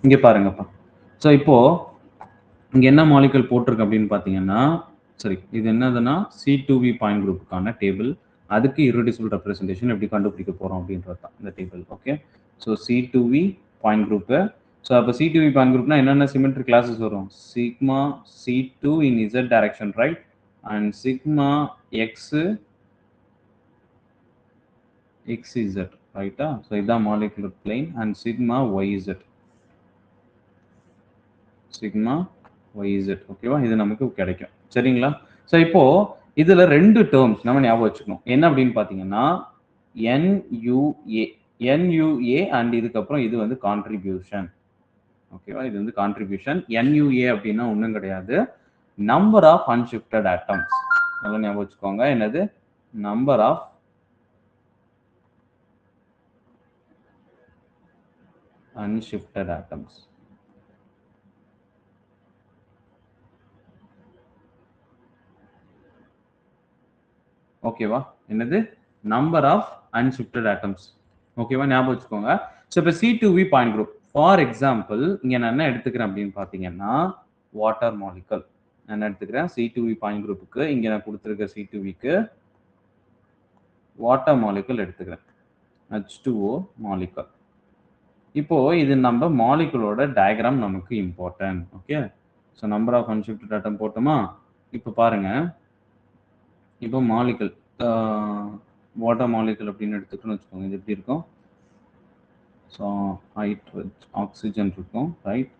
இங்கே பாருங்கப்பா. ஸோ இப்போ இங்கே என்ன மாலிகுல் போட்டிருக்கு அப்படின்னு பார்த்தீங்கன்னா, சரி இது என்னதுன்னா C2V பாயிண்ட் குரூப்புக்கான டேபிள். அதுக்கு இர்ரெடியூசிபிள் ரெப்ரசன்டேஷன் எப்படி கண்டுபிடிக்க போகிறோம் அப்படின்றது தான் இந்த table. Okay, so C2V point group. So அப்போ C2V பாயிண்ட் குரூப்னா என்னென்ன சிமெட்ரி கிளாஸஸ் வரும்? Sigma C2 in Z direction, right? And sigma XZ, ரைட்டா? ஸோ இதுதான் molecular plane. And sigma YZ, sigma YZ, ஓகேவா? இது நமக்கு கிடைக்கும். சரிங்களா? ஸோ இப்போ இதுல 2 டேர்ம்ஸ் நம்ம ஞாபகம் வச்சுக்கணும். என்ன அப்படின்னு பார்த்தீங்கன்னா NUA அண்ட் இதுக்கப்புறம் இது வந்து கான்ட்ரிபியூஷன். ஓகேவா? இது வந்து கான்ட்ரிபியூஷன். NUA அப்படின்னா ஒன்றும் கிடையாது, நம்பர் ஆஃப் அன்ஷிஃப்டட் ஆட்டம்ஸ். நல்லா ஞாபகம் வச்சுக்கோங்க, என்னது? Number of unshifted atoms. ஓகேவா? என்னது? Number of unshifted atoms. ஓகேவா? ஞாபகம் வச்சுக்கோங்க. ஸோ இப்போ C2V point group, for example இங்கே நான் என்ன எடுத்துக்கிறேன் அப்படின்னு பார்த்தீங்கன்னா வாட்டர் மாலிகுல். நான் எடுத்துக்கிறேன் C2V பாயிண்ட் குரூப்புக்கு இங்க நான் கொடுத்திருக்க C2Vக்கு வாட்டர் மாலிகுல் எடுத்துக்கிறேன் H2O மாலிகுல். இப்போ இது நம்ம மாலிகுலோட டயக்ராம் நமக்கு important. Okay, so number of unshifted atom போட்டோமா? இப்போ பாருங்க, இப்போ மாலிகுல் வாட்டர் மாலிகுல் அப்படின்னு எடுத்துக்கணும்னு வச்சுக்கோங்க. இது எப்படி இருக்கும்? ஸோ ஆக்சிஜன் இருக்கும், ரைட்?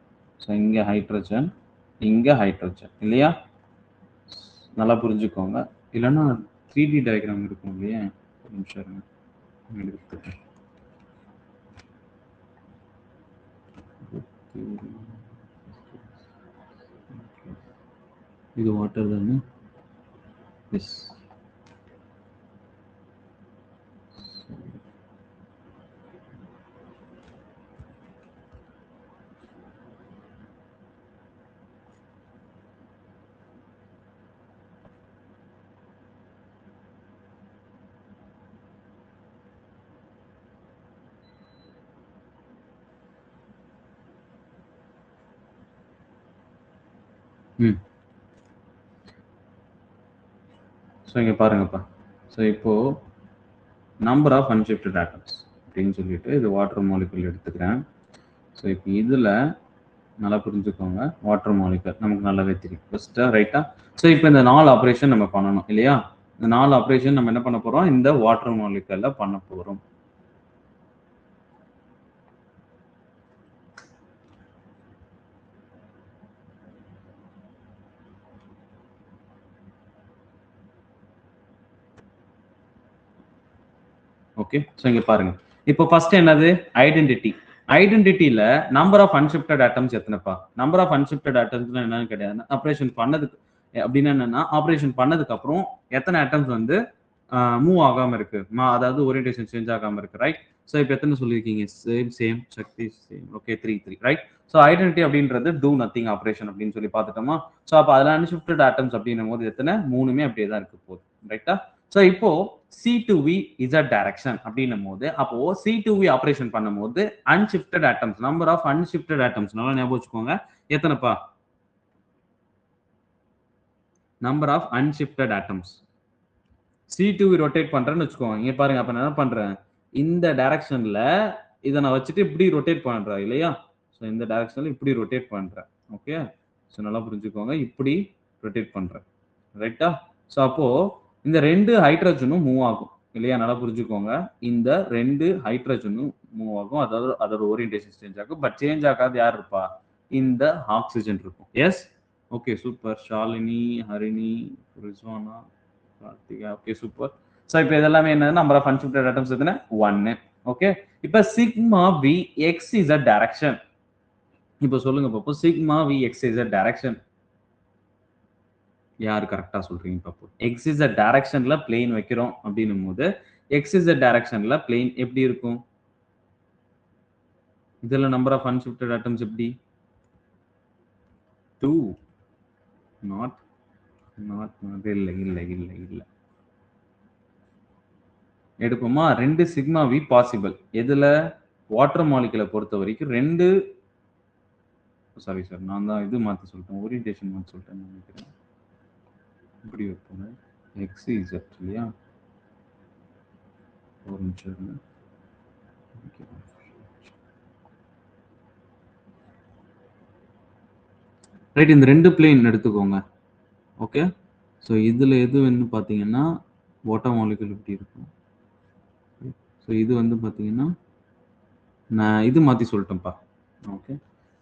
ஸோ இங்கே ஹைட்ரஜன், இங்கே ஹைட்ரஜன் இல்லையா? நல்லா புரிஞ்சுக்கோங்க, இல்லைன்னா 3D டயக்ராம் இருக்கும் இல்லையா? ஒரு நிமிஷம் இருங்க, எடுத்துக்கிறேன். இது வாட்டர் தானே? எஸ். ஸோ இங்கே பாருங்கப்பா, ஸோ இப்போ நம்பர் ஆஃப் அன்ஷிஃப்டட் ஆட்டம்ஸ் அப்படின்னு சொல்லிட்டு இது வாட்டர் மாலிகுல் எடுத்துக்கிறேன். ஸோ இப்போ இதில் நல்லா புரிஞ்சுக்கோங்க, வாட்டர் மாலிகுல் நமக்கு நல்லாவே தெரியும் ஃபர்ஸ்ட்டு, ரைட்டா? ஸோ இப்போ இந்த 4 ஆப்ரேஷன் நம்ம பண்ணணும் இல்லையா? இந்த 4 ஆப்ரேஷன் நம்ம என்ன பண்ண போகிறோம்? இந்த வாட்டர் மாலிகுல்ல பண்ண போகிறோம். ஓகே, ஸோ இங்கே பாருங்க, இப்போ ஃபர்ஸ்ட் என்னது? ஐடென்டிட்டி. ஐடென்டிட்டியில நம்பர் ஆஃப் அன்ஷிஃப்டட் ஆட்டம்ஸ் எத்தனைப்பா? நம்பர் ஆஃப் அன்ஷிஃப்டட் ஆட்டம்ஸ்னா என்னன்னு கிடையாது, ஆப்ரேஷன் பண்ணதுக்கு அப்படின்னா என்னன்னா, ஆப்ரேஷன் பண்ணதுக்கு அப்புறம் எத்தனை ஆட்டம்ஸ் வந்து மூவ் ஆகாம இருக்கு, அதாவது ஓரியன்டேஷன் சேஞ்ச் ஆகாம இருக்கு, ரைட்? ஸோ இப்போ எத்தனை சொல்லியிருக்கீங்க? சேம் சக்தி same. Okay, 3 right? So identity அப்படின்றது டூ நத்திங் ஆப்ரேஷன் அப்படின்னு சொல்லி பார்த்துட்டோமா? ஸோ அப்போ அதில் அன்ஷிஃப்டட் ஆட்டம்ஸ் அப்படின்னும் போது எத்தனை? 3மே அப்படியே தான் இருக்க போகுது, ரைட்டா? ஸோ இப்போ C2V Z டைரக்ஷன் அப்படின்னும் போது, அப்போ C2V ஆப்ரேஷன் பண்ணும்போது unshifted atoms, number of unshifted atoms நல்லா ஞாபகம் வச்சுக்கோங்க, எத்தனைப்பா? Number of unshifted atoms. C2V rotate பண்றேன்னு வச்சுக்கோங்க, இங்க பாருங்க, அப்ப நான் என்ன பண்றேன்? இந்த டைரக்ஷன்ல இதை நான் வச்சுட்டு இப்படி ரொட்டேட் பண்றேன் இல்லையா? ஸோ இந்த டைரக்ஷன்ல இப்படி ரொட்டேட் பண்றேன். ஓகே, ஸோ நல்லா புரிஞ்சுக்கோங்க, இப்படி ரொட்டேட் பண்றேன், ரைட்டா? ஸோ அப்போ இந்த 2 ஹைட்ரஜனும் மூவ் ஆகும் இல்லையா? நல்லா புரிஞ்சுக்கோங்க, இந்த 2 ஹைட்ரஜனும் மூவ் ஆகும், அதாவது அதோட ஓரியன்டேஷன் சேஞ்ச் ஆகும். பட் சேஞ்ச் ஆகாது யார் இருப்பா? இந்த ஆக்சிஜன் இருக்கும். Yes, okay, super. Shalini, Harini, Rizwana, Karthika, okay super. So இப்போ இதெல்லாமே என்ன? நம்பர் ஆஃப் அன்ஷிஃப்டட் ஆட்டம்ஸ் எத்தனை? 1. ஓகே, இப்போ sigma V X is a direction. இப்போ சொல்லுங்க பாப்போம், sigma V X is a direction. யார் கரெக்டா சொல்றீங்க பாப்போம்? எக்ஸ் இஸ் அ டைரக்ஷன்ல பிளேன் வைக்கிறோம் அப்படின்னும் போது எக்ஸ் இஸ் அ டைரக்ஷன்ல பிளேன் எப்படி இருக்கும்? இதுல நம்பர் ஆஃப் அன்ஷிஃப்டட் ஆட்டம்ஸ் எப்படி? 2. நாட் இல்ல இல்ல இல்ல இல்ல எடுப்போமா? 2 சிக்மா வி பாசிபிள். எதுல? வாட்டர் மாலிகுலை பொறுத்த வரைக்கும் 2. சாரி சார், நான் தான் இது மாத்தி சொல்லிட்டேன், ஓரியன்டேஷன் மாத்தி சொல்லிட்டேன் நினைக்கிறேன். இப்படி வைப்போங்க, எக்ஸ் இசட் இல்லையா? ஒரு நிமிஷம் இருங்க. ரைட், இந்த 2 பிளேன் எடுத்துக்கோங்க. ஓகே, ஸோ இதில் எது வேணும்னு பார்த்தீங்கன்னா வாட்டர் மாலிகுல் இப்படி இருக்கும். ஸோ இது வந்து பார்த்தீங்கன்னா நான் இது மாற்றி சொல்லிட்டேன்ப்பா. ஓகே,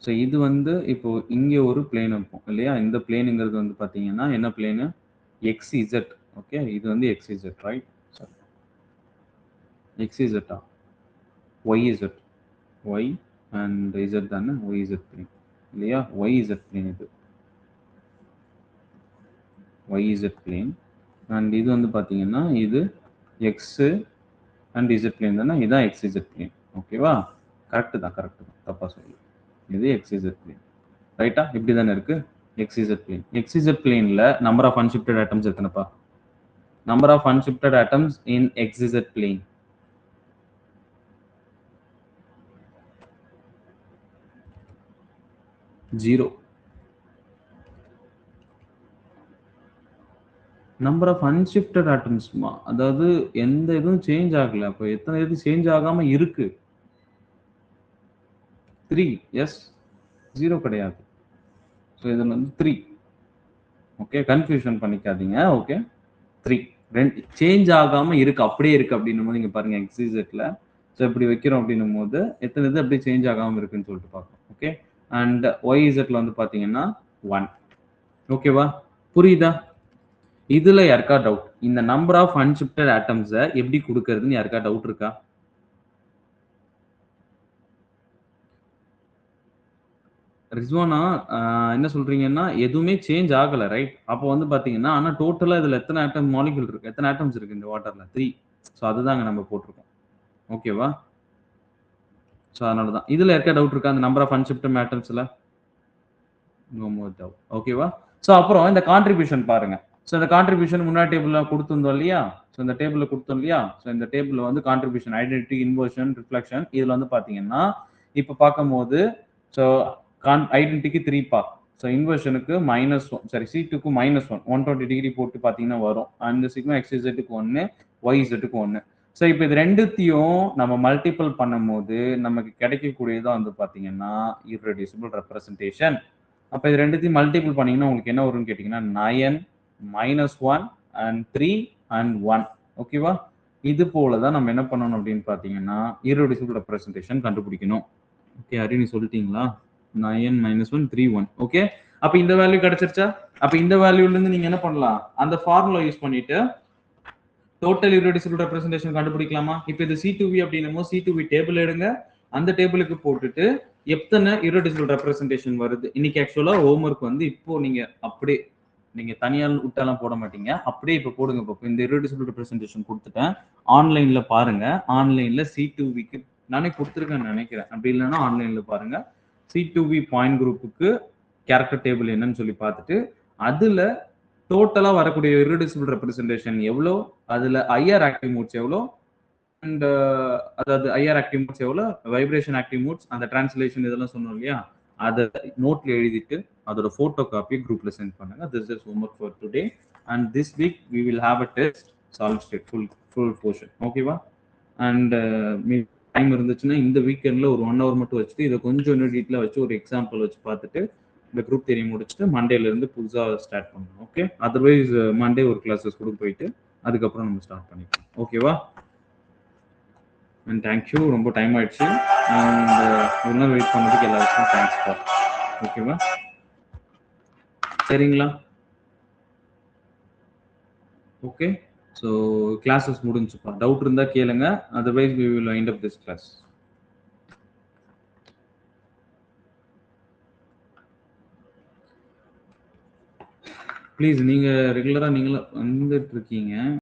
ஸோ இது வந்து இப்போ இங்கே ஒரு பிளேன் இருக்கும் இல்லையா? இந்த பிளேனுங்கிறது வந்து பார்த்தீங்கன்னா என்ன பிளேனு? X Z. ஓகே, இது வந்து எக்ஸ் இசட், ரைட்? எக்ஸ் இசட்டா? Y Z, Y and Z தானே? ஒய் இசட் பிளேன் இல்லையா? ஒய் இசட் பிளேன் இது, YZ பிளேன். அண்ட் இது வந்து பார்த்தீங்கன்னா இது எக்ஸு அண்ட் இசட் பிளேன் தானே? இதுதான் XZ பிளேன். ஓகேவா? கரெக்டு தான், கரெக்டு தான், தப்பா சொல்லு. இது XZ பிளேன், ரைட்டா? இப்படி தானே இருக்கு XZ பிளேன். XZ பிளேன்ல நம்பர் ஆஃப் அன்ஷிஃப்டட் ஆட்டம்ஸ் எத்தனைப்பா? நம்பர் ஆஃப் அன்ஷிஃப்டட் ஆட்டம்ஸ் இன் XZ plane. Zero. Number of unshifted ஆட்டம்ஸ்மா, அதாவது எந்த இதுவும் சேஞ்ச் ஆகல. அப்ப எத்தனை இது சேஞ்ச் ஆகாம இருக்கு? 3 எஸ் 0 கிடையாது. ஸோ இதுல வந்து 3. ஓகே, கன்ஃபியூஷன் பண்ணிக்காதீங்க. ஓகே, 3 சேஞ்ச் ஆகாம இருக்கு, அப்படியே இருக்கு அப்படின்னும் போது இங்க பாருங்க XYZல. ஸோ இப்படி வைக்கிறோம் அப்படின்னும் போது எத்தனை இது அப்படியே சேஞ்ச் ஆகாம இருக்குன்னு சொல்லிட்டு பார்க்கணும். ஓகே, அண்ட் YZல வந்து பாத்தீங்கன்னா 1. ஓகேவா, புரியுதா? இதுல யாருக்கா டவுட்? இந்த நம்பர் ஆஃப் அன்ஷிஃப்டட் ஆட்டம்ஸை எப்படி கொடுக்கறதுன்னு யாருக்கா டவுட் இருக்கா? ரிஸ்வானா, என்ன சொல்றீங்கன்னா எதுவுமே சேஞ்ச் ஆகல, ரைட்? அப்போ வந்து பாத்தீங்கன்னா, ஆனா டோட்டலா இதுல எத்தனை ஆட்டம் மாலிகுல் இருக்கு, எத்தனை ஆட்டம்ஸ் இருக்கு இந்த வாட்டர்ல? 3. ஸோ அதுதாங்க நம்ம போட்டிருக்கோம். ஓகேவா? ஸோ அதனால தான். இதுல யாருக்கா டவுட் இருக்கா? அந்த நம்பர் ஆஃப் அன்ஷிஃப்டட் ஆட்டம்ஸ்ல? No more doubt. ஓகேவா? ஸோ அப்புறம் இந்த கான்ட்ரிபியூஷன் பாருங்க. ஸோ இந்த கான்ட்ரிபியூஷன் முன்னாடி டேபிள்ல கொடுத்திருந்தோம் இல்லையா? ஸோ இந்த டேபிள்ல கொடுத்தோம் இல்லையா? ஸோ இந்த டேபிள்ல வந்து கான்ட்ரிபியூஷன், ஐடென்டிட்டி, இன்வர்ஷன், ரிஃப்ளெக்ஷன் இதுல வந்து பாத்தீங்கன்னா, இப்ப பார்க்கும்போது ஸோ ஐடென்டிட்டிக்கு 3 பா. ஸோ இன்வர்ஷனுக்கு -1, சாரி C2க்கு -1, 120 டிகிரி போட்டு பாத்தீங்கன்னா வரும். அந்த சிக்மா XYZக்கு 1, YZக்கு 1. ஸோ இப்போ இது ரெண்டுத்தையும் நம்ம மல்டிபிள் பண்ணும்போது நமக்கு கிடைக்கக்கூடியதான் வந்து பாத்தீங்கன்னா இர்ரெடியூசிபிள் ரெப்ரசன்டேஷன். அப்ப இது ரெண்டுத்தையும் மல்டிபிள் பண்ணீங்கன்னா உங்களுக்கு என்ன வரும்னு கேட்டீங்கன்னா 9 -1 and 3 and 1. ஓகேவா? இது போல தான் நம்ம என்ன பண்ணணும் அப்படின்னு பாத்தீங்கன்னா இர்ரெடியூசிபிள் ரெப்ரசன்டேஷன் கண்டுபிடிக்கணும். ஓகே, ஹரி சொல்லிட்டீங்களா? 9 -1 3 1. ஓகே, அப்ப இந்த வேல்யூ கிடைச்சிருச்சா? அப்ப இந்த வேல்யூல இருந்து நீங்க என்ன பண்ணலாம்? அந்த ஃபார்முலா யூஸ் பண்ணிட்டு டோட்டல் இர்ரெடியூசிபிள் ரெப்ரசன்டேஷன் கண்டுபிடிக்கலாமா? இப்போ இது C2V அப்படின்னும் போது C2V டேபிள் எடுங்க, அந்த டேபிளுக்கு போட்டுட்டு எத்தனை இர்ரெடியூசிபிள் ரெப்ரசன்டேஷன் வருது. இன்னைக்கு ஆக்சுவலா ஹோம்வொர்க் வந்து இப்போ நீங்க அப்படியே நீங்க தனியா விட்டாலாம் போட மாட்டீங்க, அப்படியே இப்போ போடுங்க. இப்போ இந்த இர்ரெடியூசிபிள் ரெப்ரசன்டேஷன் கொடுத்துட்டேன், ஆன்லைன்ல பாருங்க. ஆன்லைன்ல C2Vக்கு நானே கொடுத்துருக்கேன்னு நினைக்கிறேன். அப்படி இல்லைன்னா ஆன்லைன்ல பாருங்க. C2V பாயிண்ட் குரூப்புக்கு கேரக்டர் டேபிள் என்னன்னு சொல்லி பார்த்துட்டு அதுல டோட்டலா வரக்கூடிய இர்ரெடியூசிபிள் ரெப்ரசன்டேஷன் எவ்வளோ, அதுல ஐஆர் ஆக்டிவ் மூட்ஸ் எவ்வளோ, அண்ட் அதாவது ஐஆர் ஆக்டிவ் மூட்ஸ் எவ்வளோ, வைப்ரேஷன் ஆக்டிவ் மூட்ஸ், அந்த டிரான்ஸ்லேஷன் இதெல்லாம் சொன்னோம் இல்லையா, அதை நோட்ல எழுதிட்டு அதோட போட்டோ காப்பி குரூப்ல சென்ட் பண்ணுங்க. This is homework for today and this week we will have a test solve state full portion. ஓகேவா? அண்ட் டைம் இருந்துச்சுன்னா இந்த வீக்கெண்ட்ல ஒரு 1 hour மட்டும் வச்சுட்டு இதை கொஞ்சம் இன்னும் டீட்டெயிலாக வச்சு ஒரு எக்ஸாம்பிள் வச்சு பார்த்துட்டு இந்த குரூப் தெரிய முடிச்சுட்டு மண்டேல இருந்து புதுசா ஸ்டார்ட் பண்ணணும். ஓகே, அதர்வைஸ் மண்டே ஒரு கிளாஸஸ் கூட போயிட்டு அதுக்கப்புறம் நம்ம ஸ்டார்ட் பண்ணிக்கலாம். ஓகேவா? அண்ட் தேங்க்யூ, ரொம்ப டைம் ஆயிடுச்சு. அண்ட் ஒரு நாள் வெயிட் பண்ணதுக்கு எல்லாருக்கும் தேங்க்ஸ் ஃபார். ஓகேவா? சரிங்களா? ஓகே, ஸோ கிளாஸஸ் முடிஞ்சுப்பா. டவுட் இருந்தா கேளுங்க, otherwise we will wind up this class. Please, நீங்க ரெகுலரா நீங்களும் வந்துட்டு இருக்கீங்க.